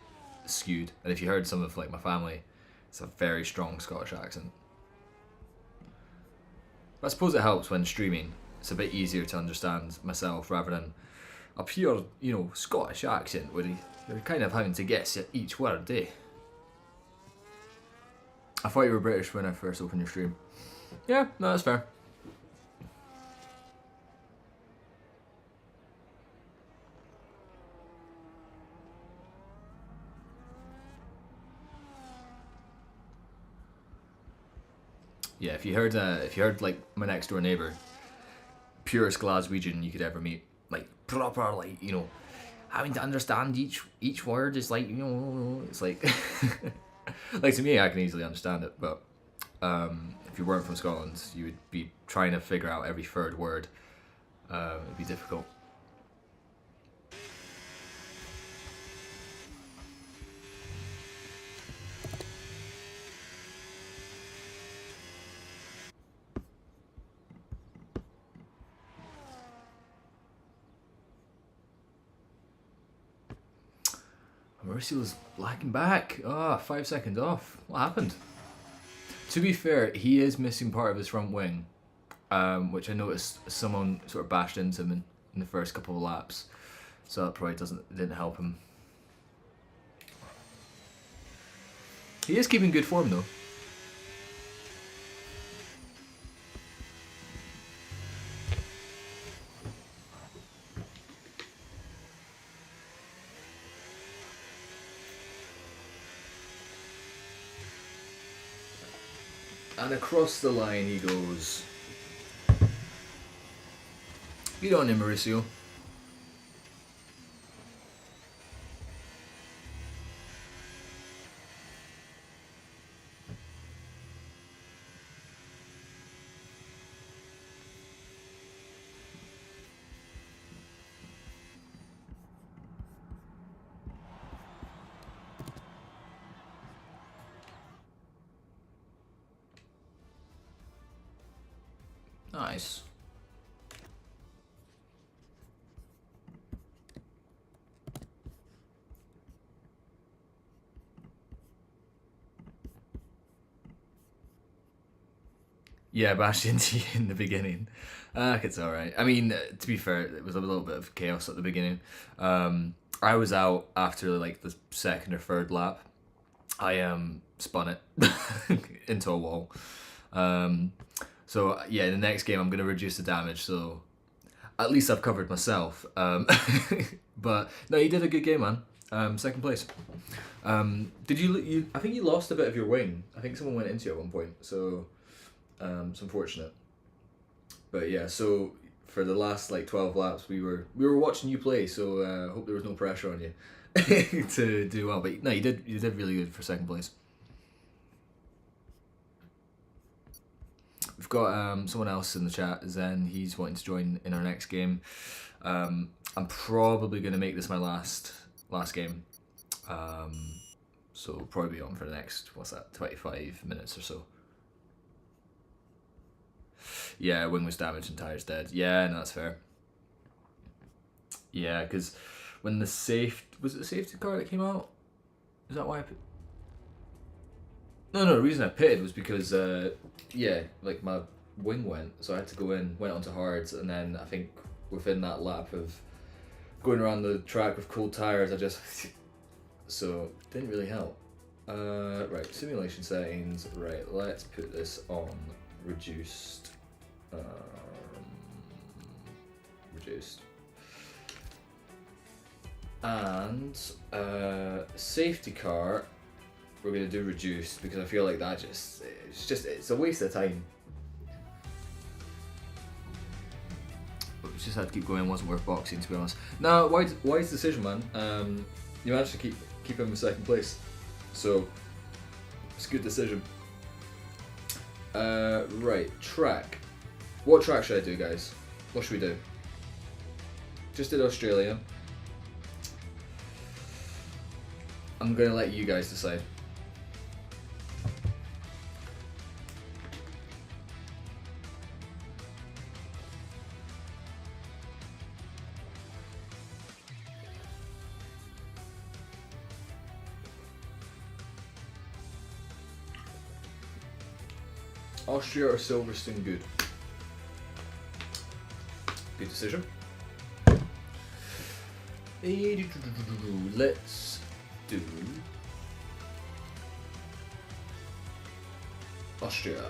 skewed. And if you heard some of like my family, it's a very strong Scottish accent. But I suppose it helps when streaming. It's a bit easier to understand myself rather than a pure, you know, Scottish accent where you're kind of having to guess at each word, eh? I thought you were British when I first opened your stream. Yeah, no, that's fair. Yeah, if you heard like my next door neighbor, purest Glaswegian you could ever meet, like proper, like, you know, having to understand each word is like, you know, it's like like to me I can easily understand it, but if you weren't from Scotland you would be trying to figure out every third word. It'd be difficult. Mauricio's lagging back. 5 seconds off. What happened? To be fair, he is missing part of his front wing, which I noticed someone sort of bashed into him in the first couple of laps. So that probably didn't help him. He is keeping good form though. And across the line he goes. Get on him, Mauricio. Nice. Yeah, bashed into you in the beginning. It's alright. I mean, to be fair, it was a little bit of chaos at the beginning. I was out after like the second or third lap. I spun it into a wall. So yeah, in the next game I'm gonna reduce the damage, so at least I've covered myself. But no, you did a good game, man. Second place. Did you? I think you lost a bit of your wing. I think someone went into you at one point, so it's unfortunate. But yeah, so for the last like 12 laps, we were watching you play, so hope there was no pressure on you to do well. But no, you did really good for second place. We've got someone else in the chat, Zen. He's wanting to join in our next game. I'm probably going to make this my last game. So probably be on for the next, 25 minutes or so. Yeah, wing was damaged and tyres dead. Yeah, no, that's fair. Yeah, because when was it the safety car that came out? Is that why I put... No, the reason I pitted was because, yeah, like my wing went, so I had to went onto hards, and then I think within that lap of going around the track with cold tyres, I just... So, didn't really help. Right, simulation settings. Right, let's put this on reduced. Reduced. And safety car, we're gonna do reduced because I feel like that it's a waste of time. But we just had to keep going. It wasn't worth boxing, to be honest. No, wise decision, man. You managed to keep him in second place, so it's a good decision. Right, track. What track should I do, guys? What should we do? Just did Australia. I'm gonna let you guys decide. Austria or Silverstone, good. Good decision. Let's do Austria.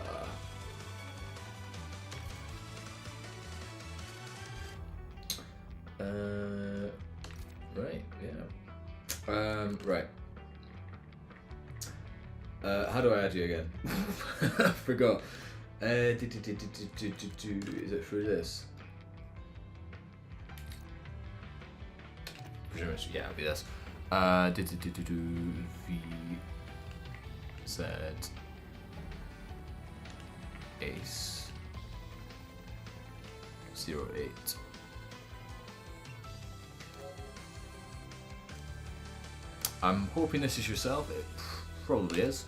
Right, yeah. Right. How do I add you again? I forgot. Is it through this? Presumably, yeah, it'll be this. V Z Ace 08. I'm hoping this is yourself. It probably is.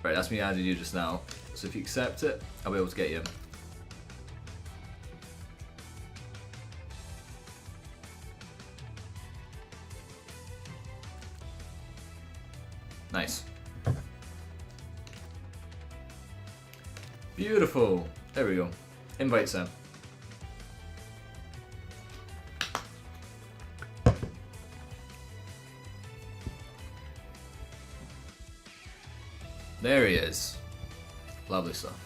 Right, that's me added you just now. So if you accept it, I'll be able to get you. Nice. Beautiful. There we go. Invite Sam. There he is. Lovely stuff.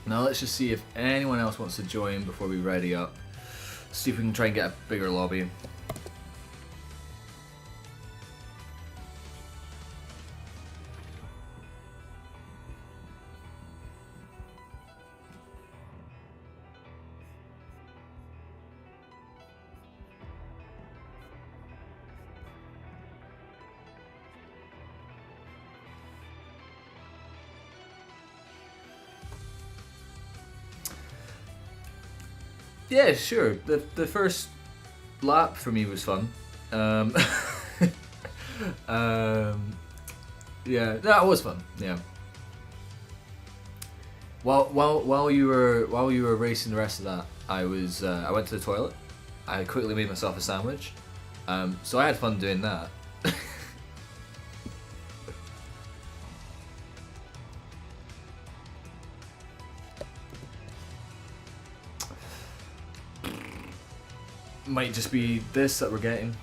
Now let's just see if anyone else wants to join before we ready up. See if we can try and get a bigger lobby. Yeah, sure. The first lap for me was fun. Yeah, that was fun. Yeah. While you were racing the rest of that, I went to the toilet. I quickly made myself a sandwich. So I had fun doing that. Might just be this that we're getting.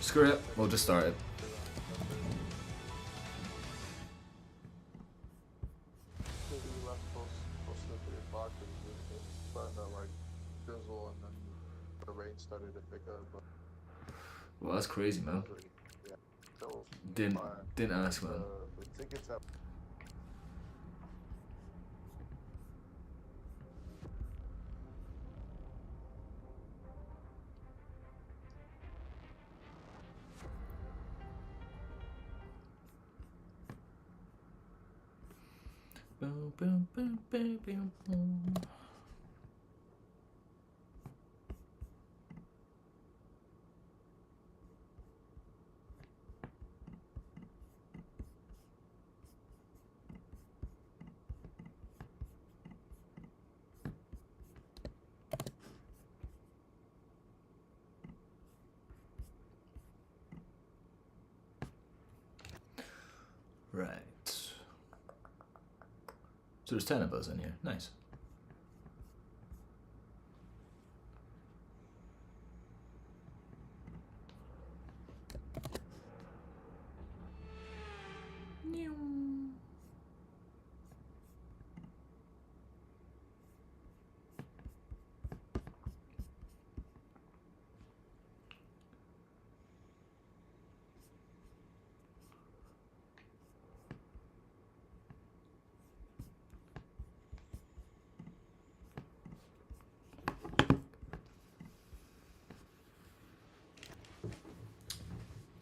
Screw it, we'll just start it. Well, that's crazy, man. Didn't ask, man. Boom, boom, boom, boom, boom, boom. Right. So there's 10 of us in here. Nice.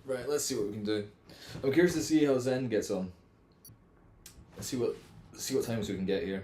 Right, let's see what we can do. I'm curious to see how Zen gets on. Let's see what times we can get here.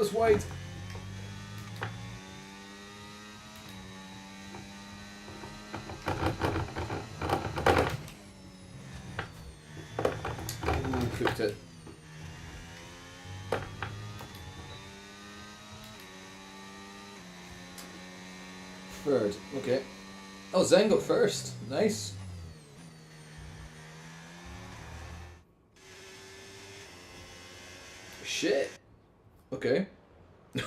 us wide. Ooh, cooked it. Third, okay. Oh, Zen got first. Nice. Shit. Okay.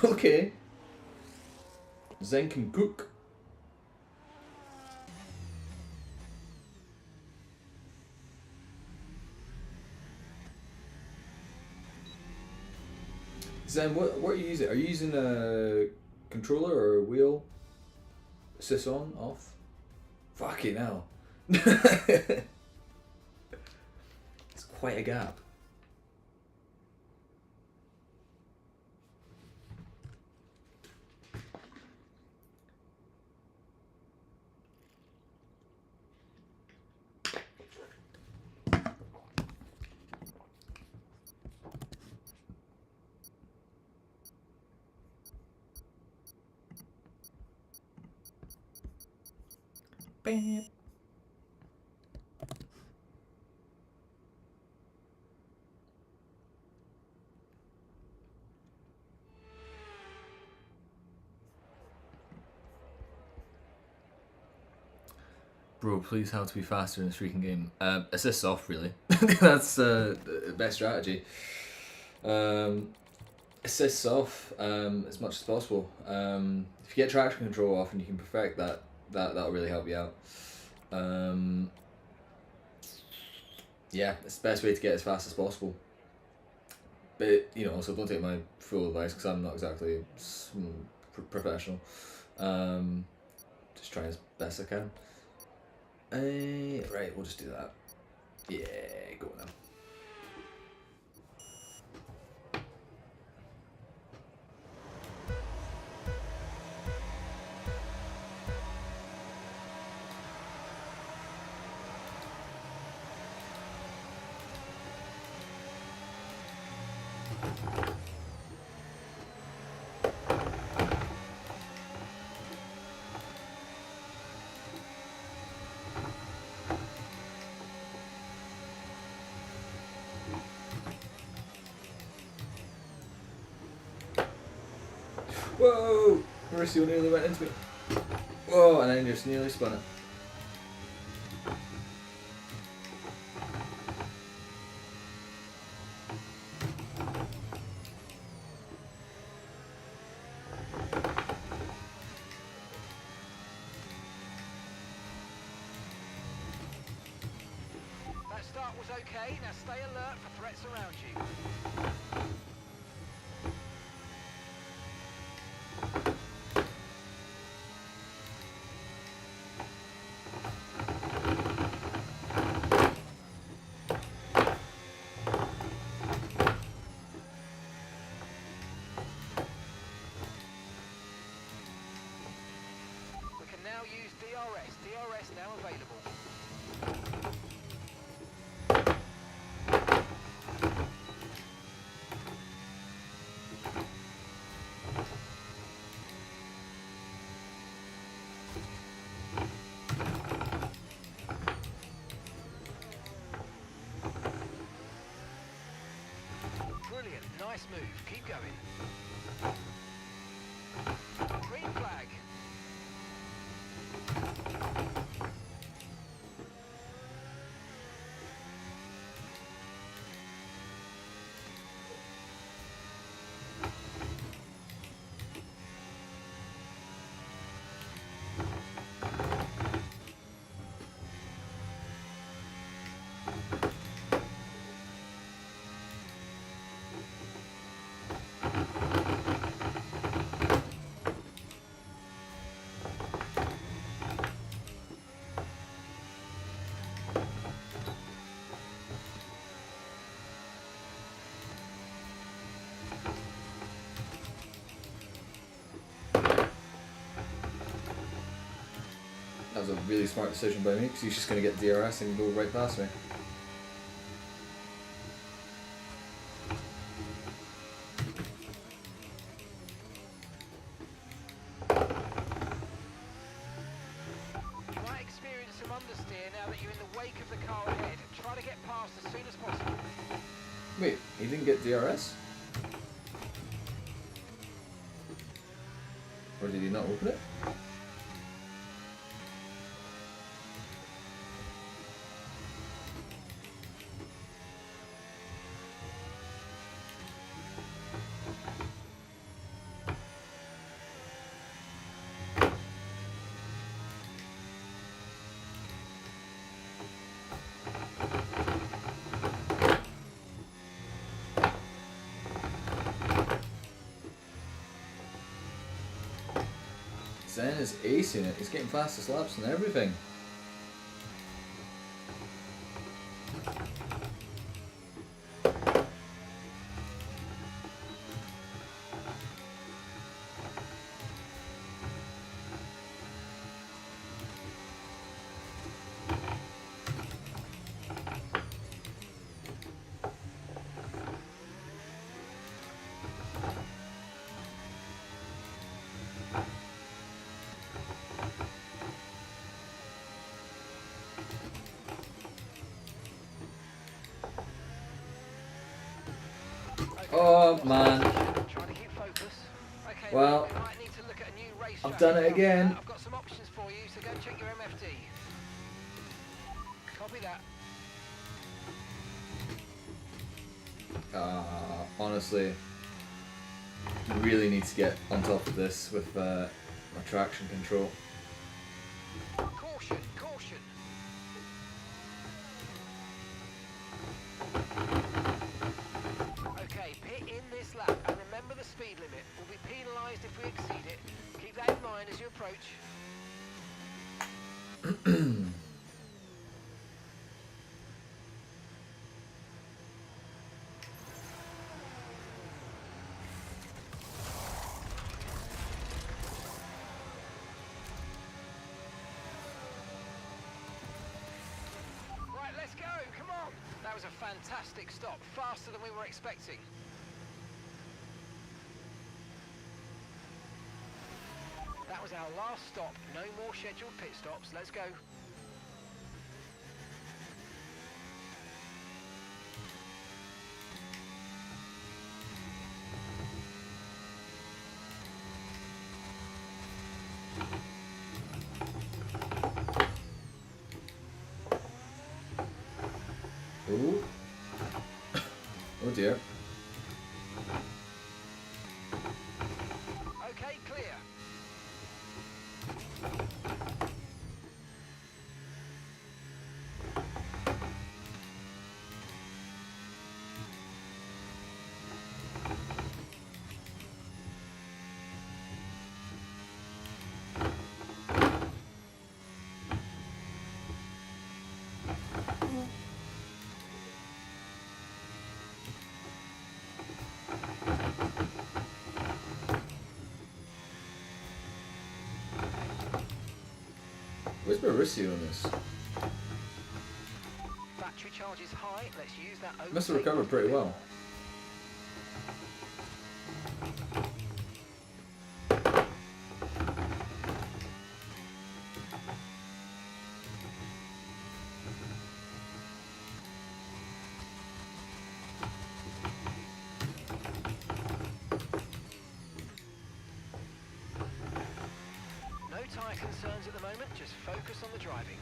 Okay. Zen can cook. Zen, what are you using? Are you using a controller or a wheel? Assist on, off? Fucking hell. It's quite a gap. Bam. Bro, please how to be faster in this freaking game. Assists off, really. That's the best strategy. Assists off as much as possible. If you get traction control off and you can perfect that, that'll really help you out. Yeah, it's the best way to get as fast as possible. But, you know, also don't take my full advice because I'm not exactly professional. Just try as best I can. Right, we'll just do that. Yeah, go now. Whoa! Mauricio nearly went into me. Whoa, and I just nearly spun it. That start was okay, now stay alert for threats around you. We can now use DRS. DRS now available. Brilliant, nice move. Keep going. Green flag. That was a really smart decision by me because he's just going to get DRS and go right past me. understeer now that you're in the wake of the car ahead. Try to get past as soon as possible. Wait, he didn't get DRS? Or did he not open it? Zen is acing it. He's getting fastest laps and everything. Oh man. Try to keep focus. Okay, Well, we might need to look at a new race I've strategy done it after again. that. I've got some options for you, so go check your MFD. Copy that. Honestly, really need to get on top of this with my traction control. Caution, caution. Okay, pit in this lap and remember the speed limit. We'll be penalised if we exceed it. Keep that in mind as you approach. Right, let's go, come on. That was a fantastic stop, faster than we were expecting. That was our last stop. No more scheduled pit stops. Let's go. Ooh. Oh dear. Okay, clear. Where's Mauricio on this? Battery charge is high. Let's use that. Must have recovered pretty well. No tyre concerns at the moment. Just focus on the driving.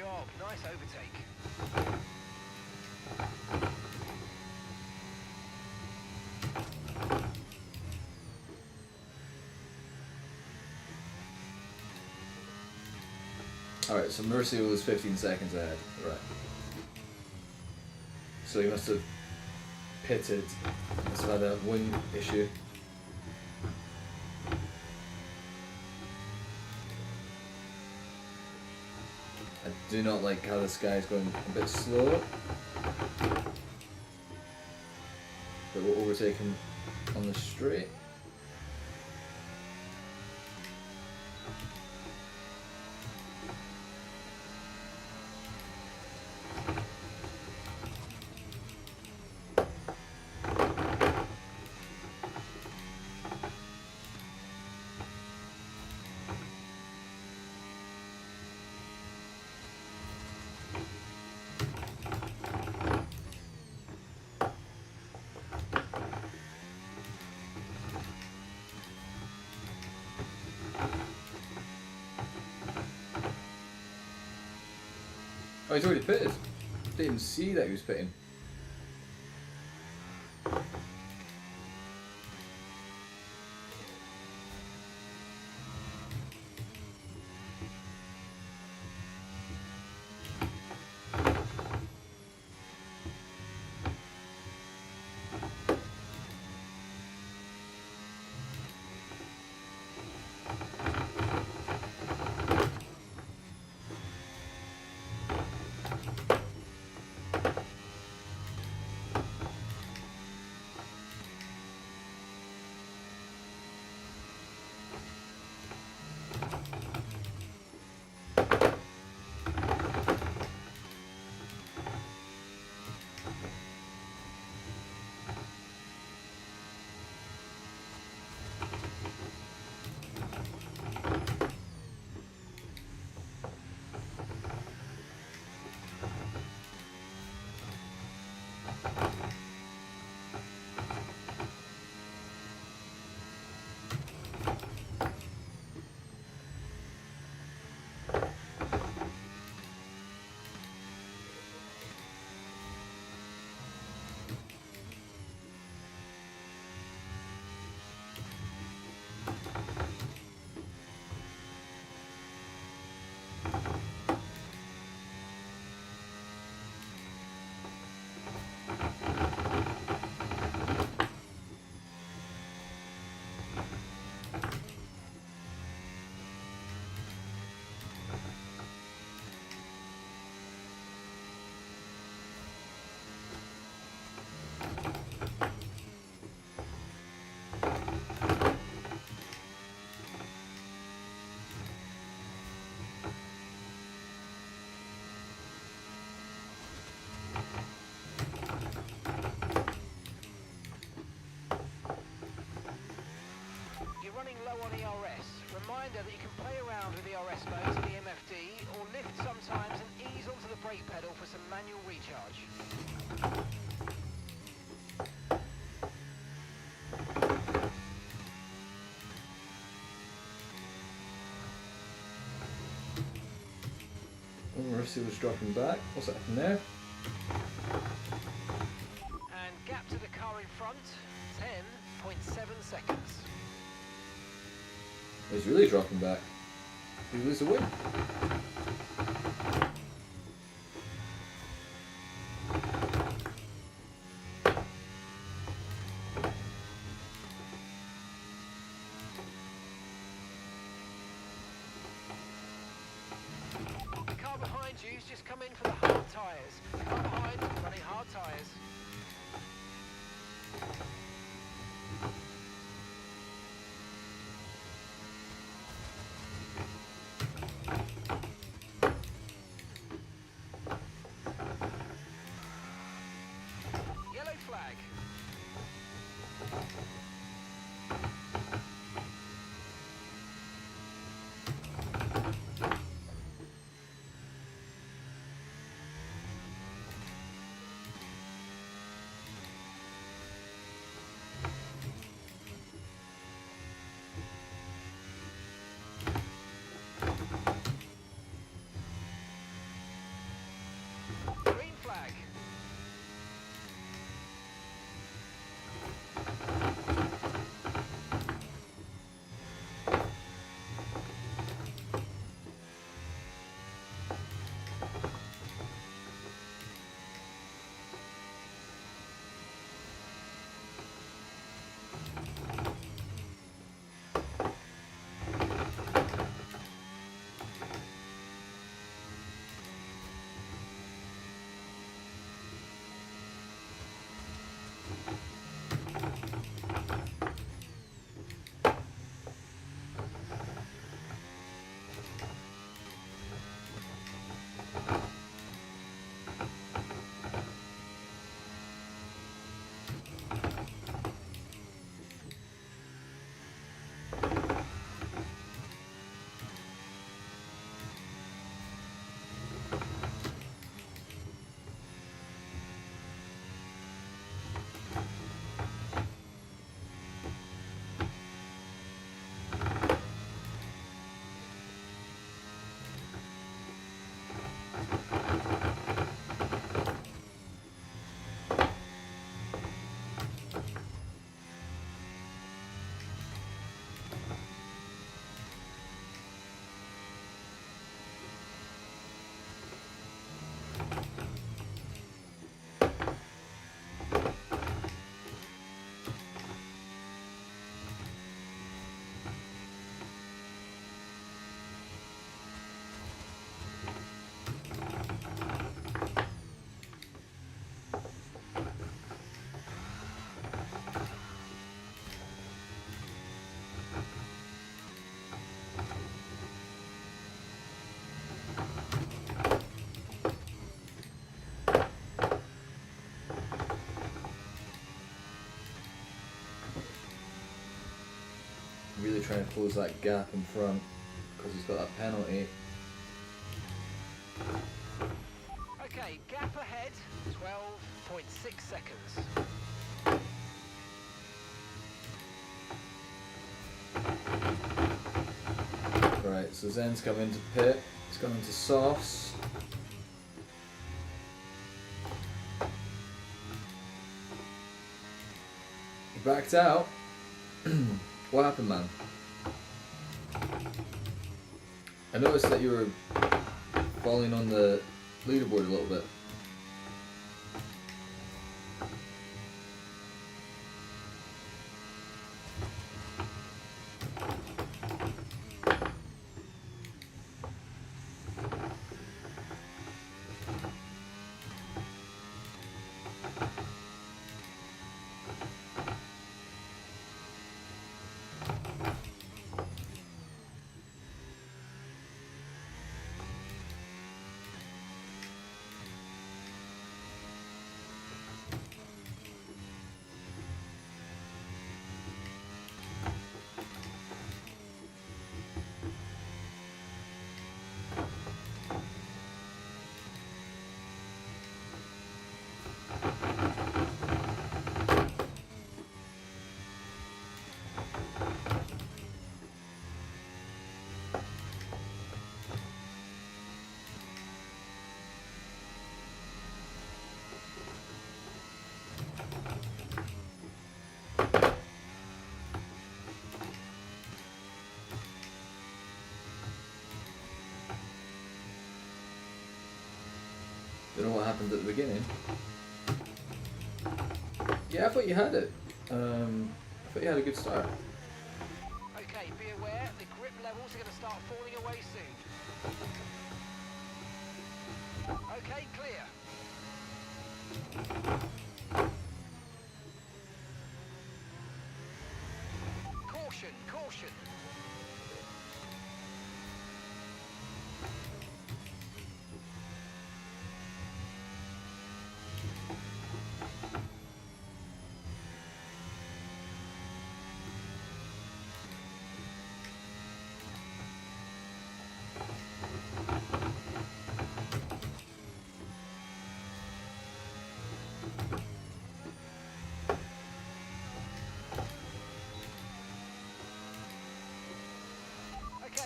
job. Nice overtake. Alright, so Mercy was 15 seconds ahead. Right. So he must have pitted. Must have had a wing issue. I do not like how this guy's going a bit slow. But we'll overtake him on the straight. Oh, he's already pitted. Didn't even see that he was pitting. Running low on ERS. Reminder that you can play around with ERS modes, EMFD, or lift sometimes and ease onto the brake pedal for some manual recharge. Oh, Mercy was dropping back. What's happening there? And gap to the car in front, 10.7 seconds. He's really dropping back. Did he lose the win? The car behind you's just come in for the hard tyres. The car behind running hard tyres. Yellow flag. really trying to close that gap in front because he's got that penalty. Okay, gap ahead, 12.6 seconds. Right, so Zen's coming to pit, he's coming to softs. He backed out. What happened, man? I noticed that you were falling on the leaderboard a little bit. Don't know what happened at the beginning. Yeah, I thought you had it. I thought you had a good start. Okay, be aware, the grip levels are going to start falling away soon. Okay, clear. Caution, caution.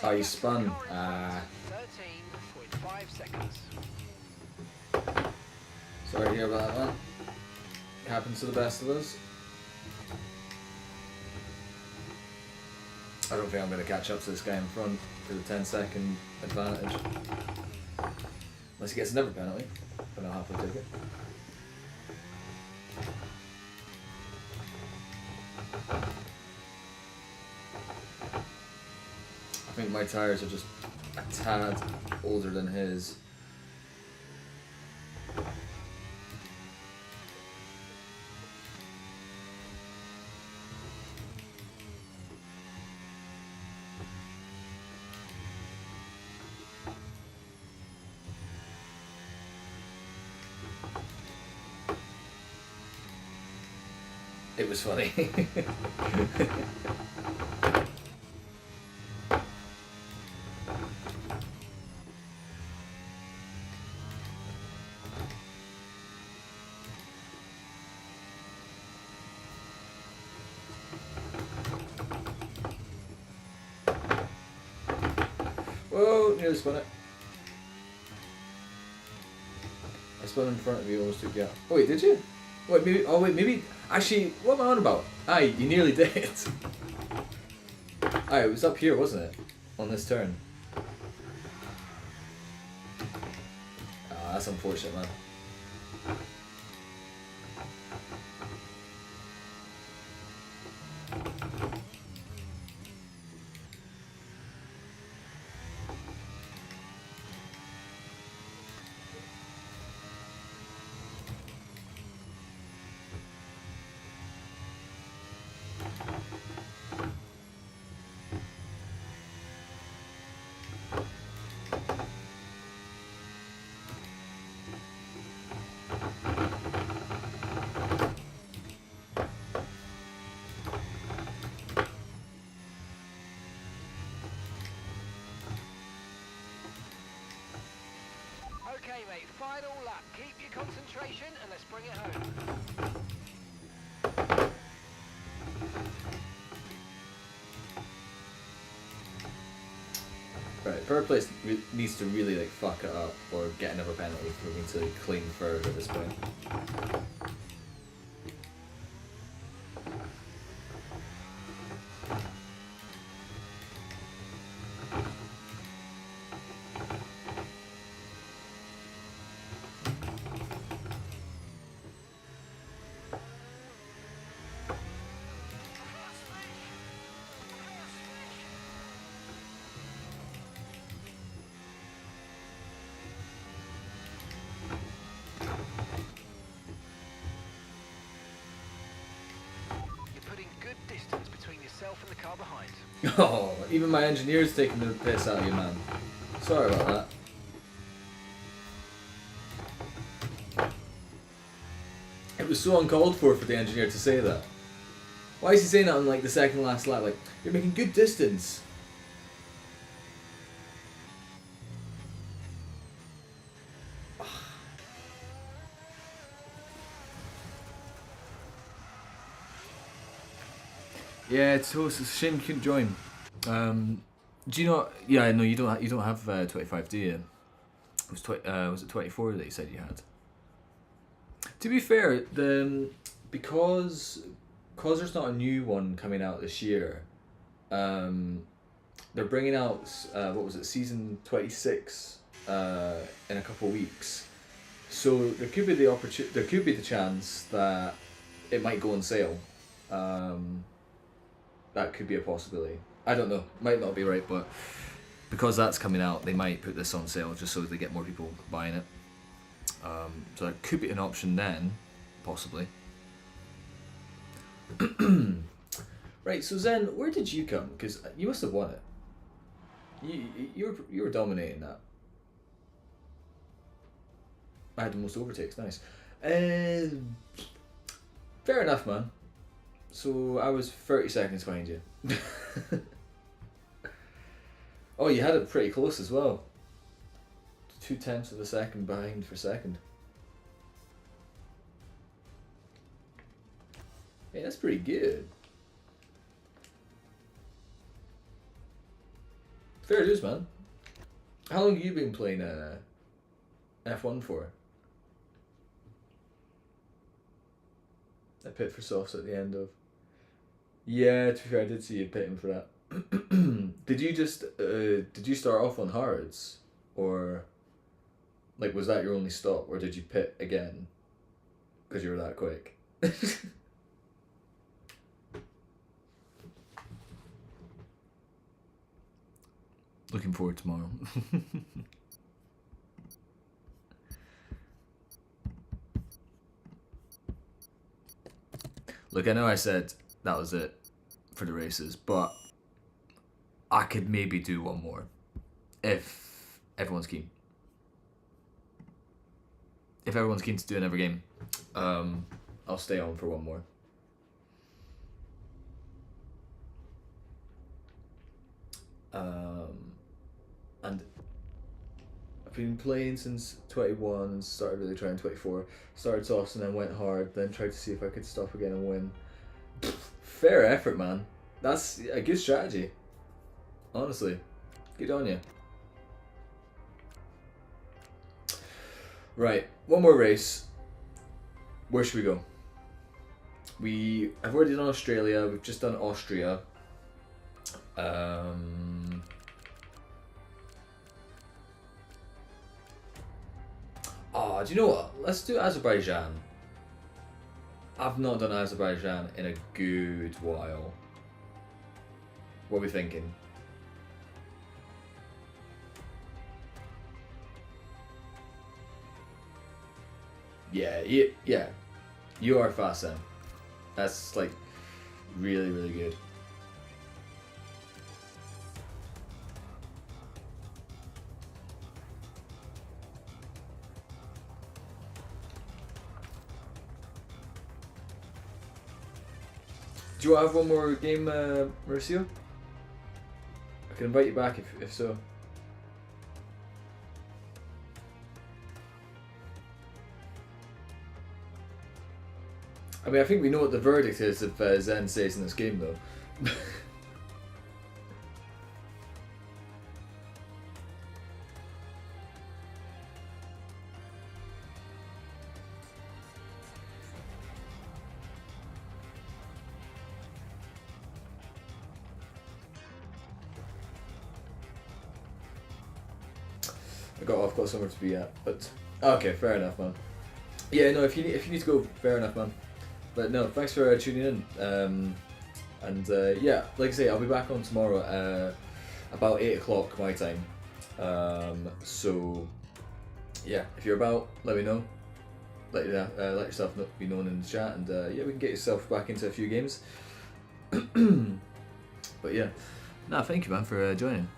Oh, you spun. 13.5 seconds. Sorry to hear about that, man. It happens to the best of us. I don't think I'm going to catch up to this guy in front for the 10-second advantage. Unless he gets another penalty, but I'll happily take it. I think my tyres are just a tad older than his. It was funny. Whoa, nearly spun it. I spun in front of you, almost took you out. Oh wait, did you? Wait, maybe, oh wait, maybe, actually, what am I on about? Aye, you nearly did. Aye, it was up here, wasn't it? On this turn. Ah, that's unfortunate, man. final lap. Keep your concentration and let's bring it home. Right, third place needs to really like fuck it up or get another penalty for me to clean third at this point. And the car behind. Oh, even my engineer's taking the piss out of you, man. Sorry about that. It was so uncalled for the engineer to say that. Why is he saying that on like the second last lap? Like, you're making good distance. Yeah, it's a shame you couldn't join. Do you know? Yeah, no, you don't. You don't have 25, do you? It was was it 24 that you said you had? To be fair, because there's not a new one coming out this year, they're bringing out what was it, season 26 in a couple of weeks. So there could be the chance that it might go on sale. That could be a possibility. I don't know. Might not be right, but because that's coming out, they might put this on sale just so they get more people buying it. So that could be an option then, possibly. Right. So Zen, where did you come? Because you must have won it. You were dominating that. I had the most overtakes. Nice. Fair enough, man. So I was 30 seconds behind you. Oh, you had it pretty close as well. 0.2 of a second behind for second. Hey, that's pretty good. Fair dues, man. How long have you been playing F1 for? I pit for softs at the end of. Yeah, to be fair, I did see you pitting for that. Did you start off on hards, or like was that your only stop, or did you pit again because you were that quick? Looking forward to tomorrow. Look, I know I said that was it for the races, but I could maybe do one more if everyone's keen. If everyone's keen to do another game, I'll stay on for one more. And I've been playing since 21 and started really trying 24. Started soft and then went hard, then tried to see if I could stop again and win. Fair effort, man. That's a good strategy. Honestly, good on you. Right, one more race. Where should we go? I've already done Australia, we've just done Austria. Oh, do you know what? Let's do Azerbaijan. I've not done Azerbaijan in a good while. What are we thinking? Yeah. You are fast, Sam. That's like really, really good. Do you want to have one more game, Mauricio? I can invite you back if so. I mean, I think we know what the verdict is if Zen stays in this game, though. I've got somewhere to be at, but okay, fair enough, man. Yeah, no, if you need to go, fair enough, man. But no, thanks for tuning in. And yeah, like I say, I'll be back on tomorrow about 8 o'clock my time. So yeah, if you're about, let me know. Let yourself be known in the chat, and yeah, we can get yourself back into a few games. But yeah, no, thank you, man, for joining.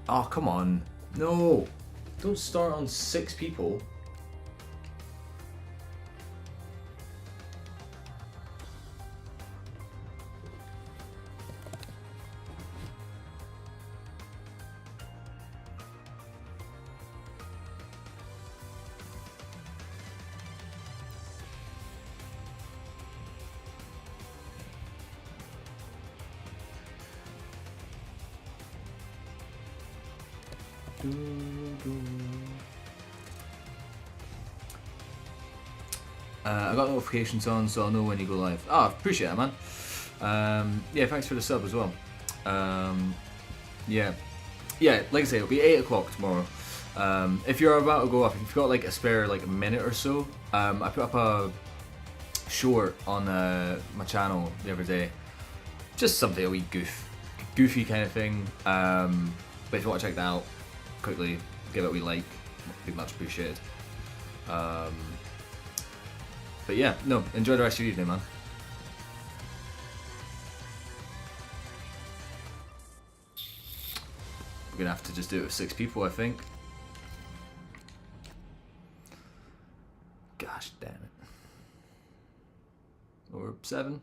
Oh, come on. No. Don't start on 6 people. I got notifications on, so I'll know when you go live. Oh, appreciate it, man. Yeah, thanks for the sub as well. Yeah, like I say, it'll be 8 o'clock tomorrow. If you're about to go off, if you've got like a spare like a minute or so, I put up a short on my channel the other day. Just something, a wee goofy kind of thing. But if you want to check that out, quickly give it a wee like, be much appreciated. But yeah, no, enjoy the rest of your evening, man. We're gonna have to just do it with 6 people, I think. Gosh damn it. Or 7.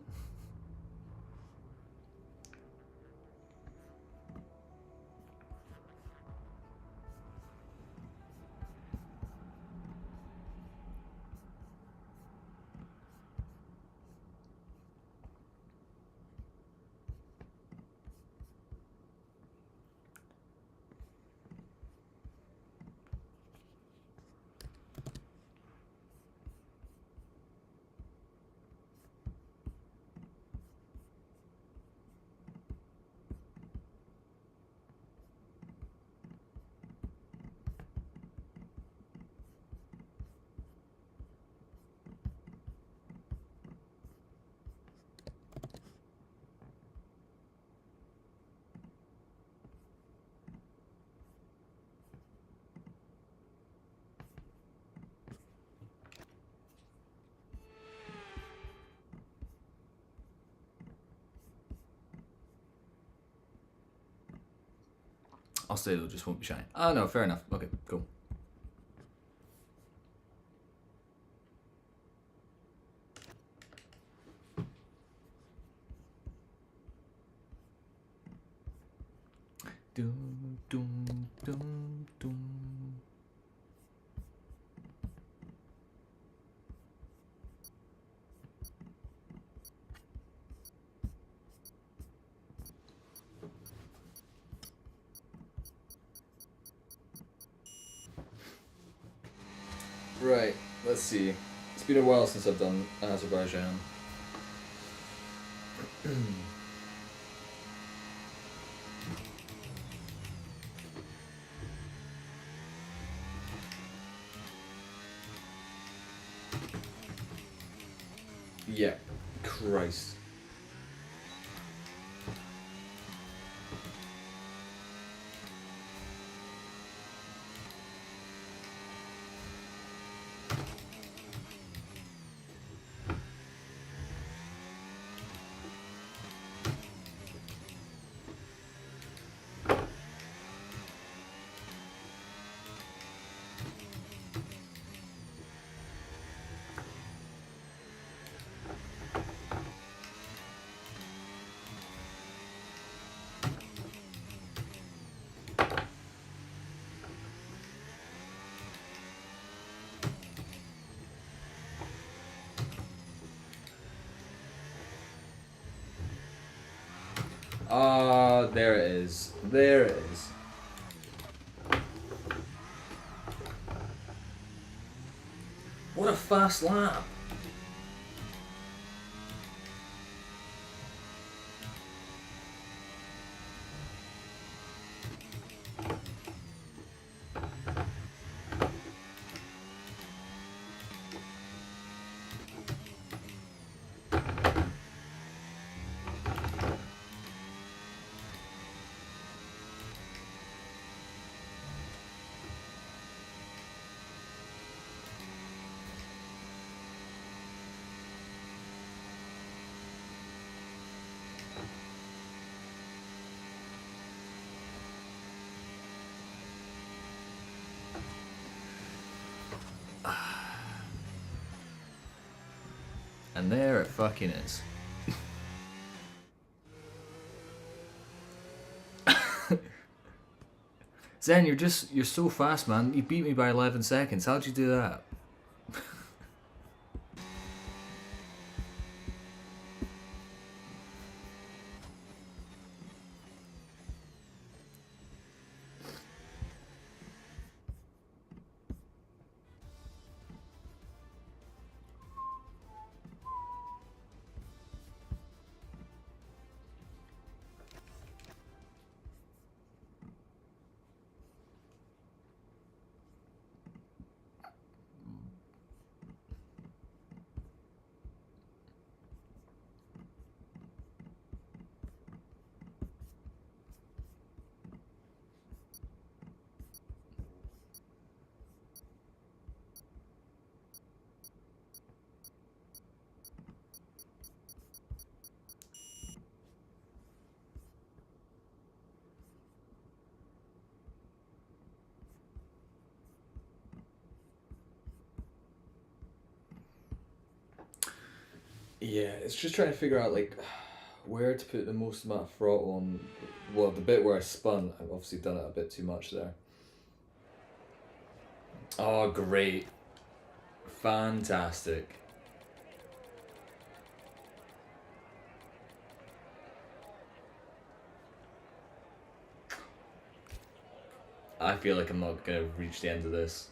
I'll stay though, just won't be shy. Oh no, fair enough. Okay, cool. Dum, dum, dum, dum. Right, let's see. It's been a while since I've done Azerbaijan. Yeah, Christ. Ah, there it is. There it is. What a fast lap. And there it fucking is. Zen, you're so fast, man. You beat me by 11 seconds. How'd you do that? Yeah, it's just trying to figure out like where to put the most amount of throttle on. Well, the bit where I spun, I've obviously done it a bit too much there. Oh, great. Fantastic. I feel like I'm not gonna reach the end of this.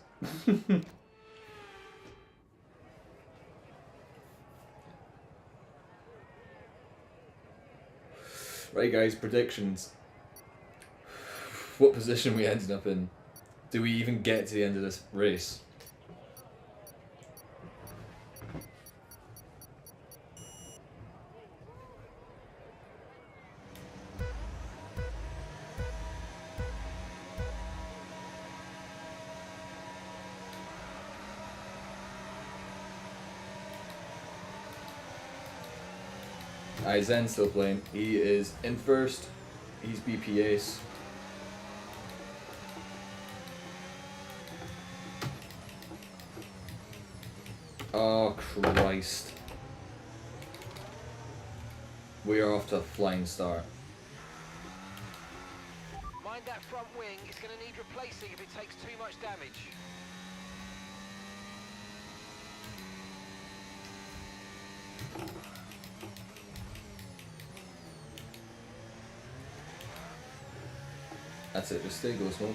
Right, guys, predictions. What position we ended up in? Do we even get to the end of this race? Alright, Zen's still playing. He is in first. He's BP ace. Oh, Christ. We are off to a flying start. Mind that front wing, it's going to need replacing if it takes too much damage. That's it, just stay go slow.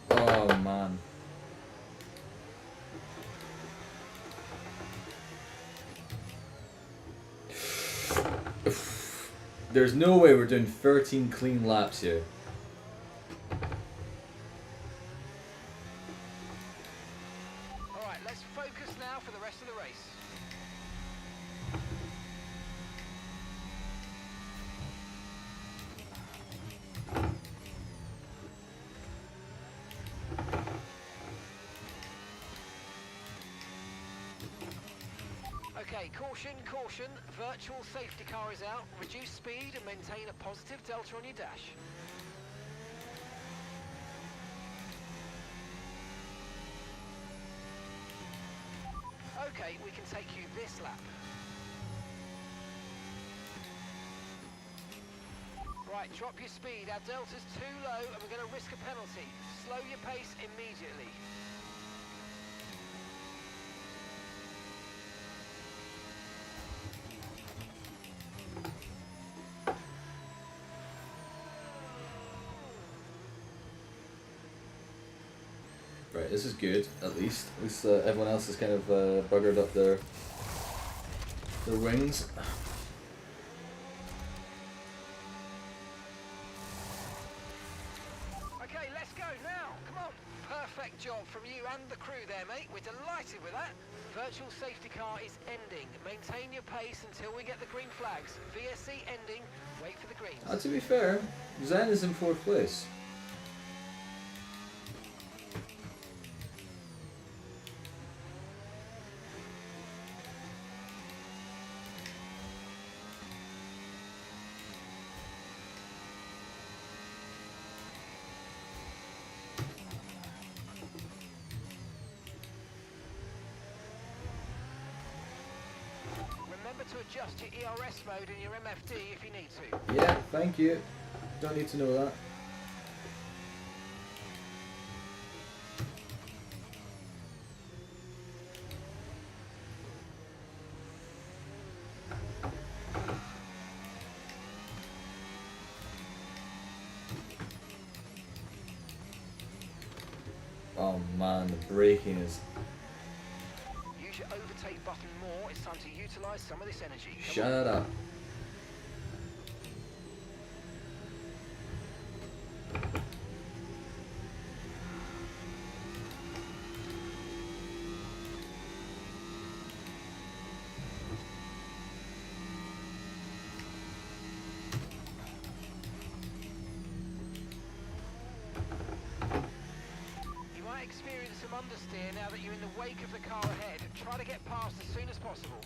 Oh man. There's no way we're doing 13 clean laps here. Alright, let's focus now for the rest of the race. Okay, caution, caution. Virtual safety car is out. Reduce speed and maintain a positive delta on your dash. Okay, we can take you this lap. Right, drop your speed. Our delta's too low and we're going to risk a penalty. Slow your pace immediately. Right, this is good, at least. At least everyone else has kind of buggered up their wings. Okay, let's go now. Come on. Perfect job from you and the crew there, mate. We're delighted with that. Virtual safety car is ending. Maintain your pace until we get the green flags. VSC ending. Wait for the greens. To be fair, Zen is in 4th place. Remember to adjust your ERS mode and your MFD if you need to. Yeah, thank you. Don't need to know that. Oh man, the braking is... Use your overtake button more. It's time to utilize some of this energy. Come on. Shut up. You might experience some understeer now that you're in the wake of the car ahead. Try to get past as soon as possible.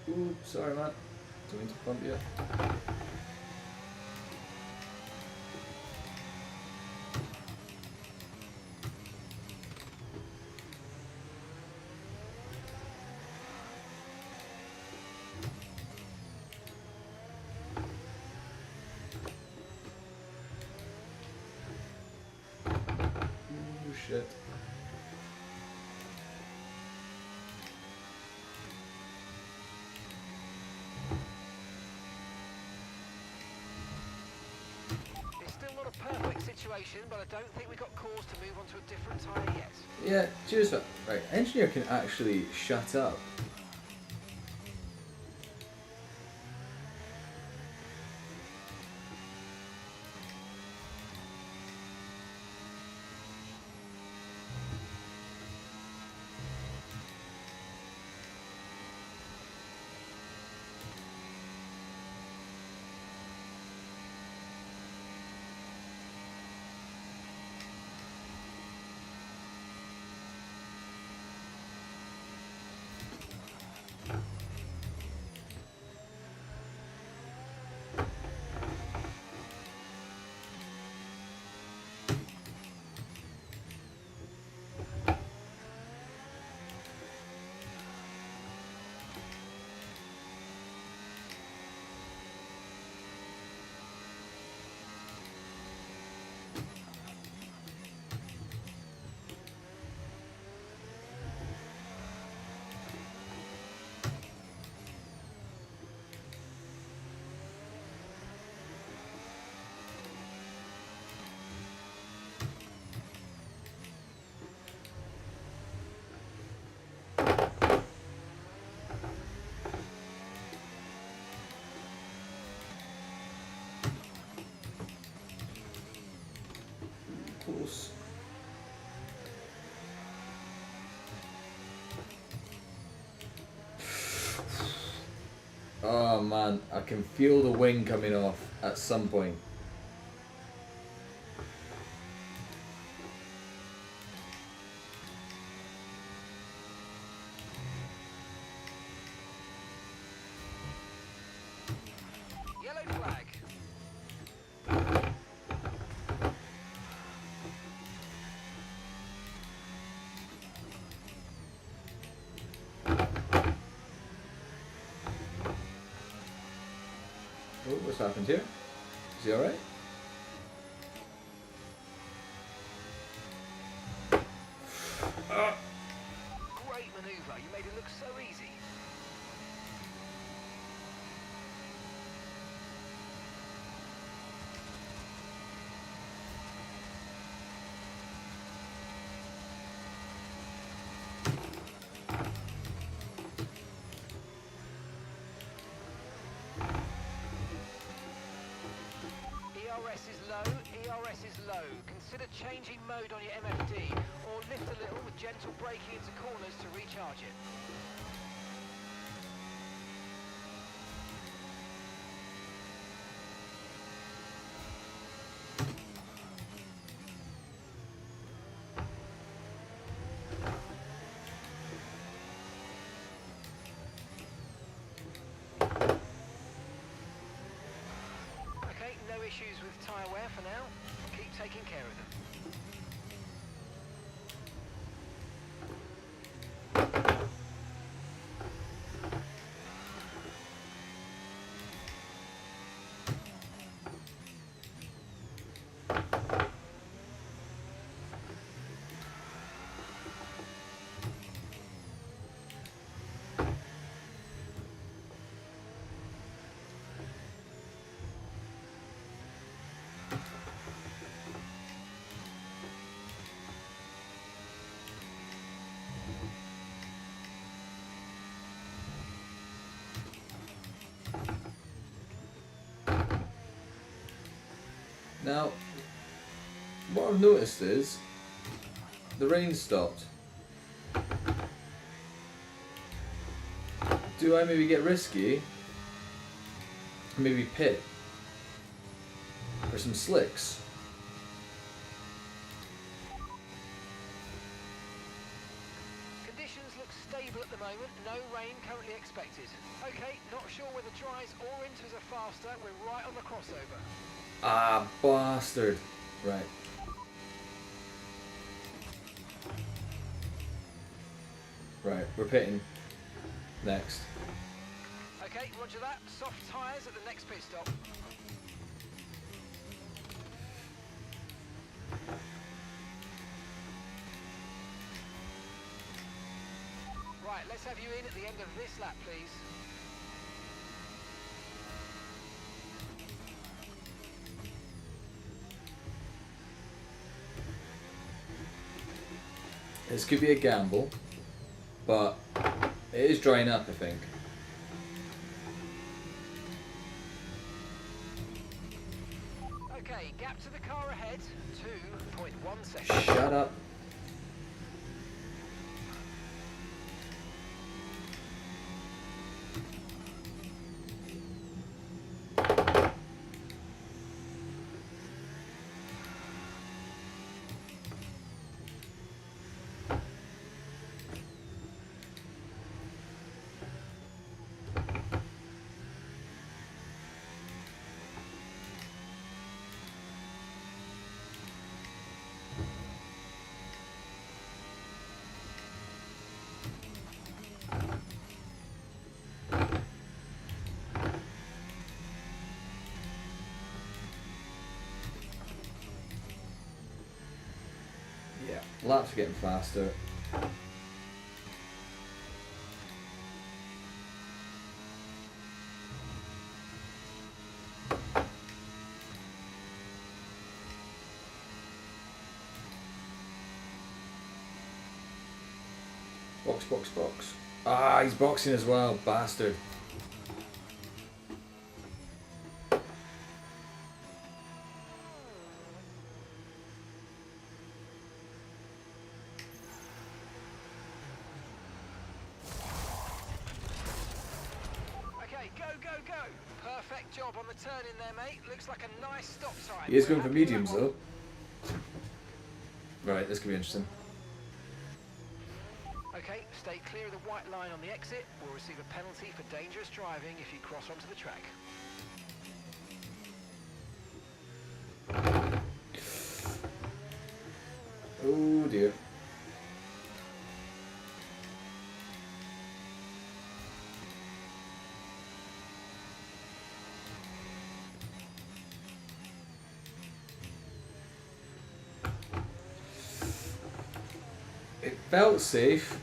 Ooh, sorry man. Don't mean to bump you. Ooh, shit. It's still not a perfect situation, but I don't think we've got cause to move on to a different tyre yet. Yeah, cheers for... Right, engineer can actually shut up. Oh man, I can feel the wing coming off at some point. Yellow flag. Oh, what's happened here? Is he alright? Great maneuver. You made it look so easy. ERS is low, ERS is low. Consider changing mode on your MFD or lift a little with gentle braking into corners to recharge it. Okay, no issues with tyre wear for now. Keep taking care of them. Now, what I've noticed is the rain stopped. Do I maybe get risky? Maybe pit for some slicks? Conditions look stable at the moment. No rain currently expected. Okay, not sure whether dries or inters are faster. We're right on the crossover. Ah, bastard. Right. Right, we're pitting. Next. Okay, roger that. Soft tyres at the next pit stop. Right, let's have you in at the end of this lap, please. This could be a gamble, but it is drying up, I think. Okay, gap to the car ahead, 2.1 seconds. Shut up. Yeah, laps are getting faster. Box, box, box. Ah, he's boxing as well, bastard. Okay, go, Perfect job on the turn in there, mate. Looks like a nice stop time. He is We're going for happy with that mediums one. though. Right, this could be interesting. Okay, stay clear of the white line on the exit. We'll receive a penalty for dangerous driving if you cross onto the track. Oh dear. It felt safe.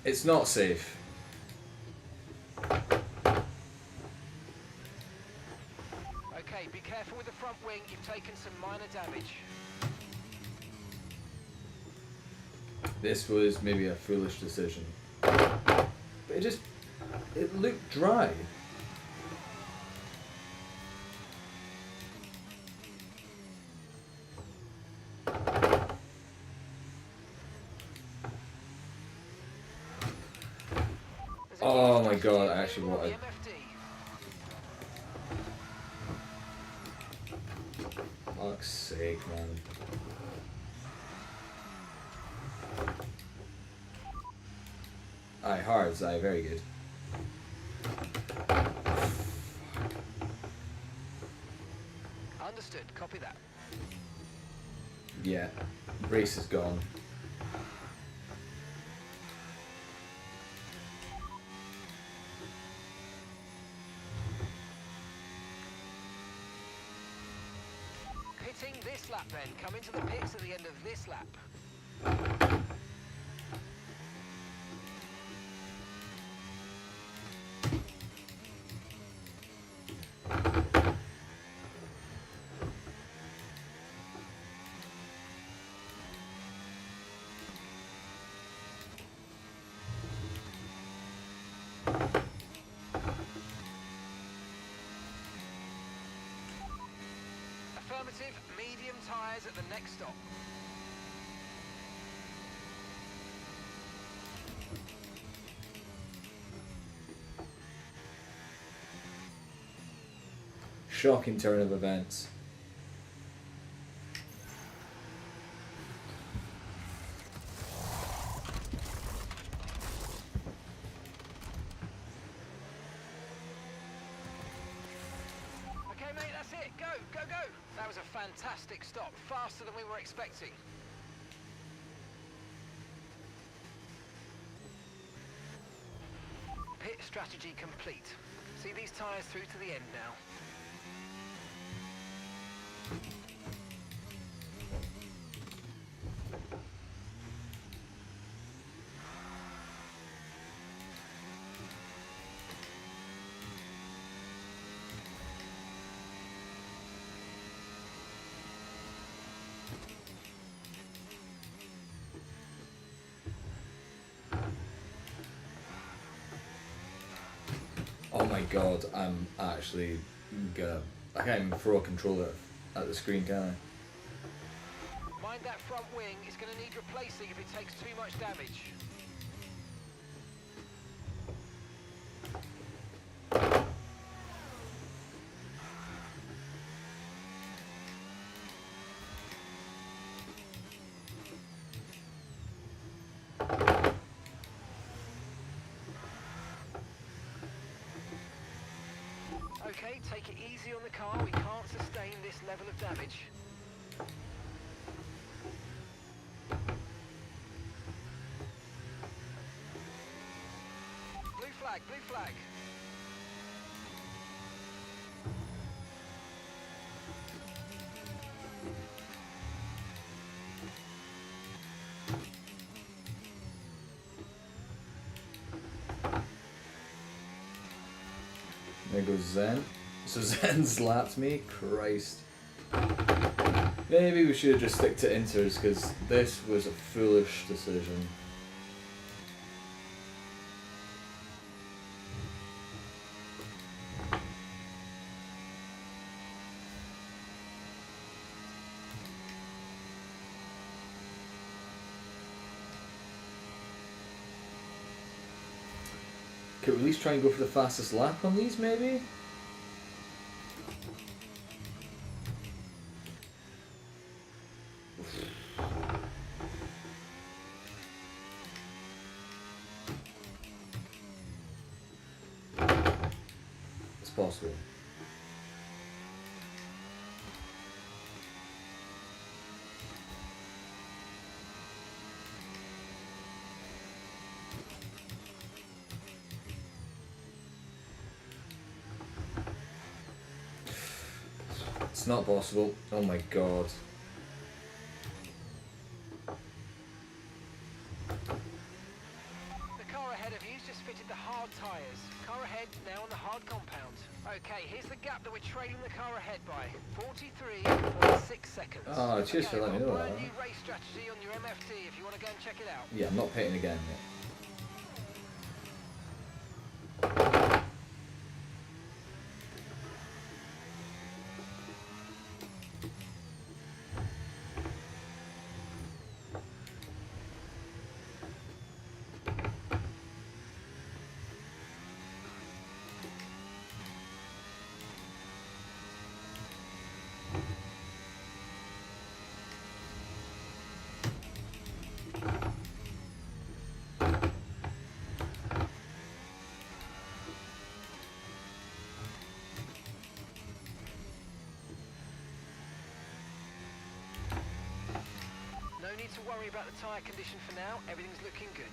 It's not safe. Okay, be careful with the front wing. You've taken some minor damage. This was maybe a foolish decision. But it looked dry. There's a Oh clear my strategy god, actually available what on a... the MFD. Fuck's sake, man. Aye, hards, aye, very good. Understood, copy that. Yeah, race is gone. Pitting this lap then. Come into the pits at the end of this lap. Affirmative, medium tyres at the next stop. Shocking turn of events. Okay, mate, that's it. Go, go, go. That was a fantastic stop. Faster than we were expecting. Pit strategy complete. See these tyres through to the end now. Oh my god, I'm actually gonna... I can't even throw a controller at the screen, can I? Mind that front wing. It's going to need replacing if it takes too much damage. Okay, take it easy on the car. We can't sustain this level of damage. Blue flag, blue flag. There goes Zen. So Zen slapped me? Christ. Maybe we should just stick to inters, because this was a foolish decision. Could we at least try and go for the fastest lap on these, maybe? It's possible. It's not possible. Oh my god. The car ahead of you's just fitted the hard tyres. Car ahead now on the hard compound. Okay, here's the gap that we're trailing the car ahead by. 43.6 seconds. Oh, cheers for letting me know that. Brand new race strategy on your MFD if you want to go and check it out. Yeah, I'm not pitting again yet. No need to worry about the tyre condition for now. Everything's looking good.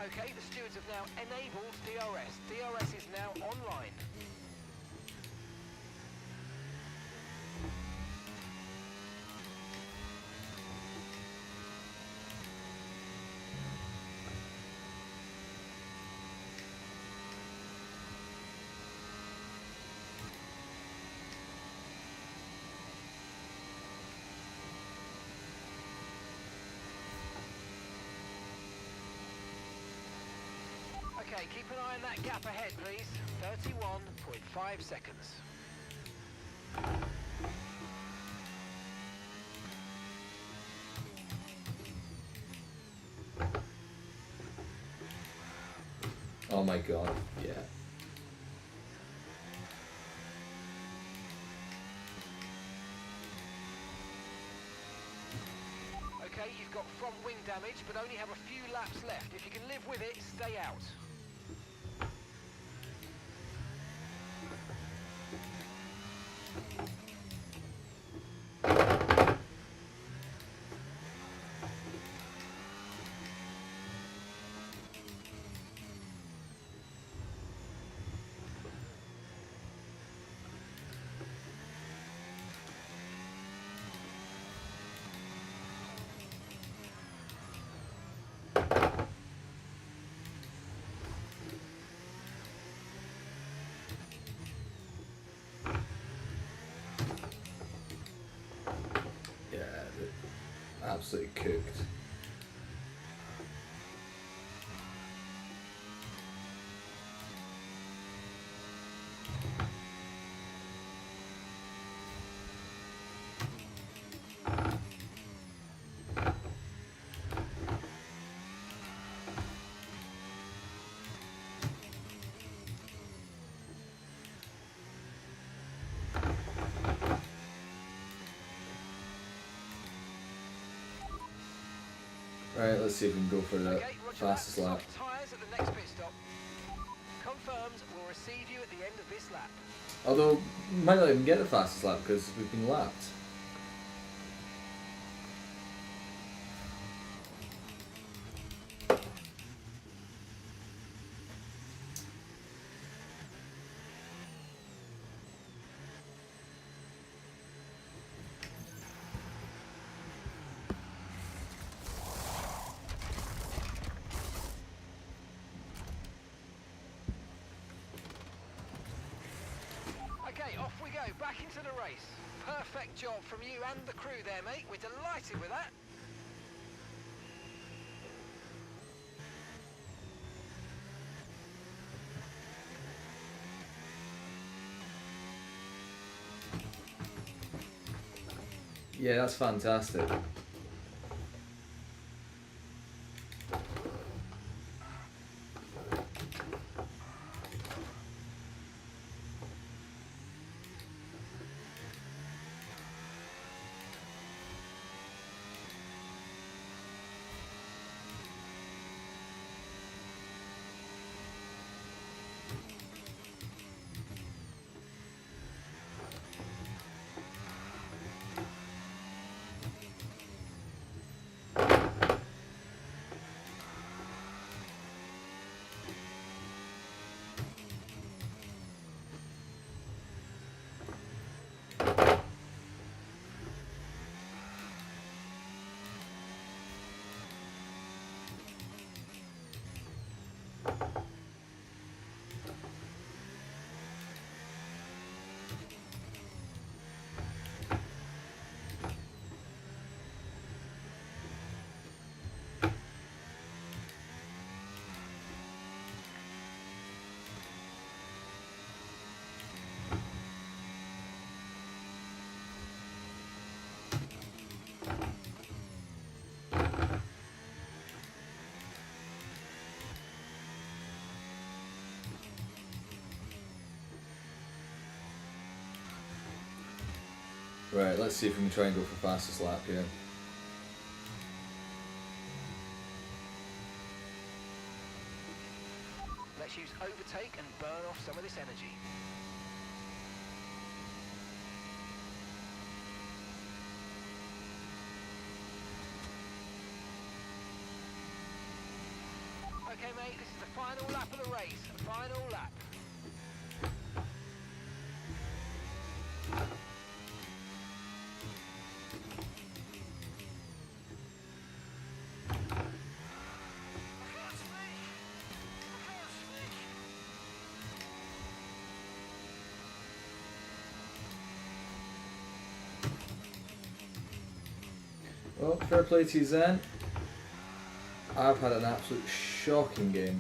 Okay, the stewards have now enabled DRS. DRS is now online. Okay, keep an eye on that gap ahead, please. 31.5 seconds. Oh my god, yeah. Okay, you've got front wing damage, but only have a few laps left. If you can live with it, stay out. absolutely cooked. Right, let's see if we can go for the Okay, roger fastest that. lap. Soft tyres at the next pit stop. Confirms we'll receive you at the end of this lap. Although, we might not even get the fastest lap because we've been lapped. Okay, off we go, back into the race. Perfect job from you and the crew there, mate. We're delighted with that. Yeah, that's fantastic. Right, let's see if we can try and go for fastest lap here. Let's use overtake and burn off some of this energy. Okay, mate, this is the final lap of the race. Final lap. Well, fair play to you, Zen. I've had an absolute shocking game.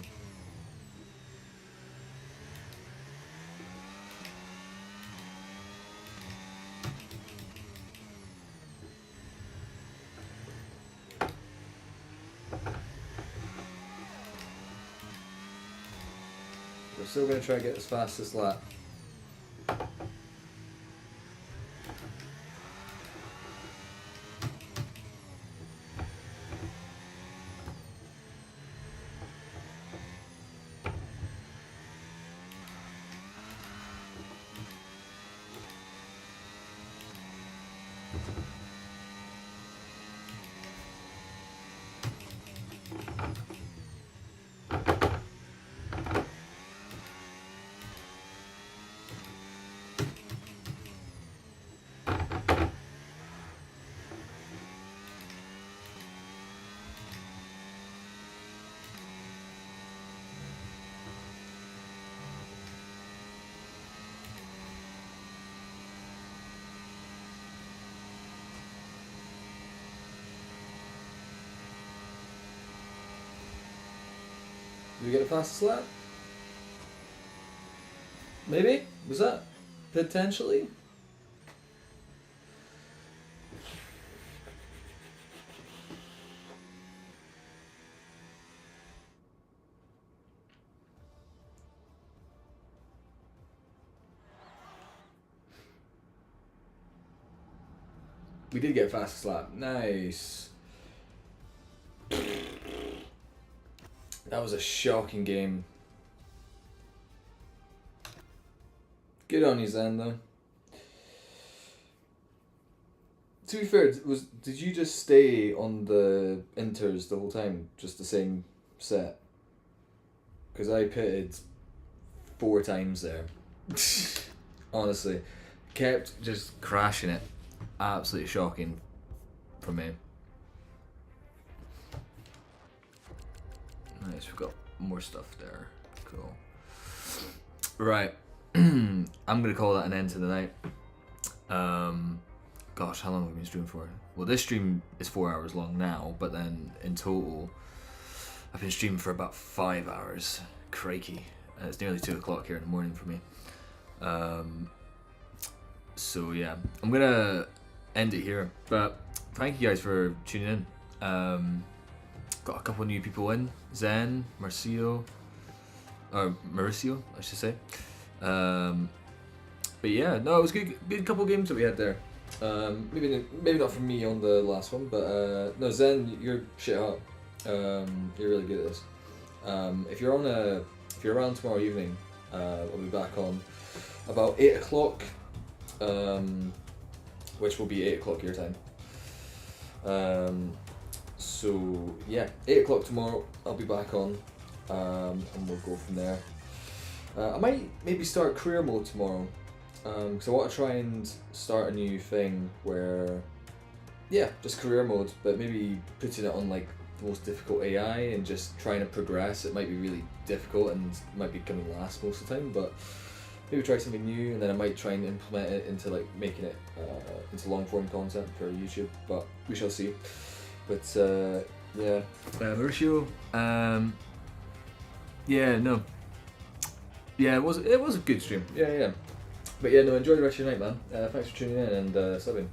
We're still going to try and get this fastest lap. we get a fastest lap? Maybe? Was that potentially? We did get fastest lap. Nice. That was a shocking game. Good on you, Zen, though. To be fair, did you just stay on the inters the whole time? Just the same set? Because I pitted 4 times there. Honestly. Kept just crashing it. Absolutely shocking for me. Nice, we've got more stuff there. Cool. Right. I'm gonna call that an end to the night. Gosh, how long have we been streaming for? Well, this stream is 4 hours long now, but then in total, I've been streaming for about 5 hours. Crikey. It's nearly 2 o'clock here in the morning for me. So yeah, I'm gonna end it here. But thank you guys for tuning in. Got a couple of new people in. Zen, Mauricio, I should say. But yeah, no, it was good couple of games that we had there. Maybe not from me on the last one, but no, Zen, you're shit hot. You're really good at this. If you're around tomorrow evening, we'll be back on about 8 o'clock, which will be 8 o'clock your time. So yeah, 8 o'clock tomorrow, I'll be back on, and we'll go from there. I might maybe start career mode tomorrow, because I want to try and start a new thing where, yeah, just career mode, but maybe putting it on like the most difficult AI and just trying to progress. It might be really difficult and might be coming last most of the time, but maybe try something new, and then I might try and implement it into like making it into long form content for YouTube, but we shall see. But yeah, Mauricio, yeah, no, yeah, it was a good stream, yeah. But yeah, no, enjoy the rest of your night, man. Thanks for tuning in and subbing.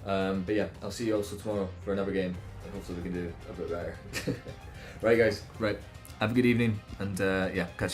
But yeah, I'll see you also tomorrow for another game. Hopefully we can do a bit better. Right, guys. Right. Have a good evening, and yeah, catch you.